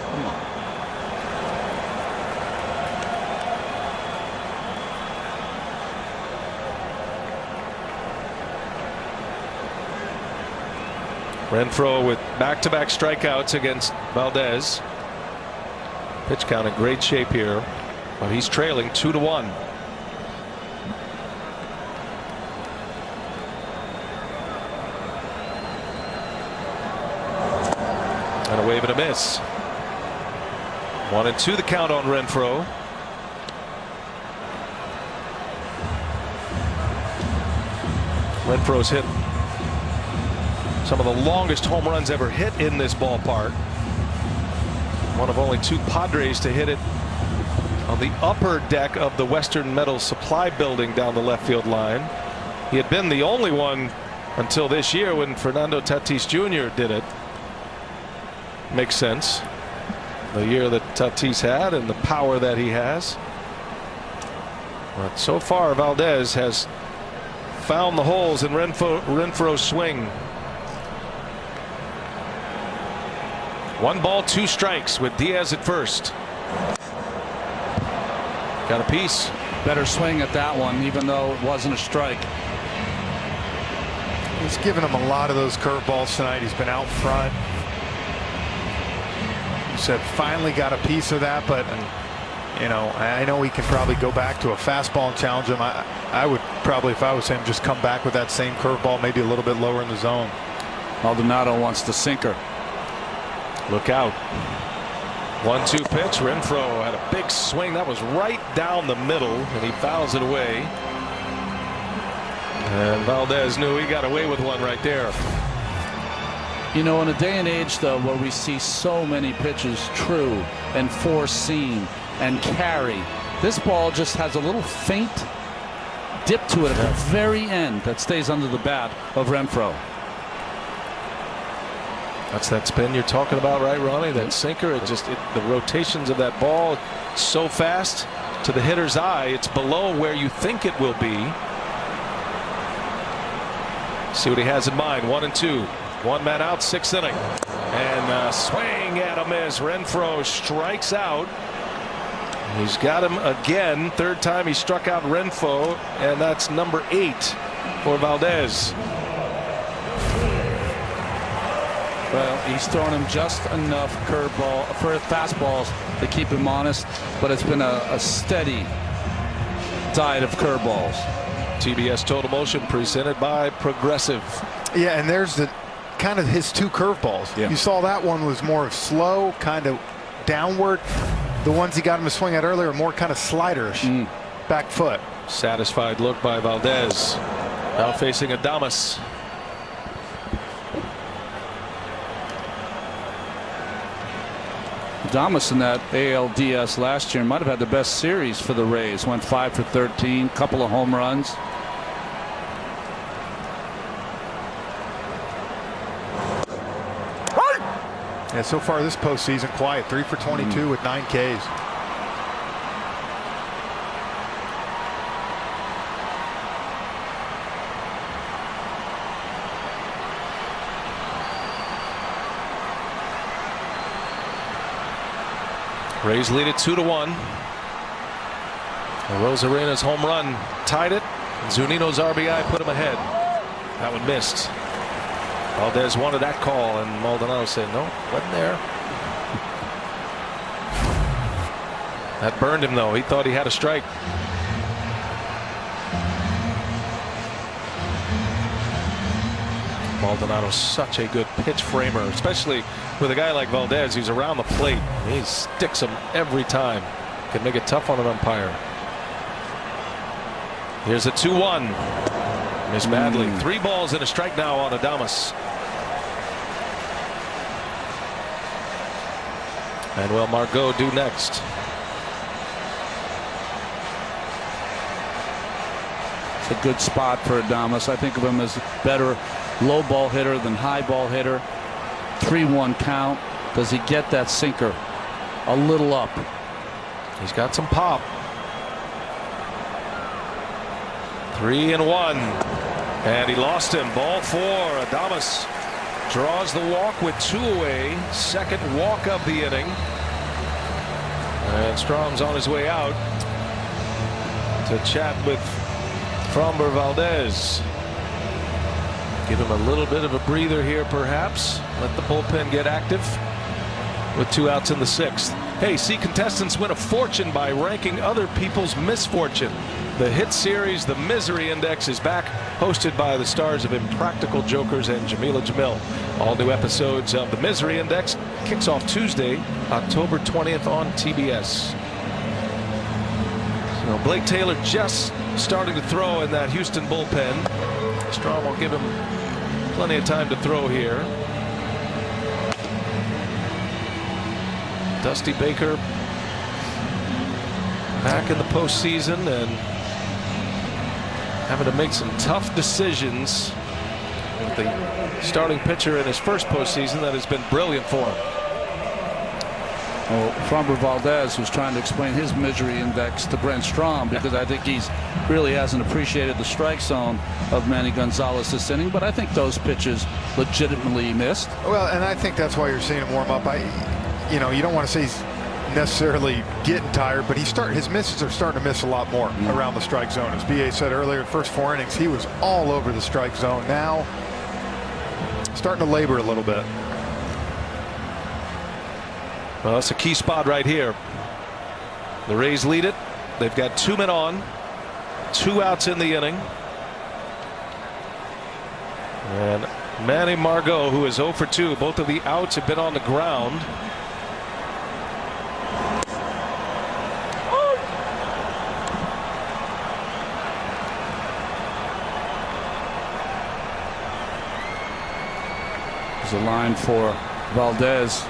Renfroe with back-to-back strikeouts against Valdez. Pitch count in great shape here, but he's trailing 2-1. And a wave and a miss. 1-2 the count on Renfroe. Renfroe's hit some of the longest home runs ever hit in this ballpark. One of only 2 Padres to hit it on the upper deck of the Western Metal Supply building down the left field line. He had been the only one until this year when Fernando Tatis Jr. did it. Makes sense. The year that Tatis had and the power that he has. But so far Valdez has found the holes in Renfroe's swing. 1 ball, 2 strikes with Diaz at first. Got a piece. Better swing at that one, even though it wasn't a strike. He's given him a lot of those curveballs tonight. He's been out front. You said finally got a piece of that, but you know, I know he can probably go back to a fastball and challenge him. I would probably, if I was him, just come back with that same curveball, maybe a little bit lower in the zone. Maldonado wants the sinker. Look out. 1-2 pitch. Renfroe had a big swing that was right down the middle, and he fouls it away. And Valdez knew he got away with one right there. You know, in a day and age, though, where we see so many pitches true and foreseen and carry, this ball just has a little faint dip to it at the very end that stays under the bat of Renfroe. That's that spin you're talking about, right, Ronnie? That sinker, the rotations of that ball so fast to the hitter's eye, it's below where you think it will be. See what he has in mind. 1-2. 1 man out, 6th inning. And swing and a miss. Renfroe strikes out. He's got him again. 3rd time he struck out Renfroe, and that's number 8 for Valdez. Well, he's thrown him just enough fastballs to keep him honest, but it's been a steady diet of curveballs. TBS Total Motion presented by Progressive. Yeah, and there's the kind of his 2 curveballs. Yeah. You saw that one was more slow, kind of downward. The ones he got him to swing at earlier are more kind of sliderish. Back foot. Satisfied look by Valdez. Now facing Adames. Adames in that ALDS last year might have had the best series for the Rays. Went 5 for 13, couple of home runs. Yeah, so far this postseason, quiet. 3 for 22 with 9 Ks. Rays lead it 2-1. Rosarena's home run tied it. Zunino's RBI put him ahead. That one missed. Valdez wanted that call, and Maldonado said no, wasn't there. That burned him, though. He thought he had a strike. Maldonado's such a good pitch framer, especially with a guy like Valdez who's around the plate. He sticks him every time. Can make it tough on an umpire. Here's a 2-1. Missed badly. 3 balls and a strike now on Adames. And will Margot do next? It's a good spot for Adames. I think of him as a better low ball hitter than high ball hitter. 3-1 count. Does he get that sinker a little up? He's got some pop. 3-1. And he lost him. Ball 4. Adames draws the walk with 2 away. Second walk of the inning. And Strom's on his way out to chat with Framber Valdez. Give him a little bit of a breather here, perhaps. Let the bullpen get active with 2 outs in the 6th. Hey, see contestants win a fortune by ranking other people's misfortune. The hit series, The Misery Index, is back, hosted by the stars of Impractical Jokers and Jamila Jamil. All new episodes of The Misery Index kicks off Tuesday, October 20th on TBS. So Blake Taylor just starting to throw in that Houston bullpen. Strom will give him plenty of time to throw here. Dusty Baker back in the postseason and having to make some tough decisions with the starting pitcher in his first postseason that has been brilliant for him. Well, Framber Valdez was trying to explain his misery index to Brent Strom, because I think he's really hasn't appreciated the strike zone of Manny Gonzalez this inning. But I think those pitches legitimately missed. Well, and I think that's why you're seeing him warm up. You know, you don't want to say he's necessarily getting tired, but his misses are starting to miss a lot more around the strike zone. As BA said earlier, the first 4 innings he was all over the strike zone. Now starting to labor a little bit. Well, that's a key spot right here. The Rays lead it. They've got 2 men on, 2 outs in the inning. And Manny Margot, who is 0 for 2. Both of the outs have been on the ground. There's a line for Valdez.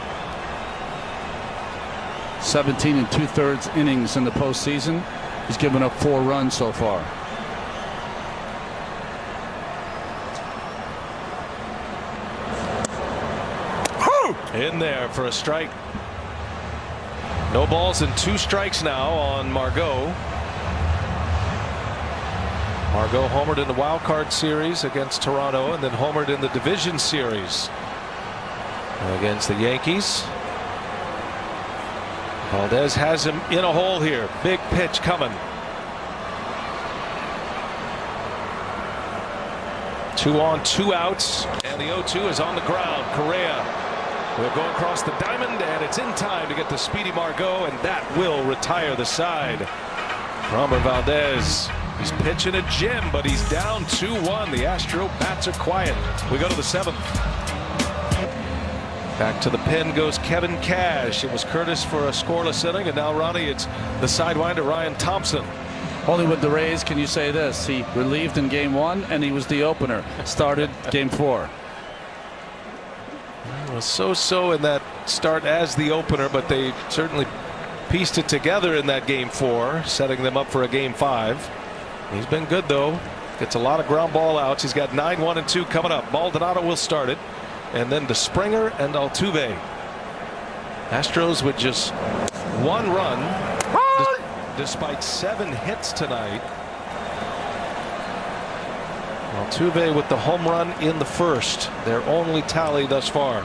17 2/3 innings in the postseason. He's given up 4 runs so far. In there for a strike. No balls and 2 strikes now on Margot. Margot homered in the wild card series against Toronto, and then homered in the division series against the Yankees. Valdez has him in a hole here. Big pitch coming. 2 on, 2 outs, and the 0-2 is on the ground. Correa will go across the diamond, and it's in time to get the speedy Margot, and that will retire the side. Framber Valdez, he's pitching a gem, but he's down 2-1. The Astro bats are quiet. We go to the 7th. Back to the pen goes Kevin Cash. It was Curtis for a scoreless inning, and now, Ronnie, it's the sidewinder Ryan Thompson. Only with the Rays can you say this. He relieved in game 1, and he was the opener. Started game 4. Well, so in that start as the opener, but they certainly pieced it together in that game 4, setting them up for a game 5. He's been good, though. Gets a lot of ground ball outs. He's got 9, 1, and 2 coming up. Maldonado will start it, and then to Springer and Altuve. Astros with just 1 run despite 7 hits tonight. Altuve with the home run in the first, their only tally thus far.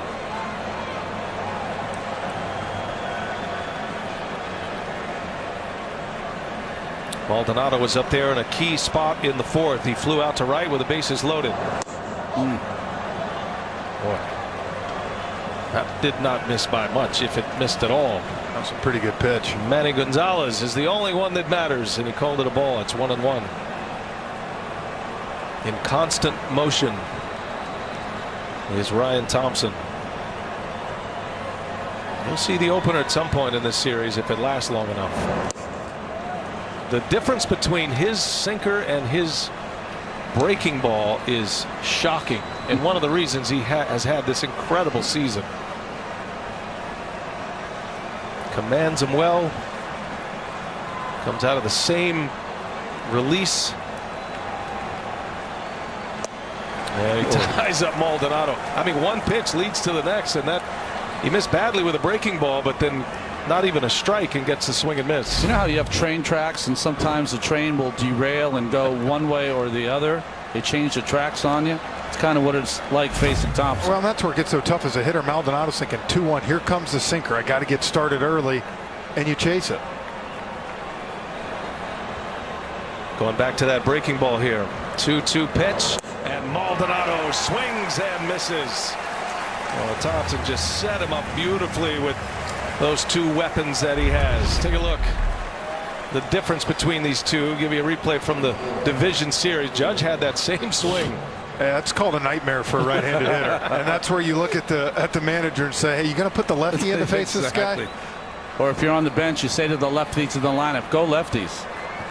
Maldonado was up there in a key spot in the fourth. He flew out to right with the bases loaded. Boy, that did not miss by much, if it missed at all. That was a pretty good pitch. Manny Gonzalez is the only one that matters, and he called it a ball. It's 1-1. In constant motion is Ryan Thompson. We'll see the opener at some point in this series if it lasts long enough. The difference between his sinker and his breaking ball is shocking, and one of the reasons he has had this incredible season. Commands him well. Comes out of the same release. And he ties up Maldonado. I mean, one pitch leads to the next, and that he missed badly with a breaking ball, but then not even a strike and gets the swing and miss. You know how you have train tracks and sometimes the train will derail and go one way or the other? They change the tracks on you. It's kind of what it's like facing Thompson. Well, that's where it gets so tough as a hitter. Maldonado's thinking 2-1. Here comes the sinker. I got to get started early, and you chase it. Going back to that breaking ball here. 2-2 pitch, and Maldonado swings and misses. Well, Thompson just set him up beautifully with those two weapons that he has. Take a look. The difference between these two. Give you a replay from the division series. Judge had that same swing. Yeah, that's called a nightmare for a right-handed hitter, and that's where you look at the manager and say, "Hey, you going to put the lefty in to face this guy?" Or if you're on the bench, you say to the lefties in the lineup, "Go lefties."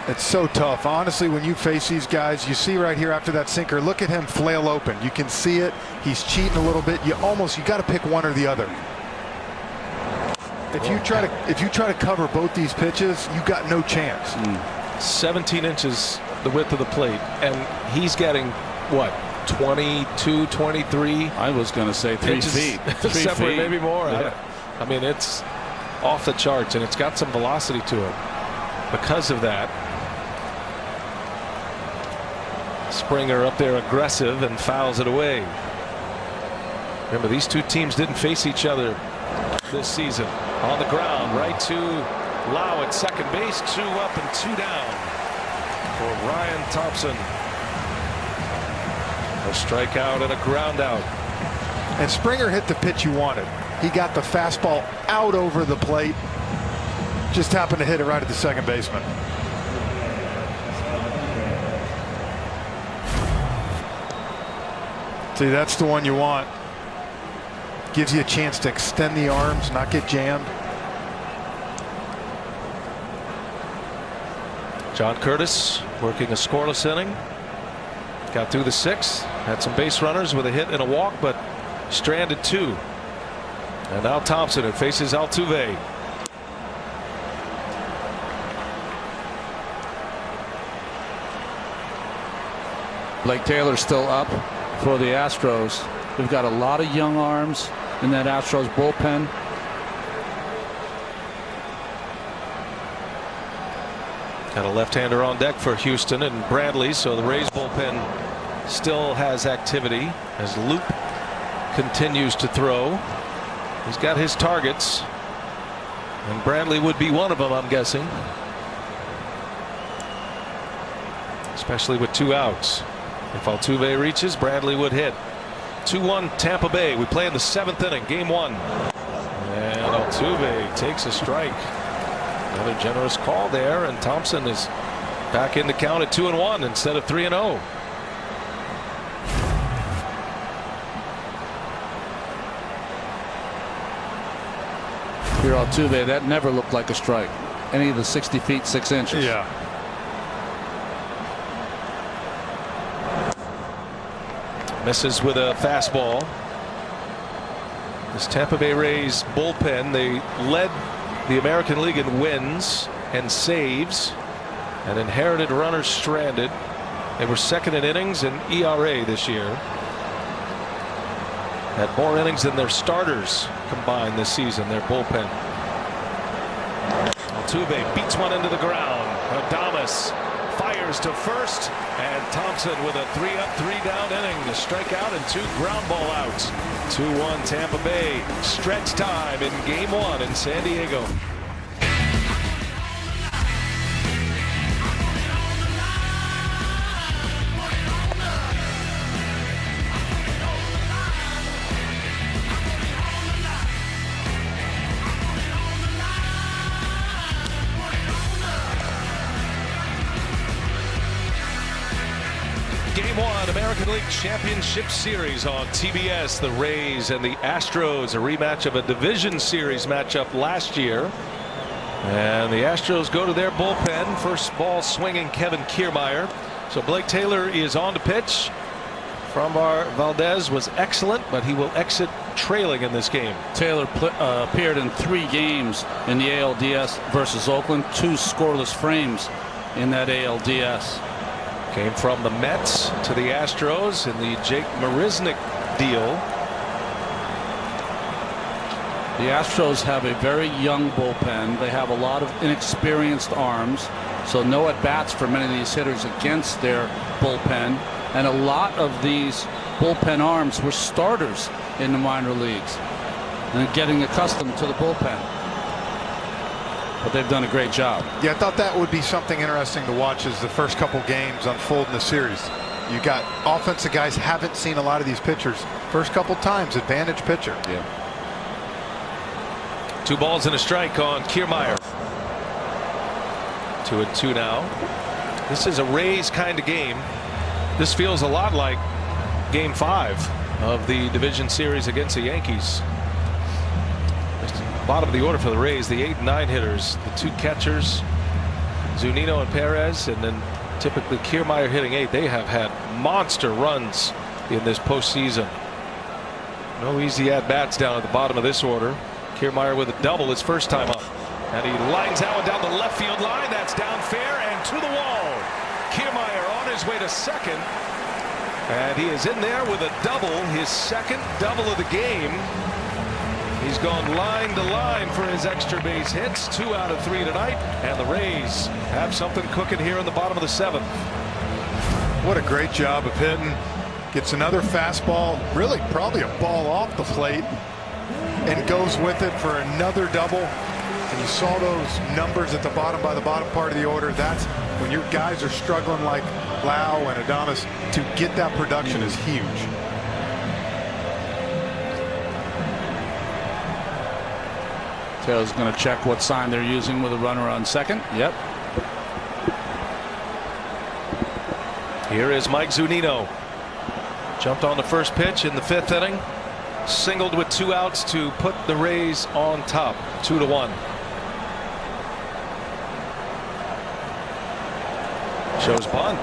It's so tough. Honestly, when you face these guys, you see right here after that sinker, look at him flail open. You can see it. He's cheating a little bit. You got to pick one or the other. If you try to cover both these pitches, you got no chance. 17 inches the width of the plate, and he's getting what, 22, 23? I was going to say 3 feet. 3 Separate, feet. maybe more. Yeah. I mean, it's off the charts, and it's got some velocity to it. Because of that, Springer up there aggressive and fouls it away. Remember, these two teams didn't face each other this season. On the ground, right to Lau at second base. 2 up and 2 down for Ryan Thompson. A strikeout and a ground out. And Springer hit the pitch you wanted. He got the fastball out over the plate. Just happened to hit it right at the second baseman. See, that's the one you want. Gives you a chance to extend the arms, not get jammed. John Curtis working a scoreless inning. Got through the 6th. Had some base runners with a hit and a walk, but stranded 2. And now Thompson, who faces Altuve. Blake Taylor's still up for the Astros. We've got a lot of young arms in that Astros bullpen. Got a left-hander on deck for Houston and Bradley, so the Rays bullpen still has activity as Loop continues to throw. He's got his targets, and Bradley would be one of them, I'm guessing, especially with 2 outs. If Altuve reaches, Bradley would hit. 2-1 Tampa Bay. We play in the 7th inning, game 1. And Altuve takes a strike. Another generous call there, and Thompson is back in the count at 2-1 instead of 3-0. Here, Altuve, that never looked like a strike. Any of the 60 feet 6 inches. Yeah. Misses with a fastball. This Tampa Bay Rays bullpen, they led the American League in wins and saves and inherited runners stranded. They were second in innings and ERA this year. Had more innings than their starters combined this season, their bullpen. Altuve beats one into the ground. Adames fires to first, and Thompson with a 3-up, 3-down inning to strike out and 2 ground ball outs. 2-1 Tampa Bay. Stretch time in game 1 in San Diego. Game 1, American League Championship Series on TBS. The Rays and the Astros, a rematch of a division series matchup last year. And the Astros go to their bullpen. First ball swinging Kevin Kiermaier. So Blake Taylor is on to pitch. Framber Valdez was excellent, but he will exit trailing in this game. Taylor appeared in 3 games in the ALDS versus Oakland, 2 scoreless frames in that ALDS. Came from the Mets to the Astros in the Jake Marisnick deal. The Astros have a very young bullpen. They have a lot of inexperienced arms, so no at-bats for many of these hitters against their bullpen. And a lot of these bullpen arms were starters in the minor leagues and getting accustomed to the bullpen. But they've done a great job. Yeah, I thought that would be something interesting to watch as the first couple games unfold in the series. You got offensive guys haven't seen a lot of these pitchers. First couple times, advantage pitcher. Yeah. 2 balls and a strike on Kiermaier. 2-2 now. This is a Rays kind of game. This feels a lot like Game 5 of the division series against the Yankees. Bottom of the order for the Rays, the 8 and 9 hitters, the 2 catchers, Zunino and Perez, and then typically Kiermaier hitting 8. They have had monster runs in this postseason. No easy at-bats down at the bottom of this order. Kiermaier with a double his first time up. And he lines that one down the left field line. That's down fair and to the wall. Kiermaier on his way to second. And he is in there with a double, his second double of the game. He's gone line to line for his extra base hits. 2 out of 3 tonight. And the Rays have something cooking here in the bottom of the 7th. What a great job of hitting. Gets another fastball, really probably a ball off the plate, and goes with it for another double. And you saw those numbers at the bottom by the bottom part of the order. That's when your guys are struggling like Lau and Adames. To get that production is huge. Taylor's going to check what sign they're using with a runner on second. Yep. Here is Mike Zunino. Jumped on the first pitch in the 5th inning. Singled with 2 outs to put the Rays on top. 2-1. Shows bunt.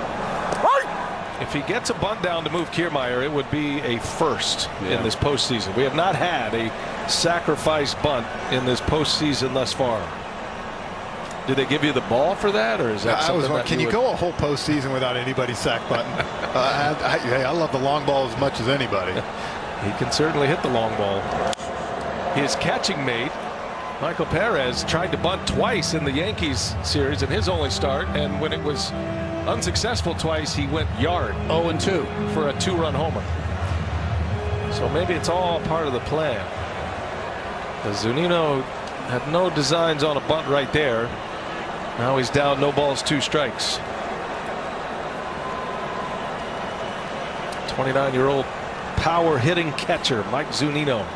If he gets a bunt down to move Kiermaier, it would be a first in this postseason. We have not had a sacrifice bunt in this postseason thus far. Did they give you the ball for that, or is that something that can you go a whole postseason without anybody sack bunting? I love the long ball as much as anybody. He can certainly hit the long ball. His catching mate, Michael Perez, tried to bunt twice in the Yankees series in his only start, and when it was unsuccessful twice, he went yard 0-2 for a 2-run homer. So maybe it's all part of the plan. Zunino had no designs on a bunt right there. Now he's down, no balls, 2 strikes. 29-year-old power hitting catcher Mike Zunino.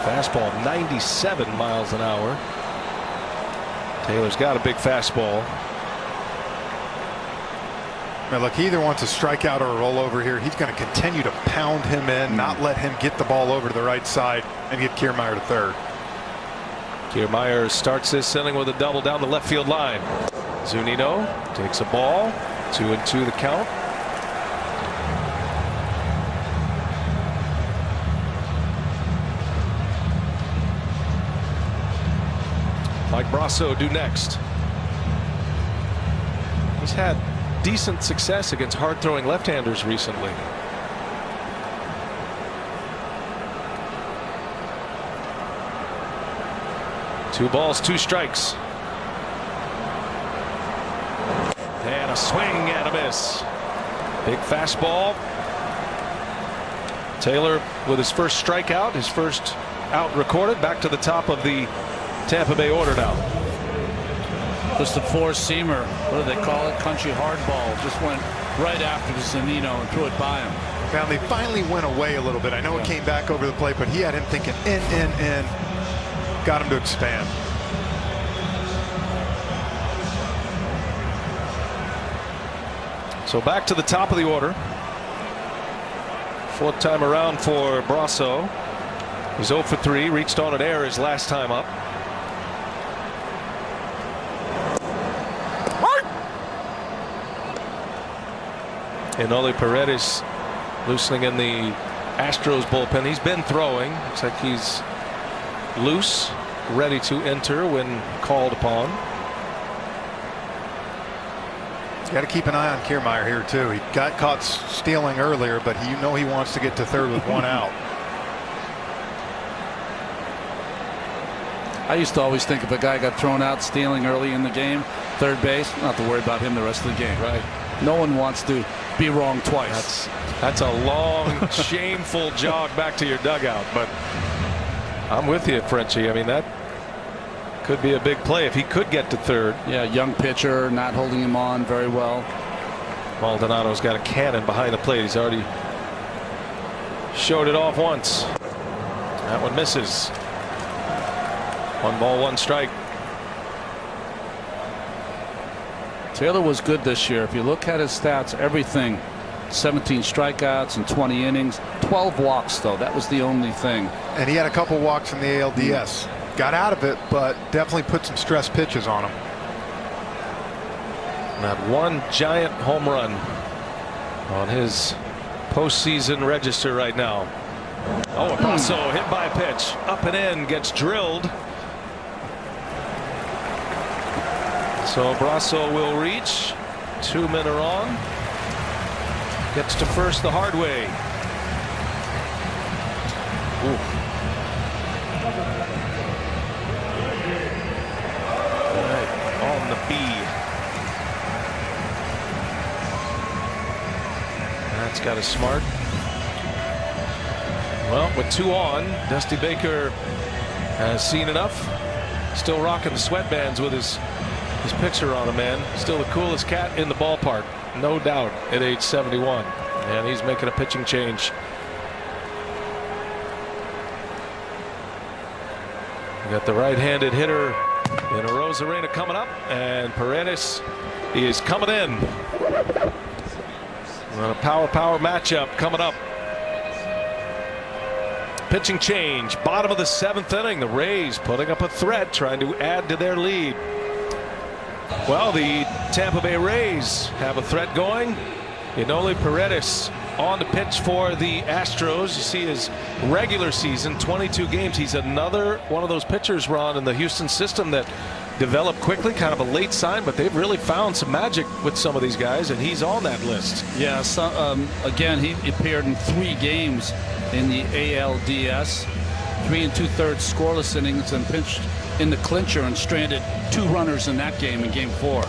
Fastball 97 miles an hour. Taylor's got a big fastball. Now look, he either wants a strikeout or a rollover here. He's going to continue to pound him in, not let him get the ball over to the right side, and get Kiermaier to third. Kiermaier starts this inning with a double down the left field line. Zunino takes a ball. 2-2 the count. Mike Brasso due next. He's had decent success against hard-throwing left-handers recently. Two balls, 2 strikes. And a swing and a miss. Big fastball. Taylor with his first strikeout, his first out recorded, back to the top of the Tampa Bay order now. Just a 4-seamer. What do they call it? Country hardball. Just went right after Zunino and threw it by him. Now they finally went away a little bit. I know it came back over the plate, but he had him thinking in. Got him to expand. So back to the top of the order. Fourth time around for Brasso. He's 0 for 3. Reached on an error his last time up. Enoli Paredes loosening in the Astros bullpen. He's been throwing. Looks like he's loose, ready to enter when called upon. Got to keep an eye on Kiermaier here too. He got caught stealing earlier, but he wants to get to third with one out. I used to always think if a guy got thrown out stealing early in the game, third base, not to worry about him the rest of the game. Right. No one wants to be wrong twice. That's a long, shameful jog back to your dugout. But I'm with you, Frenchie. I mean, that could be a big play if he could get to third. Yeah, young pitcher, not holding him on very well. Maldonado's got a cannon behind the plate. He's already showed it off once. That one misses. 1 ball, 1 strike. Taylor was good this year. If you look at his stats, everything, 17 strikeouts and 20 innings, 12 walks though. That was the only thing. And he had a couple walks in the ALDS. Got out of it, but definitely put some stress pitches on him. That one giant home run on his postseason register right now. Oh, Brasso hit by a pitch. Up and in, gets drilled. So Brasso will reach. 2 men are on. Gets to first the hard way. Ooh. All right, on the B. That's got a smart. Well, with 2 on, Dusty Baker has seen enough. Still rocking the sweatbands with his picture on him, man. Still the coolest cat in the ballpark, no doubt, at age 71. And he's making a pitching change. We got the right-handed hitter in Arozarena coming up, and Paredes is coming in. A power matchup coming up. Pitching change, bottom of the 7th inning. The Rays putting up a threat, trying to add to their lead. Well, the Tampa Bay Rays have a threat going. Enoli Paredes on the pitch for the Astros. You see his regular season, 22 games. He's another one of those pitchers, Ron, in the Houston system that developed quickly, kind of a late sign, but they've really found some magic with some of these guys, and he's on that list. Yeah, so, again, he appeared in 3 games in the ALDS, 3 2/3 scoreless innings, and pitched in the clincher and stranded 2 runners in that game in Game 4.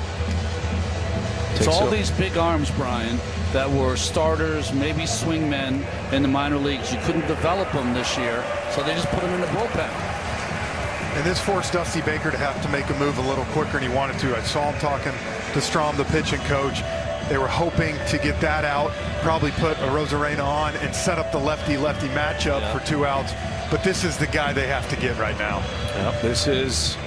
It's all these big arms, Brian, that were starters, maybe swingmen in the minor leagues. You couldn't develop them this year, so they just put them in the bullpen. And this forced Dusty Baker to have to make a move a little quicker than he wanted to. I saw him talking to Strom, the pitching coach. They were hoping to get that out, probably put Arozarena on and set up the lefty-lefty matchup for 2 outs. But this is the guy they have to get right now. Yep, this is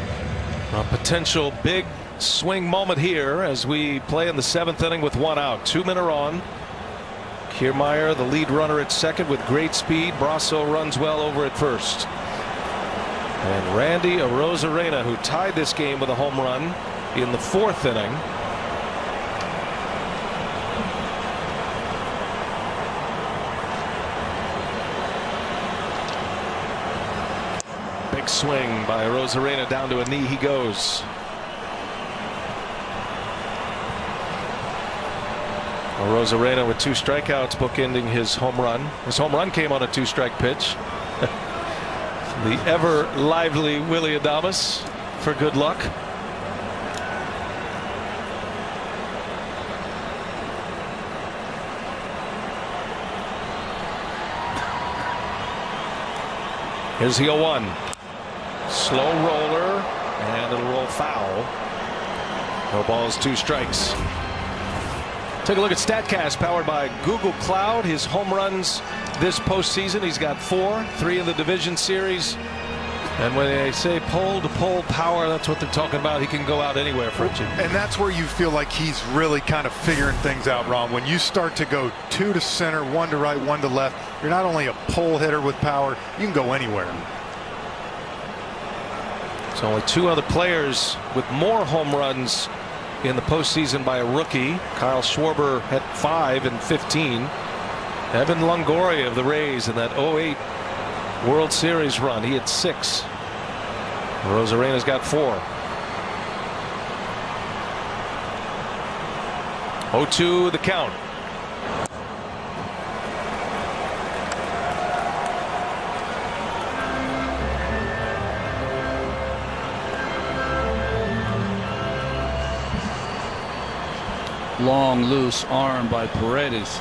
a potential big swing moment here as we play in the 7th inning with 1 out. 2 men are on. Kiermaier, the lead runner at second with great speed. Brasso runs well over at first. And Randy Arozarena, who tied this game with a home run in the 4th inning. Big swing by Arozarena, down to a knee he goes. Arozarena with 2 strikeouts, bookending his home run. His home run came on a 2-strike pitch. The ever lively Willy Adames for good luck. Here's the 0-1. Slow roller, and it'll roll foul. No balls, 2 strikes. Take a look at StatCast, powered by Google Cloud. His home runs this postseason, he's got 4, 3 in the division series. And when they say pole-to-pole power, that's what they're talking about. He can go out anywhere, Frenchie. And that's where you feel like he's really kind of figuring things out, Ron. When you start to go 2 to center, 1 to right, 1 to left, you're not only a pole hitter with power, you can go anywhere. There's only 2 other players with more home runs in the postseason by a rookie. Kyle Schwarber had 5 and 15. Evan Longoria of the Rays in that 08 World Series run, he had 6. Rosarena's got 4. 0-2 the count. Long, loose arm by Paredes.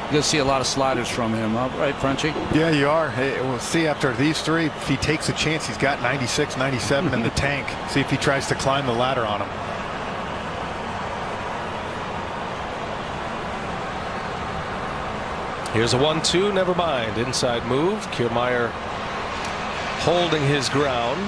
You're going to see a lot of sliders from him, right, Frenchie? Yeah, you are. Hey, we'll see after these 3 if he takes a chance. He's got 96, 97 in the tank. See if he tries to climb the ladder on him. Here's a 1-2. Never mind. Inside move. Kiermaier holding his ground.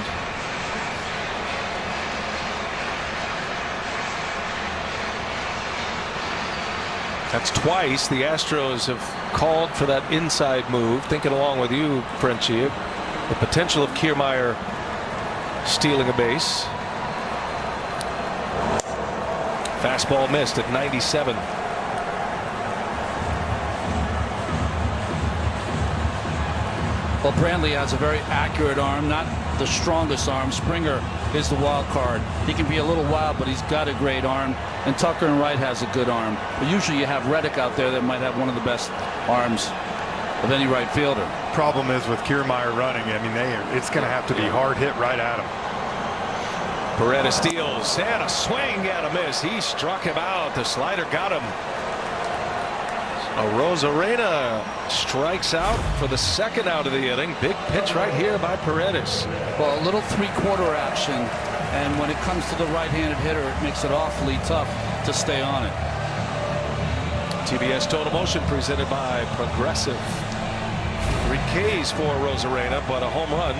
That's twice the Astros have called for that inside move. Thinking along with you, Frenchie, the potential of Kiermaier stealing a base. Fastball missed at 97. Well, Brantley has a very accurate arm, not the strongest arm. Springer is the wild card. He can be a little wild, but he's got a great arm. And Tucker and Wright has a good arm. But usually you have Reddick out there that might have one of the best arms of any right fielder. Problem is with Kiermaier running, I mean, it's going to have to be hard hit right at him. Paredes steals and a swing and a miss. He struck him out. The slider got him. Rosarena strikes out for the 2nd out of the inning. Big pitch right here by Paredes. Well, a little 3/4 action, and when it comes to the right-handed hitter, it makes it awfully tough to stay on it. TBS Total Motion presented by Progressive. 3 Ks for Rosarena, but a home run.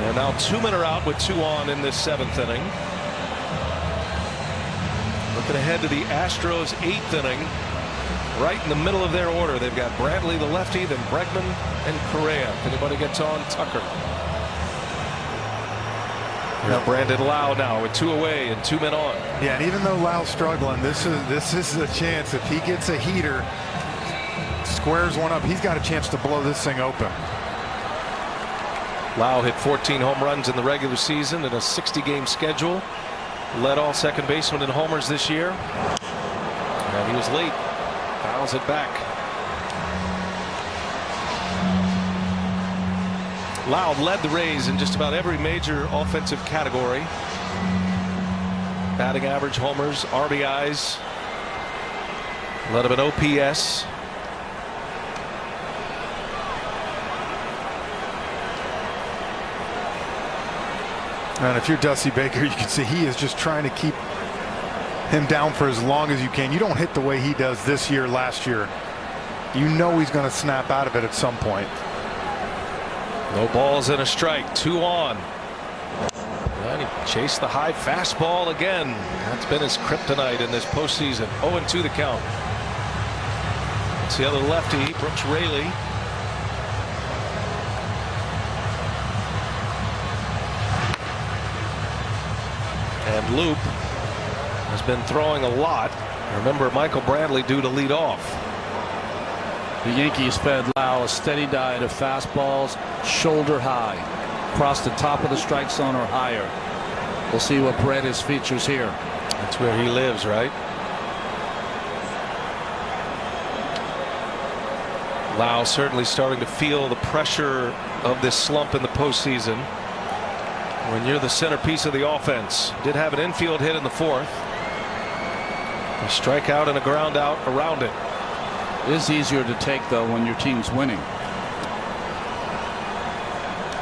And now 2 men are out with 2 on in this 7th inning. Looking ahead to the Astros 8th inning. Right in the middle of their order, they've got Brantley, the lefty, then Bregman and Correa. If anybody gets on, Tucker. Now Brandon Lau now with 2 away and 2 men on. Yeah, and even though Lau's struggling, this is a chance. If he gets a heater, squares one up, he's got a chance to blow this thing open. Lau hit 14 home runs in the regular season in a 60-game schedule. Led all second basemen in homers this year. And he was late. Fouls it back. Lau led the Rays in just about every major offensive category. Batting average, homers, RBIs. Led him in OPS. And if you're Dusty Baker, you can see he is just trying to keep him down for as long as you can. You don't hit the way he does this year, last year. You know he's going to snap out of it at some point. No balls and a strike. 2 on. And he chased the high fastball again. That's been his kryptonite in this postseason. 0-2 the count. It's the other lefty, Brooks Raley. And Loop has been throwing a lot. Remember, Michael Brantley due to lead off. The Yankees fed Lau a steady diet of fastballs, shoulder high, across the top of the strike zone or higher. We'll see what Paredes features here. That's where he lives, right? Lau certainly starting to feel the pressure of this slump in the postseason. When you're the centerpiece of the offense. Did have an infield hit in the 4th. A strikeout and a ground out around it. It is easier to take, though, when your team's winning.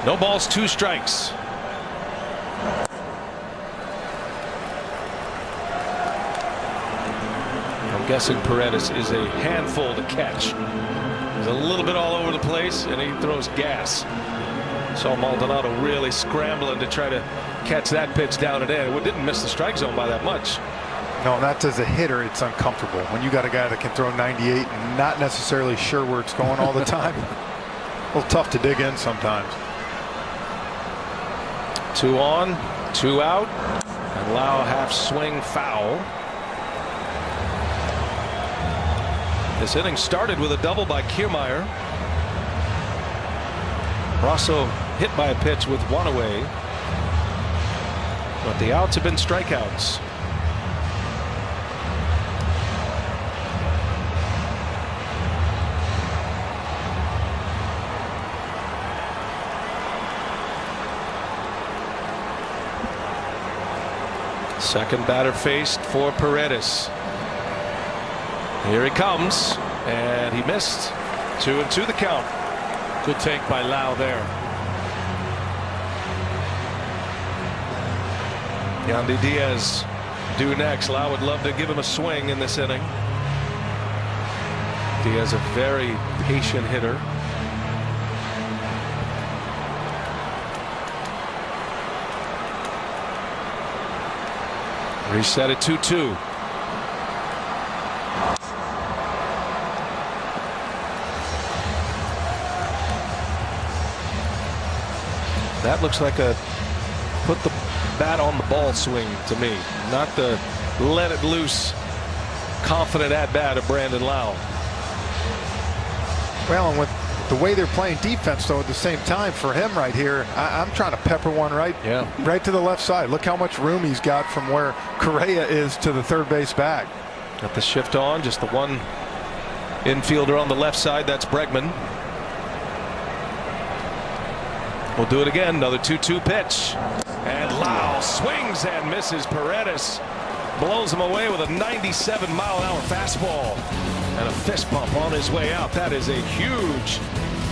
No balls, 2 strikes. I'm guessing Paredes is a handful to catch. He's a little bit all over the place, and he throws gas. Saw Maldonado really scrambling to try to catch that pitch down and in. It didn't miss the strike zone by that much. No, that's as a hitter, it's uncomfortable. When you got a guy that can throw 98 and not necessarily sure where it's going all the time. A little tough to dig in sometimes. 2 on, 2 out, and Lau half swing foul. This inning started with a double by Kiermaier. Brasso hit by a pitch with 1 away, but the outs have been strikeouts. Second batter faced for Paredes. Here he comes, and he missed. 2-2 the count. Good take by Lau there. Yandy Diaz due next. Lau would love to give him a swing in this inning. Diaz a very patient hitter. Reset at 2-2. That looks like a put the bat on the ball swing to me, not the let it loose confident at bat of Brandon Lau. Well, and with the way they're playing defense, though, at the same time for him right here, I'm trying to pepper one right to the left side. Look how much room he's got from where Correa is to the third base bag. Got the shift on, just the one infielder on the left side. That's Bregman. We'll do it again. Another 2-2 pitch. And Lau swings and misses. Paredes blows him away with a 97-mile-an-hour fastball. And a fist bump on his way out. That is a huge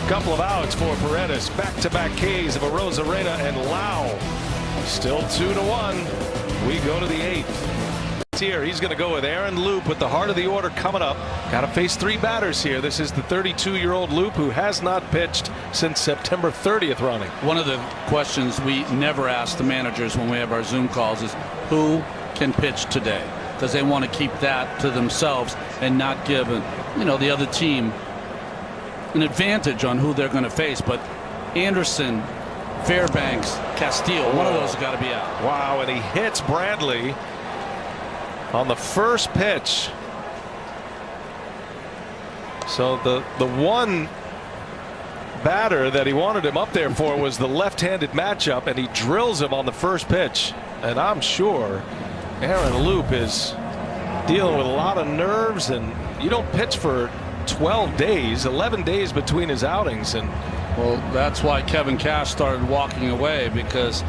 couple of outs for Paredes. Back-to-back Ks of Arozarena and Lau. Still 2-1. We go to the 8th. Here he's going to go with Aaron Loup with the heart of the order coming up. Got to face 3 batters here. This is the 32-year-old Loup who has not pitched since September 30th running. One of the questions we never ask the managers when we have our Zoom calls is who can pitch today, because they want to keep that to themselves and not give the other team an advantage on who they're going to face. But Anderson, Fairbanks, Castillo, one of those has got to be out. Wow, and he hits Bradley on the first pitch. So the one batter that he wanted him up there for was the left-handed matchup, and he drills him on the first pitch. And I'm sure Aaron Loup is dealing with a lot of nerves, and you don't pitch for 12 days, 11 days between his outings. And well, that's why Kevin Cash started walking away, because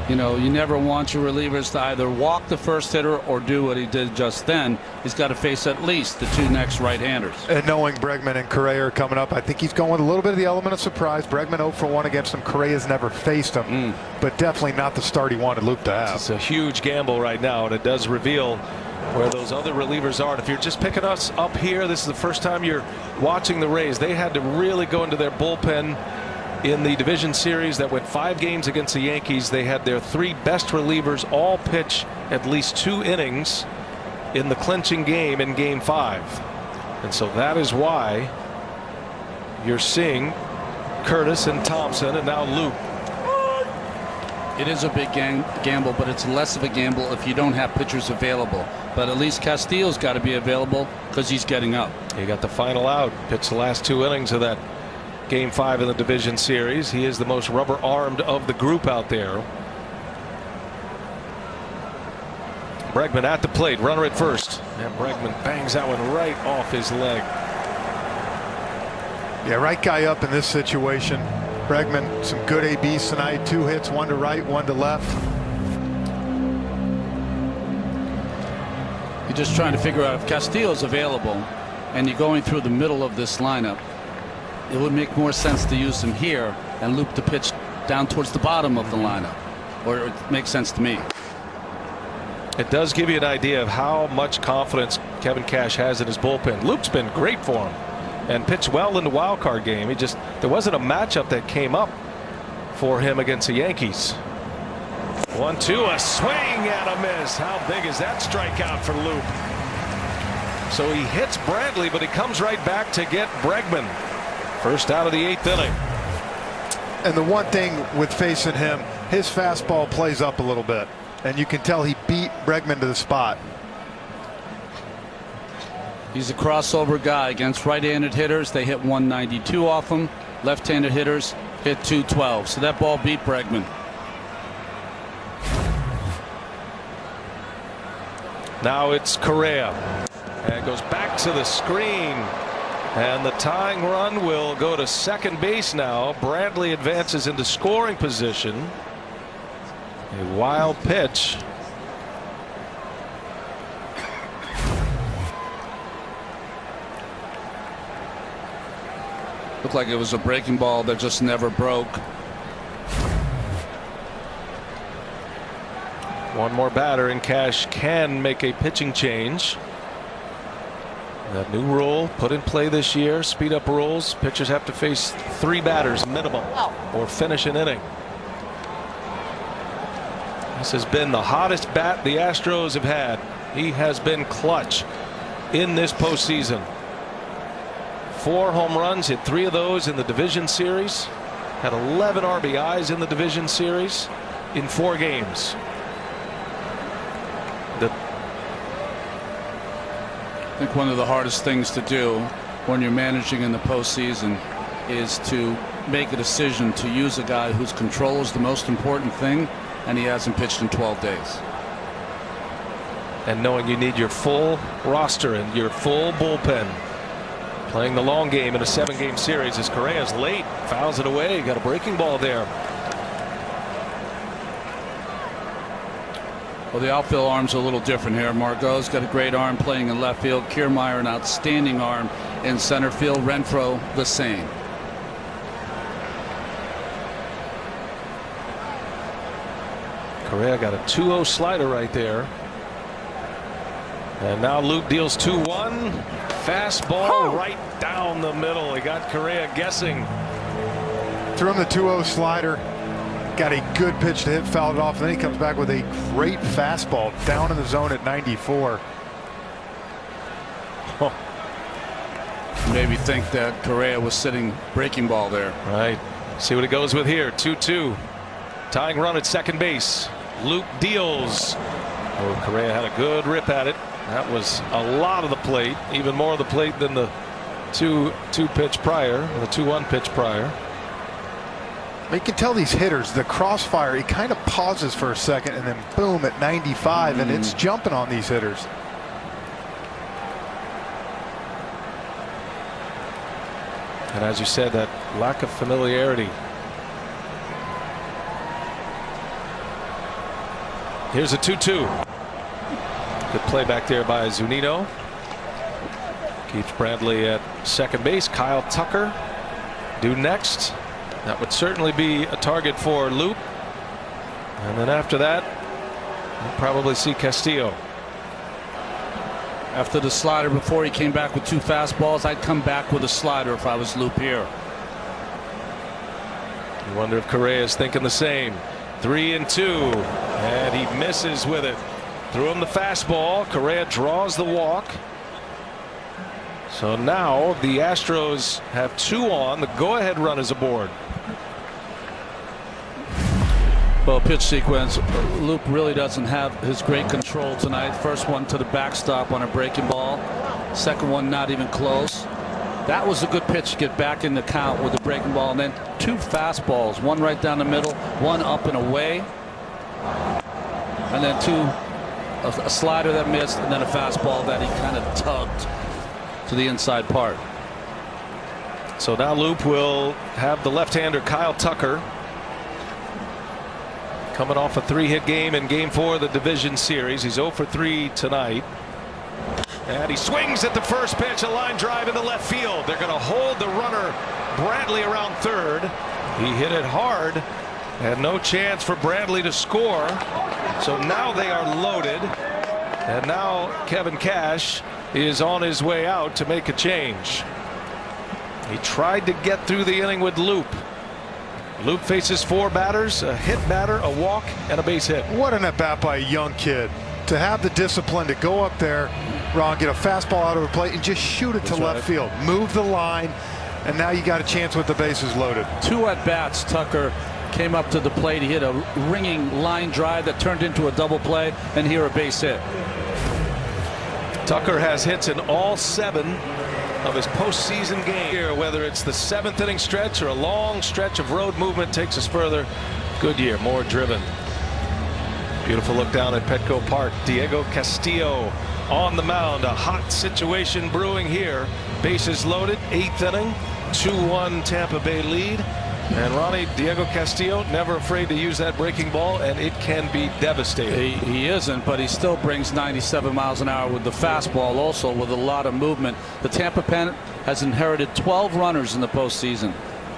you never want your relievers to either walk the first hitter or do what he did just then. He's got to face at least the 2 next right-handers. And knowing Bregman and Correa are coming up, I think he's going with a little bit of the element of surprise. Bregman 0 for 1 against him. Correa's never faced him, but definitely not the start he wanted Loup to have. It's a huge gamble right now, and it does reveal where those other relievers are. And if you're just picking us up here, this is the first time you're watching the Rays. They had to really go into their bullpen in the division series that went 5 games against the Yankees. They had their 3 best relievers all pitch at least 2 innings in the clinching game in Game 5. And so that is why you're seeing Curtis and Thompson and now Loup. It is a big gamble, but it's less of a gamble if you don't have pitchers available. But at least Castillo's got to be available because he's getting up. He got the final out, pitched the last 2 innings of that Game 5 in the division series. He is the most rubber-armed of the group out there. Bregman at the plate, runner at first, and Bregman bangs that one right off his leg. Yeah, right guy up in this situation. Bregman, some good ABs tonight. 2 hits, 1 to right, 1 to left. You're just trying to figure out if Castillo's available and you're going through the middle of this lineup, it would make more sense to use him here and loop the pitch down towards the bottom of the lineup, or it makes sense to me. It does give you an idea of how much confidence Kevin Cash has in his bullpen. Loup's been great for him and pitched well in the wild card game. There wasn't a matchup that came up for him against the Yankees. 1-2, a swing and a miss. How big is that strikeout for Loop? So he hits Bradley, but he comes right back to get Bregman. First out of the 8th inning. And the one thing with facing him, his fastball plays up a little bit, and you can tell he beat Bregman to the spot. He's a crossover guy. Against right-handed hitters, they hit 192 off him. Left-handed hitters hit 212. So that ball beat Bregman. Now it's Correa. And it goes back to the screen. And the tying run will go to second base now. Bradley advances into scoring position. A wild pitch. Looked like it was a breaking ball that just never broke. One more batter, and Cash can make a pitching change. That new rule put in play this year, speed up rules. Pitchers have to face 3 batters minimum or finish an inning. This has been the hottest bat the Astros have had. He has been clutch in this postseason. 4 home runs, hit 3 of those in the division series. Had 11 RBIs in the division series in 4 games. I think one of the hardest things to do when you're managing in the postseason is to make a decision to use a guy whose control is the most important thing, and he hasn't pitched in 12 days. And knowing you need your full roster and your full bullpen. Playing the long game in a 7-game series as Correa's late, fouls it away. Got a breaking ball there. Well, the outfield arm's a little different here. Margot's got a great arm playing in left field. Kiermaier, an outstanding arm in center field. Renfroe, the same. Correa got a 2-0 slider right there. And now Luke deals 2-1. Fastball right down the middle. He got Correa guessing. Threw him the 2-0 slider. Got a good pitch to hit, fouled it off, and then he comes back with a great fastball down in the zone at 94. Maybe think that Correa was sitting breaking ball there. Right. See what it goes with here. 2-2. Tying run at second base. Luke deals. Oh, Correa had a good rip at it. That was a lot of the plate, even more of the plate than the 2-2 pitch prior, the 2-1 pitch prior. You can tell these hitters, the crossfire, he kind of pauses for a second and then boom at 95, and it's jumping on these hitters. And as you said, that lack of familiarity. Here's a 2-2. Good play back there by Zunino. Keeps Bradley at second base. Kyle Tucker due next. That would certainly be a target for Loop. And then after that, we'll probably see Castillo. After the slider before, he came back with 2 fastballs. I'd come back with a slider if I was Loop here. You wonder if Correa is thinking the same. 3-2, and he misses with it. Threw him the fastball. Correa draws the walk. So now the Astros have 2 on. The go-ahead run is aboard. Well, pitch sequence. Loop really doesn't have his great control tonight. First one to the backstop on a breaking ball. Second one not even close. That was a good pitch to get back in the count with the breaking ball, and then 2 fastballs, one right down the middle, one up and away, and then a slider that missed, and then a fastball that he kind of tugged to the inside part. So now Loop will have the left-hander Kyle Tucker coming off a 3-hit game in Game 4 of the division series. He's 0 for 3 tonight. And he swings at the first pitch, a line drive into left field. They're going to hold the runner Bradley around third. He hit it hard, and no chance for Bradley to score. So now they are loaded, and now Kevin Cash is on his way out to make a change. He tried to get through the inning with Loop. Loup faces 4 batters, a hit batter, a walk, and a base hit. What an at-bat by a young kid. To have the discipline to go up there, Ron, get a fastball out of the plate and just shoot it to left field. Move the line, and now you got a chance with the bases loaded. 2 at-bats. Tucker came up to the plate. He hit a ringing line drive that turned into a double play, and here a base hit. Tucker has hits in all 7 of his postseason game here, whether it's the 7th inning stretch or a long stretch of road movement takes us further. Good year, more driven. Beautiful look down at Petco Park. Diego Castillo on the mound. A hot situation brewing here. Bases loaded, 8th inning, 2-1 Tampa Bay lead. And Ronnie, Diego Castillo never afraid to use that breaking ball, and it can be devastating. He isn't, but he still brings 97 miles an hour with the fastball, also with a lot of movement. The Tampa Pen has inherited 12 runners in the postseason.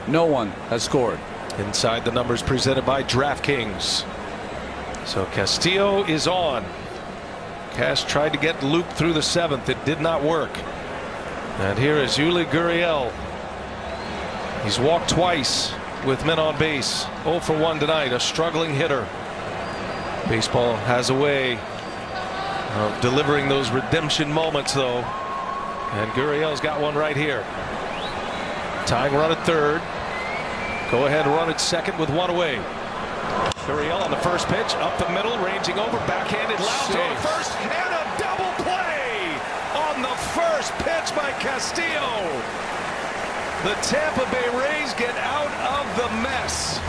No one has scored. Inside the numbers presented by DraftKings. So Castillo is on. Cash tried to get Loup through the 7th. It did not work. And here is Yuli Gurriel. He's walked twice with men on base. 0 for 1 tonight. A struggling hitter. Baseball has a way of delivering those redemption moments, though. And Gurriel's got one right here. Tying run at 3rd. Go ahead run at 2nd with 1 away. Gurriel on the first pitch, up the middle, ranging over, backhanded, loud throw to first, and a double play on the first pitch by Castillo. The Tampa Bay Rays get out of the mess.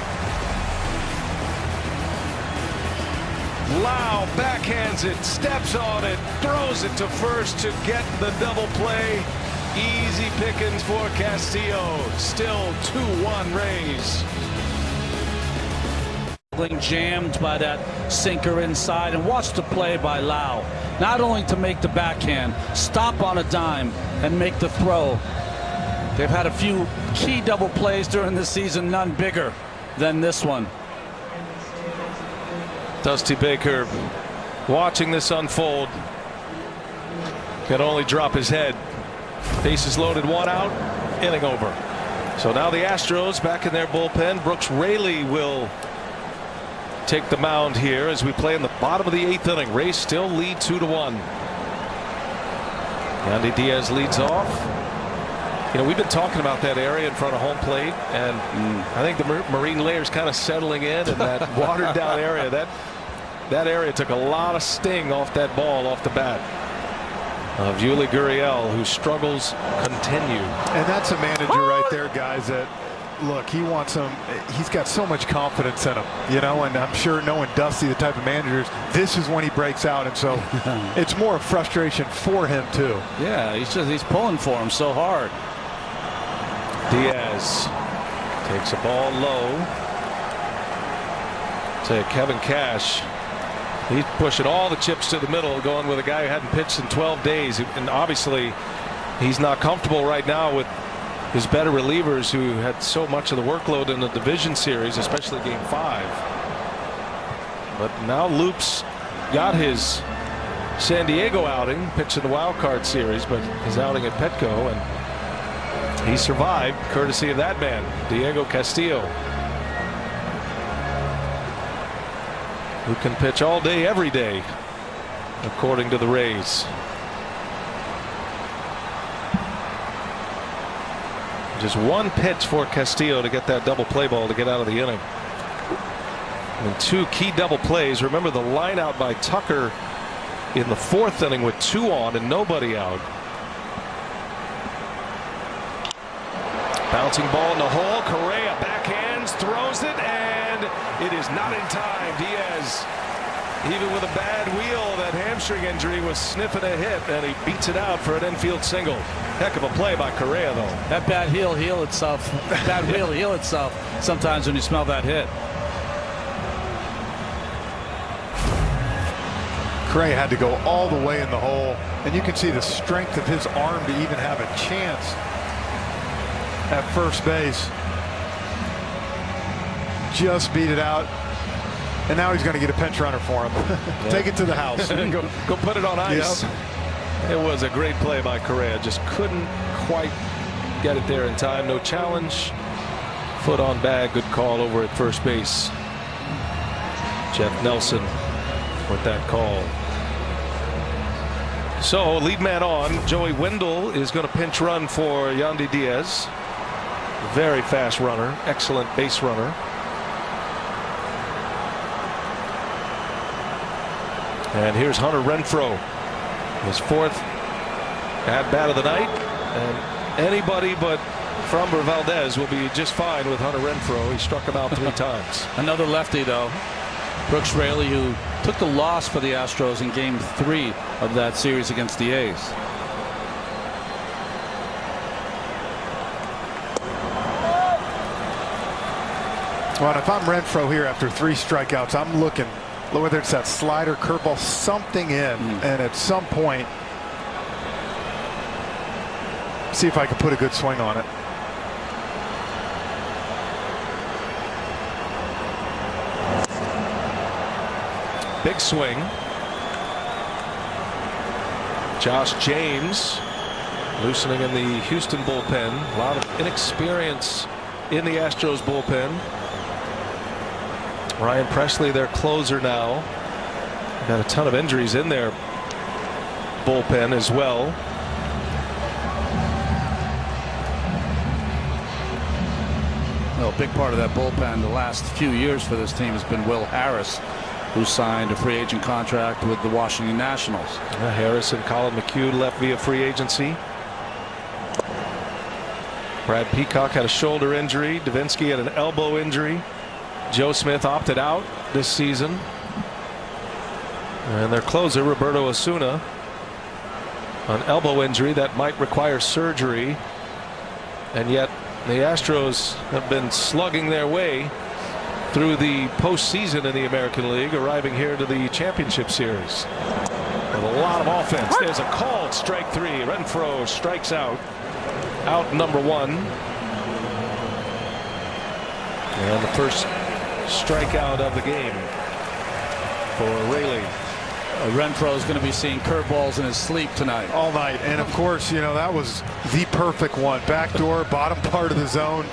Lau backhands it, steps on it, throws it to first to get the double play. Easy pickings for Castillo. Still 2-1 Rays. Jammed by that sinker inside, and watch the play by Lau. Not only to make the backhand, stop on a dime and make the throw. They've had a few key double plays during the season, none bigger than this one. Dusty Baker watching this unfold can only drop his head. Bases loaded, 1 out, inning over. So now the Astros back in their bullpen. Brooks Raley will take the mound here as we play in the bottom of the 8th inning. Rays still lead 2-1. Yandy Diaz leads off. You know, we've been talking about that area in front of home plate, and I think the marine layer's kind of settling in, and that watered down area, that area took a lot of sting off that ball off the bat of Yuli Gurriel, whose struggles continue. And that's a manager right there, guys, that look, he wants him. He's got so much confidence in him, you know, and I'm sure knowing Dusty, the type of managers, this is when he breaks out, and so it's more of frustration for him too. Yeah, he's pulling for him so hard. Diaz takes a ball low to Kevin Cash. He's pushing all the chips to the middle, going with a guy who hadn't pitched in 12 days, and obviously he's not comfortable right now with his better relievers who had so much of the workload in the division series, especially game 5. But now Loup's got his San Diego outing, pitched in the wild card series, but his outing at Petco, and he survived courtesy of that man, Diego Castillo, who can pitch all day, every day, according to the Rays. Just 1 pitch for Castillo to get that double play ball to get out of the inning. And 2 key double plays. Remember the line out by Tucker in the 4th inning with 2 on and nobody out. Bouncing ball in the hole. Correa backhands, throws it, and it is not in time. Diaz, even with a bad wheel, that hamstring injury, was sniffing a hit, and he beats it out for an infield single. Heck of a play by Correa, though. That bad heel heal itself. Bad wheel heal itself sometimes when you smell that hit. Correa had to go all the way in the hole, and you can see the strength of his arm to even have a chance at first base. Just beat it out, and now he's going to get a pinch runner for him. Take it to the house. go put it on ice. Yep. It was a great play by Correa. Just couldn't quite get it there in time. No challenge Foot on bag. Good call over at first base. Jeff Nelson with that call. So lead man on. Joey Wendell is going to pinch run for Yandy Diaz. Very fast runner. Excellent base runner. And here's Hunter Renfroe. His 4th at bat of the night. And anybody but Framber Valdez will be just fine with Hunter Renfroe. He struck him out 3 times. Another lefty, though. Brooks Raley, who took the loss for the Astros in Game 3 of that series against the A's. Well, if I'm Renfroe here after 3 strikeouts, I'm looking, whether it's that slider, curveball, something in, and at some point, see if I can put a good swing on it. Big swing. Josh James loosening in the Houston bullpen. A lot of inexperience in the Astros bullpen. Ryan Presley, their closer now. Got a ton of injuries in their bullpen as well. Well, a big part of that bullpen the last few years for this team has been Will Harris, who signed a free agent contract with the Washington Nationals. Harris and Colin McHugh left via free agency. Brad Peacock had a shoulder injury. Davinsky had an elbow injury. Joe Smith opted out this season. And their closer, Roberto Osuna, an elbow injury that might require surgery. And yet the Astros have been slugging their way through the postseason in the American League, arriving here to the championship series with a lot of offense. There's a called strike 3. Renfroe strikes out. Out number 1. And the first strikeout of the game for Raley. Renfroe is going to be seeing curveballs in his sleep tonight. All night. And of course, you know, that was the perfect one. Backdoor, bottom part of the zone.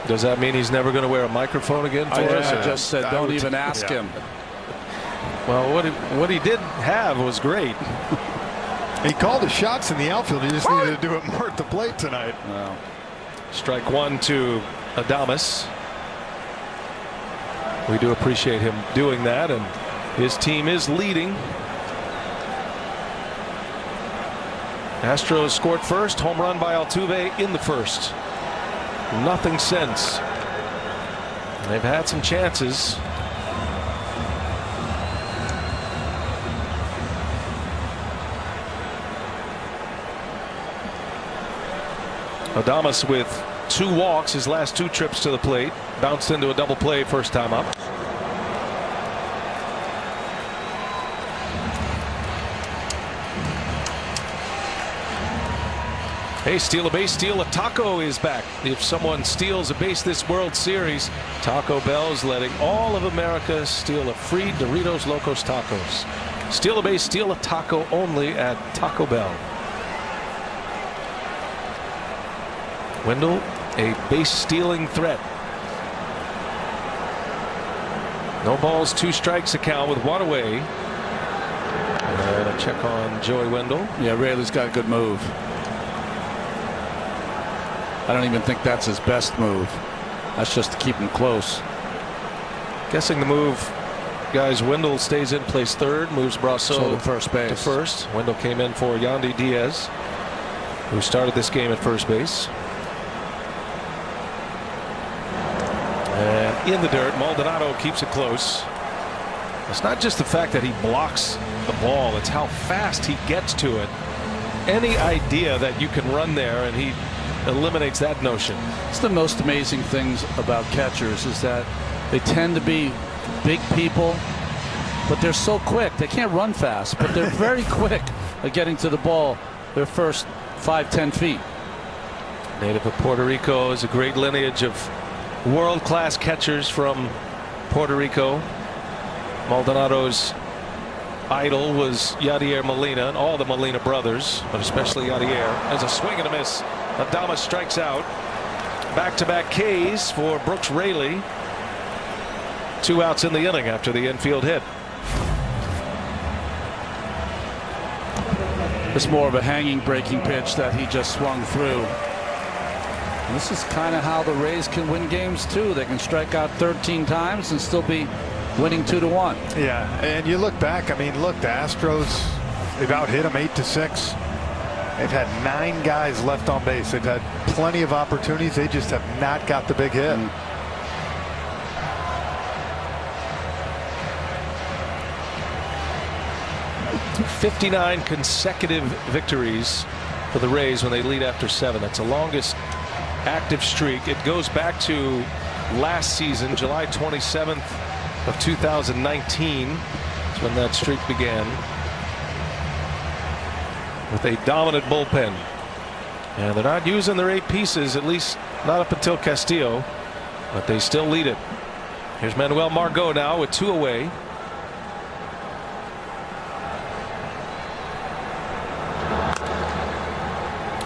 Does that mean he's never going to wear a microphone again for us? I just said don't even ask him. Well, what he did have was great. He called his shots in the outfield. He just needed to do it more at the plate tonight. Wow. Strike 1 to Adames. We do appreciate him doing that, and his team is leading. Astros scored first. Home run by Altuve in the first. Nothing since. They've had some chances. Adames with 2 walks his last 2 trips to the plate. Bounced into a double play first time up. Hey, steal a base, steal a taco is back. If someone steals a base this World Series, Taco Bell's letting all of America steal a free Doritos Locos Tacos. Steal a base, steal a taco only at Taco Bell. Wendell, a base stealing threat. No balls, 2 strikes account with 1 away. And a check on Joey Wendell. Yeah, Raley's got a good move. I don't even think that's his best move. That's just to keep him close. Guessing the move, guys, Wendell stays in, plays third, moves Brasso to first base. To first. Wendell came in for Yandy Diaz, who started this game at first base. And in the dirt, Maldonado keeps it close. It's not just the fact that he blocks the ball, it's how fast he gets to it. Any idea that you can run there, and he eliminates that notion. It's the most amazing things about catchers is that they tend to be big people, but they're so quick. They can't run fast, but they're very quick at getting to the ball their first 5-10 feet. Native of Puerto Rico, is a great lineage of world-class catchers from Puerto Rico. Maldonado's idol was Yadier Molina and all the Molina brothers, but especially Yadier. There's a swing and a miss. Adames strikes out. Back-to-back Ks for Brooks Raley. 2 outs in the inning after the infield hit. It's more of a hanging breaking pitch that he just swung through. And this is kind of how the Rays can win games too. They can strike out 13 times and still be winning 2-1. Yeah, and you look back, I mean, look, the Astros, they've out-hit them 8-6. They've had 9 guys left on base. They've had plenty of opportunities. They just have not got the big hit. 59 consecutive victories for the Rays when they lead after 7. That's the longest active streak. It goes back to last season, July 27th of 2019. That's when that streak began. With a dominant bullpen. And they're not using their 8 pieces, at least not up until Castillo, but they still lead it. Here's Manuel Margot now with 2 away.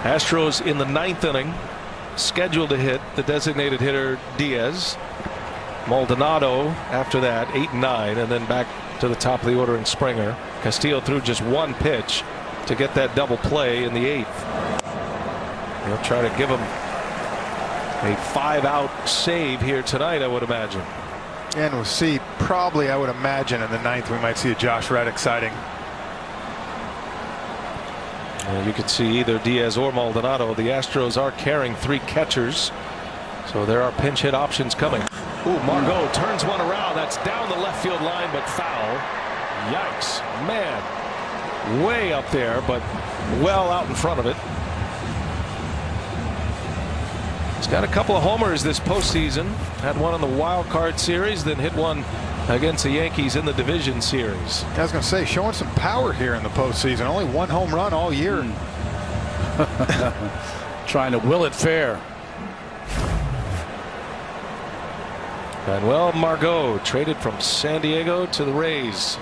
Astros in the 9th inning, scheduled to hit the designated hitter Diaz. Maldonado after that, 8 and 9, and then back to the top of the order in Springer. Castillo threw just 1 pitch to get that double play in the 8th. He'll try to give him a 5-out save here tonight, I would imagine. And we'll see, probably, I would imagine, in the 9th we might see a Josh Reddick sighting. You could see either Diaz or Maldonado. The Astros are carrying 3 catchers, so there are pinch hit options coming. Ooh, Margot turns one around. That's down the left field line, but foul. Yikes, man, way up there, but well out in front of it. He's got a couple of homers this postseason. Had one in the wild card series, then hit one against the Yankees in the division series. I was going to say, showing some power here in the postseason. Only 1 home run all year. Trying to will it fair. Manuel Margot traded from San Diego to the Rays.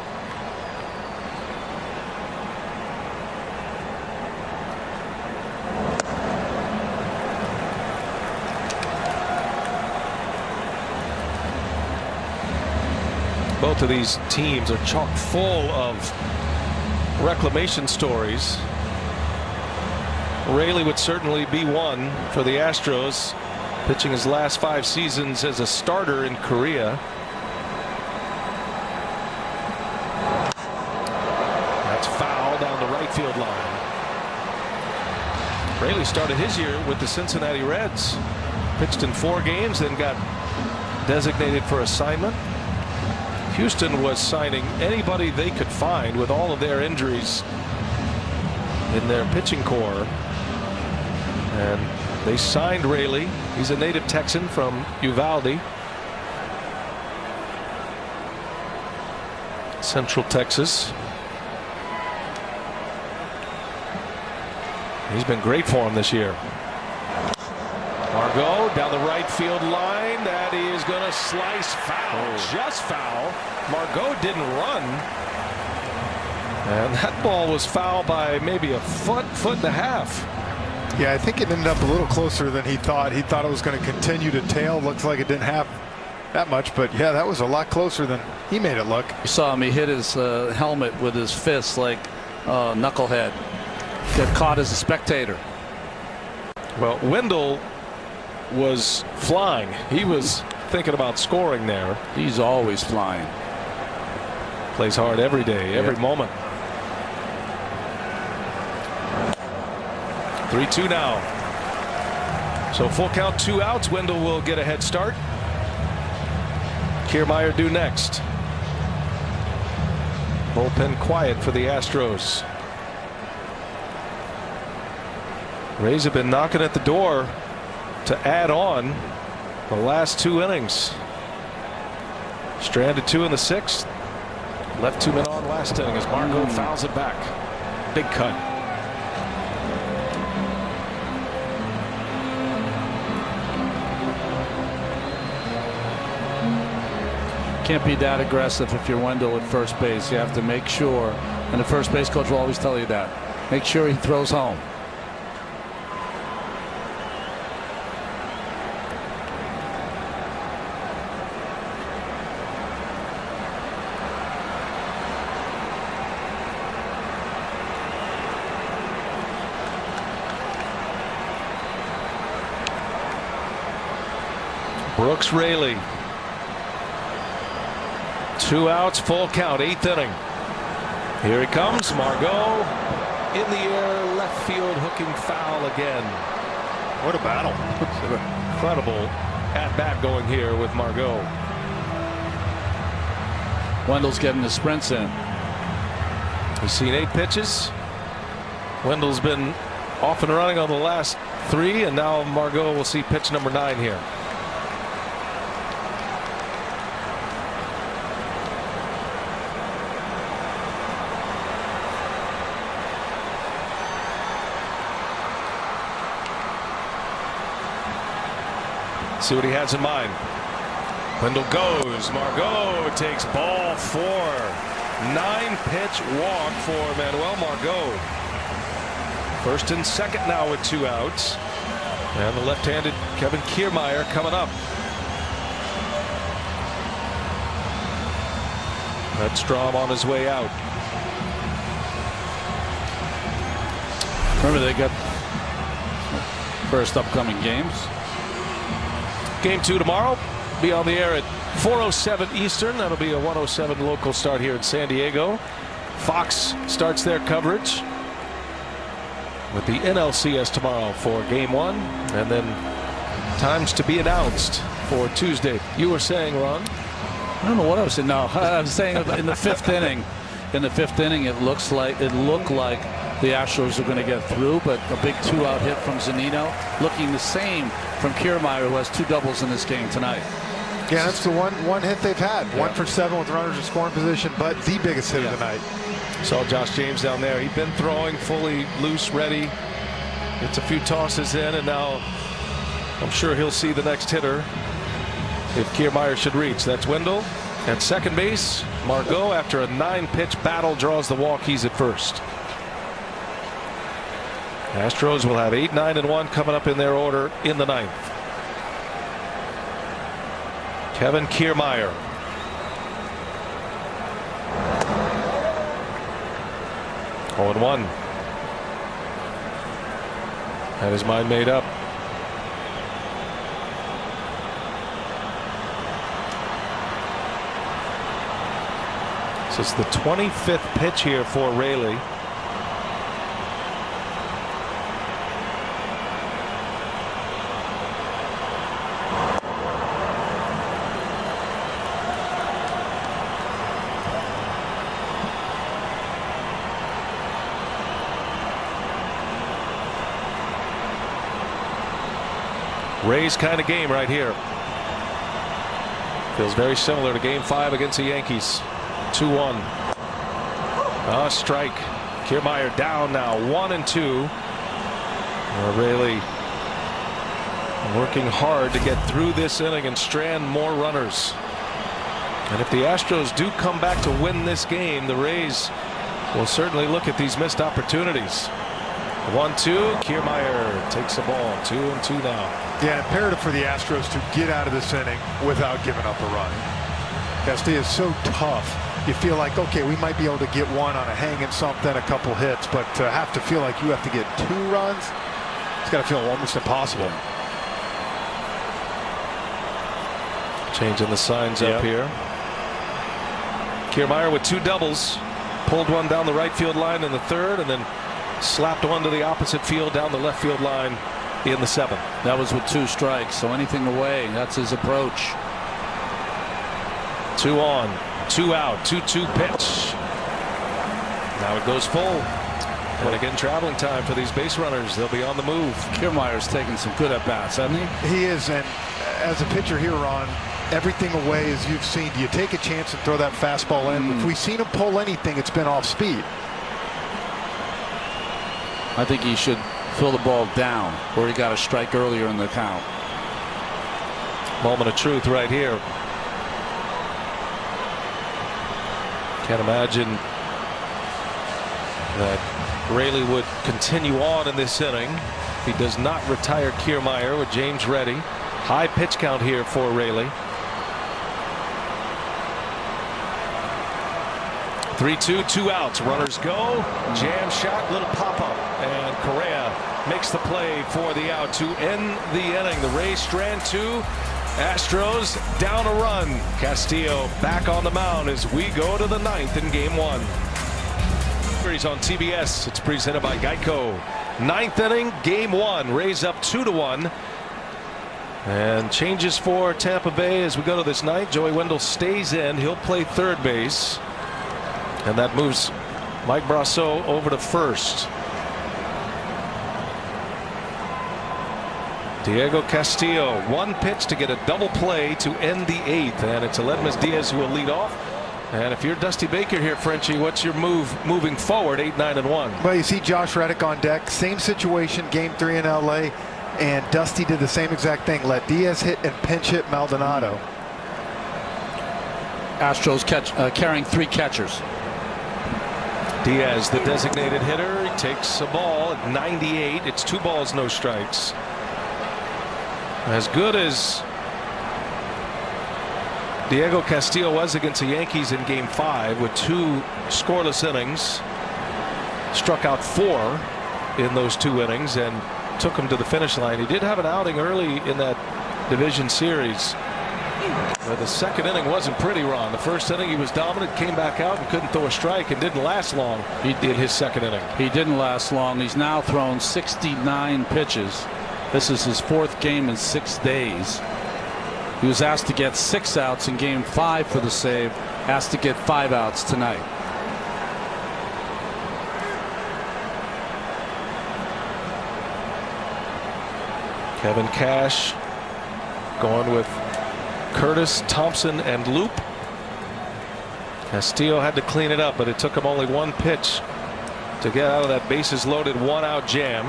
Both of these teams are chock full of reclamation stories. Raley would certainly be one for the Astros, pitching his last 5 seasons as a starter in Korea. That's foul down the right field line. Raley started his year with the Cincinnati Reds, pitched in 4 games, then got designated for assignment. Houston was signing anybody they could find with all of their injuries in their pitching core. And they signed Raley. He's a native Texan from Uvalde, Central Texas. He's been great for him this year. Margot down the right field line. That is going to slice foul. Just foul. Margot didn't run. And that ball was foul by maybe a foot and a half. Yeah, I think it ended up a little closer than he thought. He thought it was going to continue to tail. Looks like it didn't have that much. But, yeah, that was a lot closer than he made it look. You saw him. He hit his helmet with his fist like knucklehead. Got caught as a spectator. Well, Wendell was flying. He was thinking about scoring there. He's always flying. Plays hard every day, every moment. 3-2 now. So full count, 2 outs. Wendell will get a head start. Kiermaier due next. Bullpen quiet for the Astros. Rays have been knocking at the door to add on the last 2 innings. Stranded 2 in the 6th. Left 2 men on last inning as Margot fouls it back. Big cut. Can't be that aggressive if you're Wendell at first base. You have to make sure, and the first base coach will always tell you that. Make sure he throws home. Brooks Raley. 2 outs, full count, 8th inning. Here he comes, Margot in the air, left field, hooking foul again. What a battle. Incredible at bat going here with Margot. Wendell's getting the sprints in. We've seen 8 pitches. Wendell's been off and running on the last 3, and now Margot will see pitch number 9 here. See what he has in mind. Wendell goes. Margot takes ball 4. 9-pitch walk for Manuel Margot. First and second now with 2 outs. And the left-handed Kevin Kiermaier coming up. That's Strom on his way out. Remember, they got first upcoming games. Game 2 tomorrow. Be on the air at 4:07 Eastern. That'll be a 1:07 local start here in San Diego. Fox starts their coverage with the NLCS tomorrow for Game 1, and then times to be announced for Tuesday. You were saying, Ron? I don't know what I was saying. No, I was saying in the 5th inning. In the 5th inning, it looked like the Astros are going to get through, but a big 2-out hit from Zunino, looking the same from Kiermaier, who has 2 doubles in this game tonight. Yeah, that's the one hit they've had. Yeah. 1 for 7 with runners in scoring position, but the biggest hit of the night. Saw Josh James down there. He'd been throwing fully loose, ready. Gets a few tosses in, and now I'm sure he'll see the next hitter if Kiermaier should reach. That's Wendell at second base. Margot, after a 9-pitch battle, draws the walk. He's at first. Astros will have 8, 9, and 1 coming up in their order in the 9th. Kevin Kiermaier. Oh, and 1. Had his mind made up. This is the 25th pitch here for Raley. Rays kind of game right here. Feels very similar to Game 5 against the Yankees. 2-1. A strike. Kiermaier down now. 1-2. Raley working hard to get through this inning and strand more runners. And if the Astros do come back to win this game, the Rays will certainly look at these missed opportunities. 1-2. Kiermaier takes the ball. 2-2 now. Yeah, imperative for the Astros to get out of this inning without giving up a run. Castilla is so tough. You feel like, okay, we might be able to get one on a hanging something, a couple hits, but to have to feel like you have to get 2 runs, it's got to feel almost impossible. Changing the signs up here. Kiermaier with 2 doubles. Pulled one down the right field line in the 3rd, and then slapped one to the opposite field down the left field line in the 7th. That was with 2 strikes, so anything away, that's his approach. 2 on, 2 out, 2-2 pitch. Now it goes full. And again, traveling time for these base runners. They'll be on the move. Kiermaier's taking some good at-bats, hasn't he? He is, and as a pitcher here, Ron, everything away, as you've seen, do you take a chance and throw that fastball in? If we've seen him pull anything, it's been off speed. I think he should fill the ball down, where he got a strike earlier in the count. Moment of truth right here. Can't imagine that Raley would continue on in this inning if he does not retire Kiermaier with James ready. High pitch count here for Raley. 3-2, 2 outs. Runners go. Jam shot, little pop up, and Correa makes the play for the out to end the inning. The Rays strand 2. Astros down a run. Castillo back on the mound as we go to the 9th in Game 1. Series on TBS. It's presented by Geico. 9th inning, Game 1. Rays up 2-1. And changes for Tampa Bay as we go to this ninth. Joey Wendell stays in. He'll play third base. And that moves Mike Brasso over to first. Diego Castillo, 1 pitch to get a double play to end the 8th. And it's Aledmys Diaz who will lead off. And if you're Dusty Baker here, Frenchie, what's your move moving forward? 8-9-1. Well, you see Josh Reddick on deck. Same situation, Game 3 in LA. And Dusty did the same exact thing. Let Diaz hit and pinch hit Maldonado. Astros carrying 3 catchers. Diaz, the designated hitter, he takes a ball at 98. It's 2 balls, no strikes. As good as Diego Castillo was against the Yankees in Game 5 with 2 scoreless innings, struck out 4 in those 2 innings and took him to the finish line. He did have an outing early in that division series where the second inning wasn't pretty, Ron. The first inning he was dominant, came back out and couldn't throw a strike, and didn't last long. He did his second inning. He didn't last long. He's now thrown 69 pitches. This is his 4th game in 6 days. He was asked to get 6 outs in Game 5 for the save, asked to get 5 outs tonight. Kevin Cash going with Curtis, Thompson, and Loop. Castillo had to clean it up, but it took him only 1 pitch to get out of that bases loaded 1-out jam.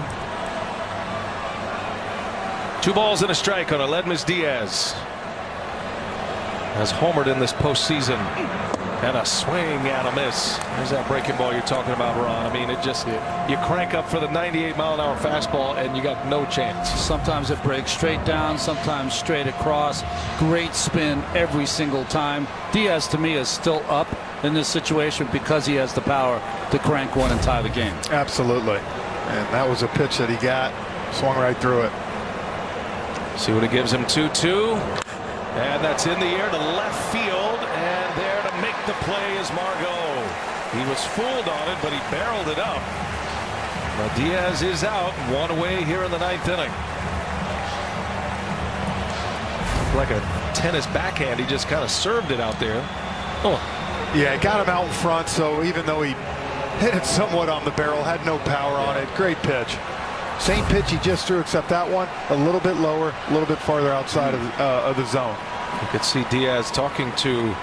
2 balls and a strike on Aledmys Diaz. Has homered in this postseason. And a swing and a miss. There's that breaking ball you're talking about, Ron. I mean, it just, you crank up for the 98-mile-an-hour fastball and you got no chance. Sometimes it breaks straight down, sometimes straight across. Great spin every single time. Diaz, to me, is still up in this situation because he has the power to crank one and tie the game. Absolutely. And that was a pitch that he got. Swung right through it. See what it gives him. 2-2. And that's in the air to left field. And there to make the play is Margot. He was fooled on it, but he barreled it up. Now Diaz is out, 1 away here in the 9th inning. Like a tennis backhand, he just kind of served it out there. Oh. Yeah, it got him out in front, so even though he hit it somewhat on the barrel, had no power on it. Great pitch. Same pitch he just threw, except that one a little bit lower, a little bit farther outside of the zone. You could see Diaz talking to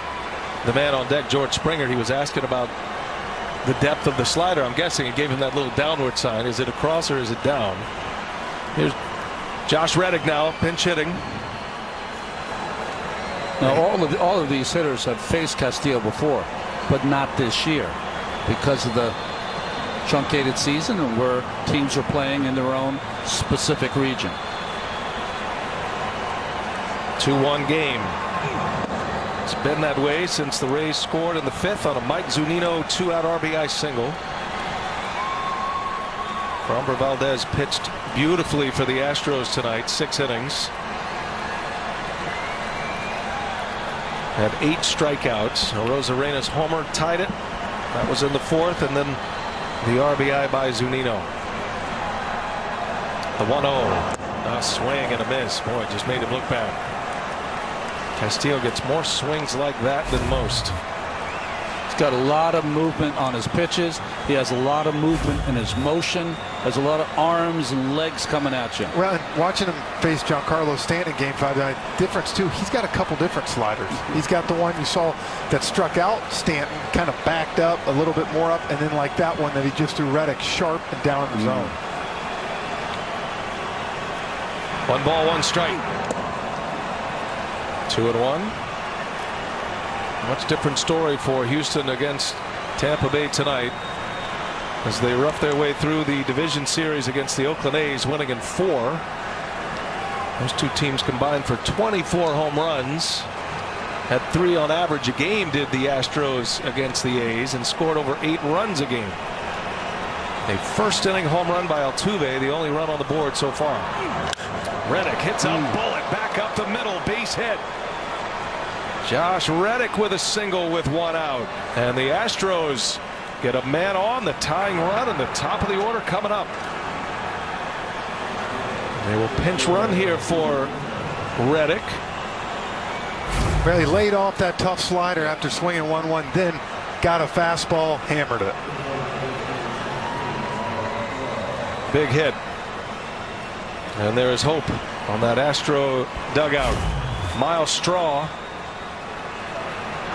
the man on deck, George Springer. He was asking about the depth of the slider. I'm guessing it gave him that little downward sign. Is it across or is it down? Here's Josh Reddick now, pinch hitting. Now all of these hitters have faced Castillo before, but not this year because of the truncated season and where teams are playing in their own specific region. 2-1 game. It's been that way since the Rays scored in the 5th on a Mike Zunino 2-out RBI single. Framber Valdez pitched beautifully for the Astros tonight, 6 innings. Had 8 strikeouts. Rosarena's homer tied it. That was in the 4th, and then the RBI by Zunino. The 1-0. A swing and a miss. Boy, just made him look bad. Castillo gets more swings like that than most. He's got a lot of movement on his pitches. He has a lot of movement in his motion. Has a lot of arms and legs coming at you. Well, and watching him face Giancarlo Stanton in Game 5 tonight, difference too, he's got a couple different sliders. He's got the one you saw that struck out Stanton, kind of backed up, a little bit more up, and then like that one that he just threw Reddick sharp and down in the zone. 1 ball, 1 strike. 2-1. Much different story for Houston against Tampa Bay tonight, as they rough their way through the division series against the Oakland A's, winning in 4. Those two teams combined for 24 home runs. Had 3 on average a game, did the Astros against the A's, and scored over 8 runs a game. A first inning home run by Altuve, the only run on the board so far. Reddick hits a bullet back up the middle, base hit. Josh Reddick with a single with 1 out, and the Astros get a man on, the tying run, and the top of the order coming up. They will pinch run here for Reddick. Well, he laid off that tough slider after swinging 1-1, then got a fastball, hammered it. Big hit. And there is hope on that Astro dugout. Miles Straw,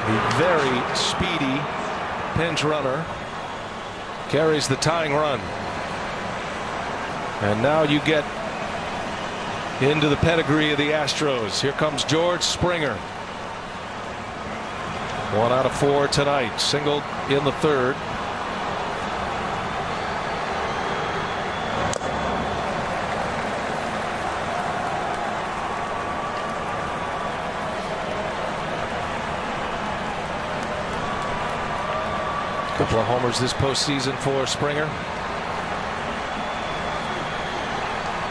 the very speedy pinch runner, carries the tying run. And now you get into the pedigree of the Astros. Here comes George Springer. 1 out of 4 tonight. Singled in the 3rd. Couple of homers this postseason for Springer.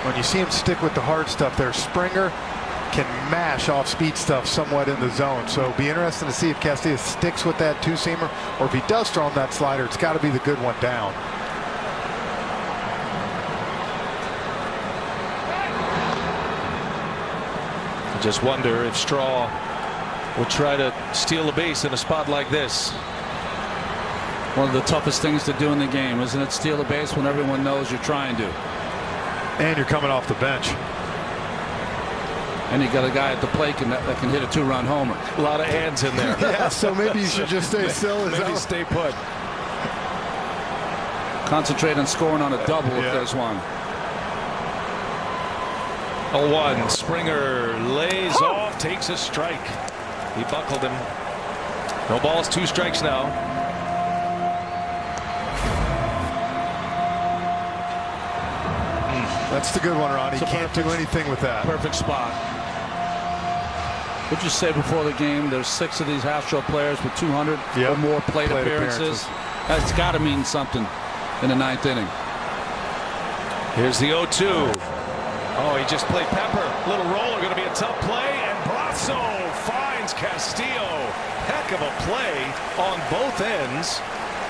When you see him stick with the hard stuff there, Springer can mash off speed stuff somewhat in the zone. So it'll be interesting to see if Castillo sticks with that two-seamer, or if he does throw him that slider, it's got to be the good one down. I just wonder if Straw would try to steal a base in a spot like this. One of the toughest things to do in the game, isn't it? Steal a base when everyone knows you're trying to. And you're coming off the bench. And you got a guy at the plate that can hit a 2-run homer. A lot of hands in there. Yeah, so maybe you should just stay still. Maybe stay put. Concentrate on scoring on a double if there's one. 0-1. Springer lays off, takes a strike. He buckled him. No balls, 2 strikes now. That's the good one, Ron. He can't do anything with that. Perfect spot. Would you say before the game there's 6 of these Astro players with 200 or more plate appearances? That's got to mean something in the 9th inning. Here's the 0-2. Oh, he just played Pepper. Little roller, going to be a tough play, and Brasso finds Castillo. Heck of a play on both ends.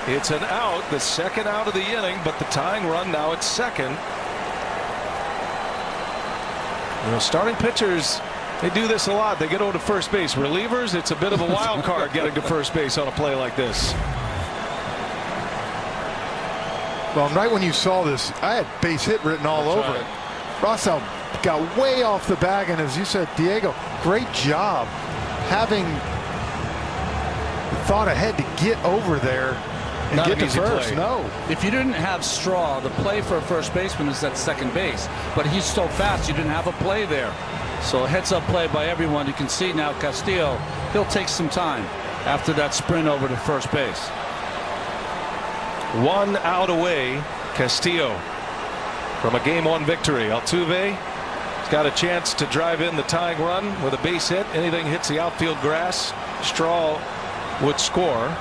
It's an out, the 2nd out of the inning, but the tying run now at 2nd. You know, starting pitchers, they do this a lot. They get over to first base. Relievers, it's a bit of a wild card getting to first base on a play like this. Well, right when you saw this, I had base hit written all over it. Brasso got way off the bag, and as you said, Diego, great job having thought ahead to get over there and Not get to easy first. play. No. If you didn't have Straw, the play for a first baseman is at second base. But he's so fast, you didn't have a play there. So a heads-up play by everyone. You can see now Castillo, he'll take some time after that sprint over to first base. 1 out away, Castillo, from a Game-1 victory. Altuve has got a chance to drive in the tying run with a base hit. Anything hits the outfield grass, Straw would score.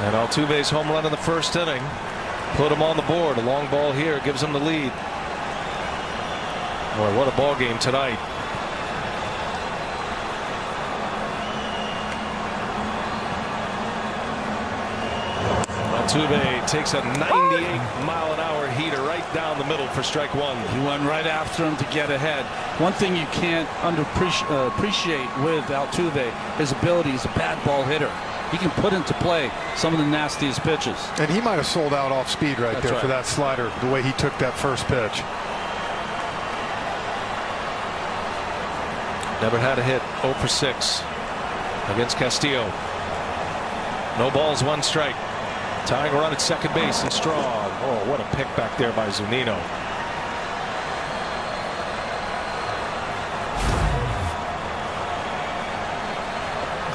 And Altuve's home run in the 1st inning put him on the board. A long ball here gives him the lead. Boy, what a ball game tonight. Altuve takes a 98-mile-an-hour heater right down the middle for strike 1. He went right after him to get ahead. One thing you can't appreciate with Altuve, his ability. He's a bad ball hitter. He can put into play some of the nastiest pitches. And he might have sold out off speed right there for that slider, the way he took that first pitch. Never had a hit. 0 for 6 against Castillo. No balls, 1 strike. Tying run at second base and Straw. Oh, what a pick back there by Zunino.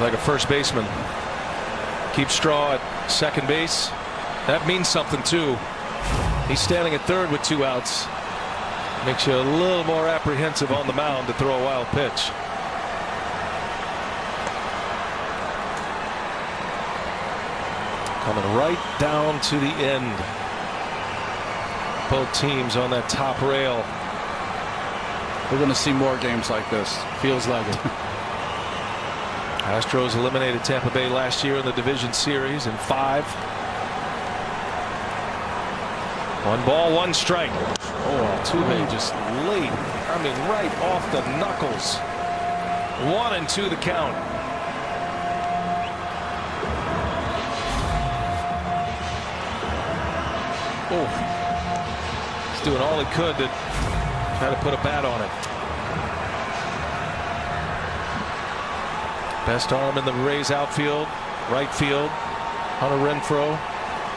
like a first baseman. Keep Straw at second base. That means something too. He's standing at third with 2 outs. Makes you a little more apprehensive on the mound to throw a wild pitch. Coming right down to the end. Both teams on that top rail. We're going to see more games like this. Feels like it. Astros eliminated Tampa Bay last year in the division series in 5. 1 ball, 1 strike. Oh, Altuve just late. I mean, right off the knuckles. 1-2 the count. Oh, he's doing all he could to try to put a bat on it. Best arm in the Rays outfield, right field, Hunter Renfroe.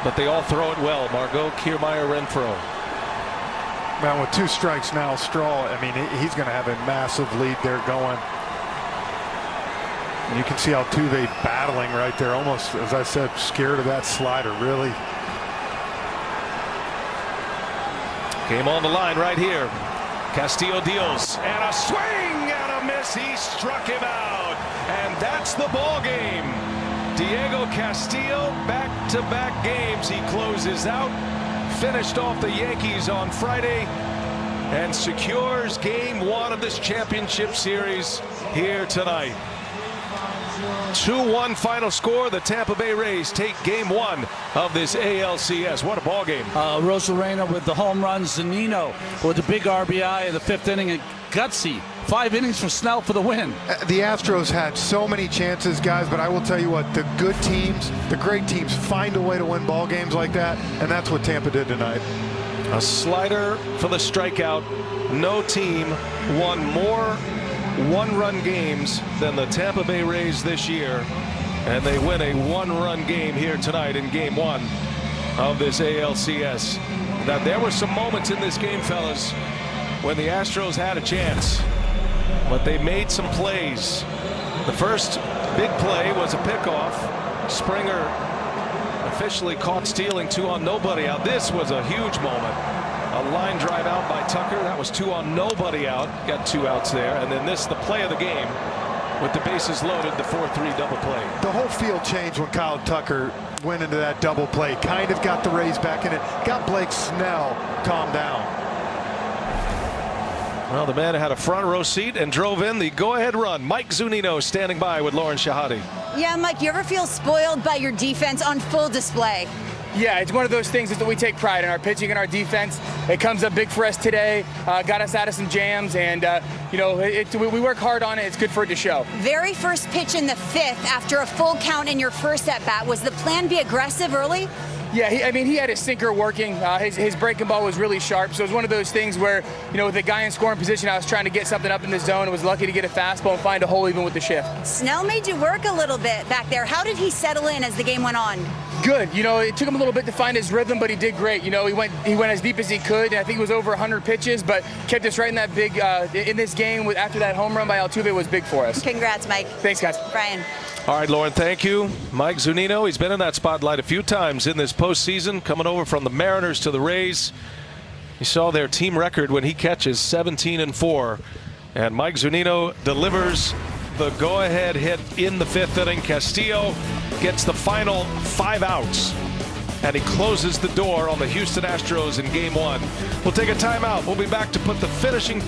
But they all throw it well. Margot, Kiermaier, Renfroe. Man, with 2 strikes now, Straw, I mean, he's going to have a massive lead there going. And you can see Altuve battling right there, almost, as I said, scared of that slider, really. Game on the line right here. Castillo deals, and a swing and a miss. He struck him out, and that's the ball game. Diego Castillo, back-to-back games. He closes out, finished off the Yankees on Friday, and secures Game 1 of this championship series here tonight. 2-1 final score. The Tampa Bay Rays take Game 1 of this ALCS. What a ball game. Rosarena with the home run. Zunino with the big RBI in the 5th inning. And gutsy 5 innings for Snell for the win. The Astros had so many chances, guys, but I will tell you what, the good teams, the great teams, find a way to win ball games like that, and that's what Tampa did tonight. A slider for the strikeout. No team won more 1-run games than the Tampa Bay Rays this year, and they win a 1-run game here tonight in Game 1 of this ALCS. Now, there were some moments in this game, fellas, when the Astros had a chance, but they made some plays. The first big play was a pickoff. Springer officially caught stealing 2 on nobody out. This was a huge moment. A line drive out by Tucker. That was 2 on nobody out. Got 2 outs there. And then this, the play of the game, with the bases loaded, the 4-3 double play. The whole field changed when Kyle Tucker went into that double play. Kind of got the Rays back in it. Got Blake Snell calmed down. Well, the man had a front row seat and drove in the go-ahead run. Mike Zunino standing by with Lauren Shahadi. Yeah, Mike, you ever feel spoiled by your defense on full display? Yeah, it's one of those things that we take pride in, our pitching and our defense. It comes up big for us today, got us out of some jams, and you know, we work hard on it. It's good for it to show. Very first pitch in the 5th after a full count in your first at-bat. Was the plan be aggressive early? Yeah, I mean, he had his sinker working. His breaking ball was really sharp. So it was one of those things where, you know, with the guy in scoring position, I was trying to get something up in the zone and was lucky to get a fastball and find a hole even with the shift. Snell made you work a little bit back there. How did he settle in as the game went on? Good. You know, it took him a little bit to find his rhythm, but he did great. You know, he went as deep as he could, and I think it was over 100 pitches, but kept us right in that big, in this game after that home run by Altuve was big for us. Congrats, Mike. Thanks, guys. Brian. All right, Lauren, thank you. Mike Zunino, he's been in that spotlight a few times in this postseason, coming over from the Mariners to the Rays. You saw their team record when he catches 17-4. And Mike Zunino delivers the go-ahead hit in the 5th inning. Castillo gets the final 5 outs. And he closes the door on the Houston Astros in Game 1. We'll take a timeout. We'll be back to put the finishing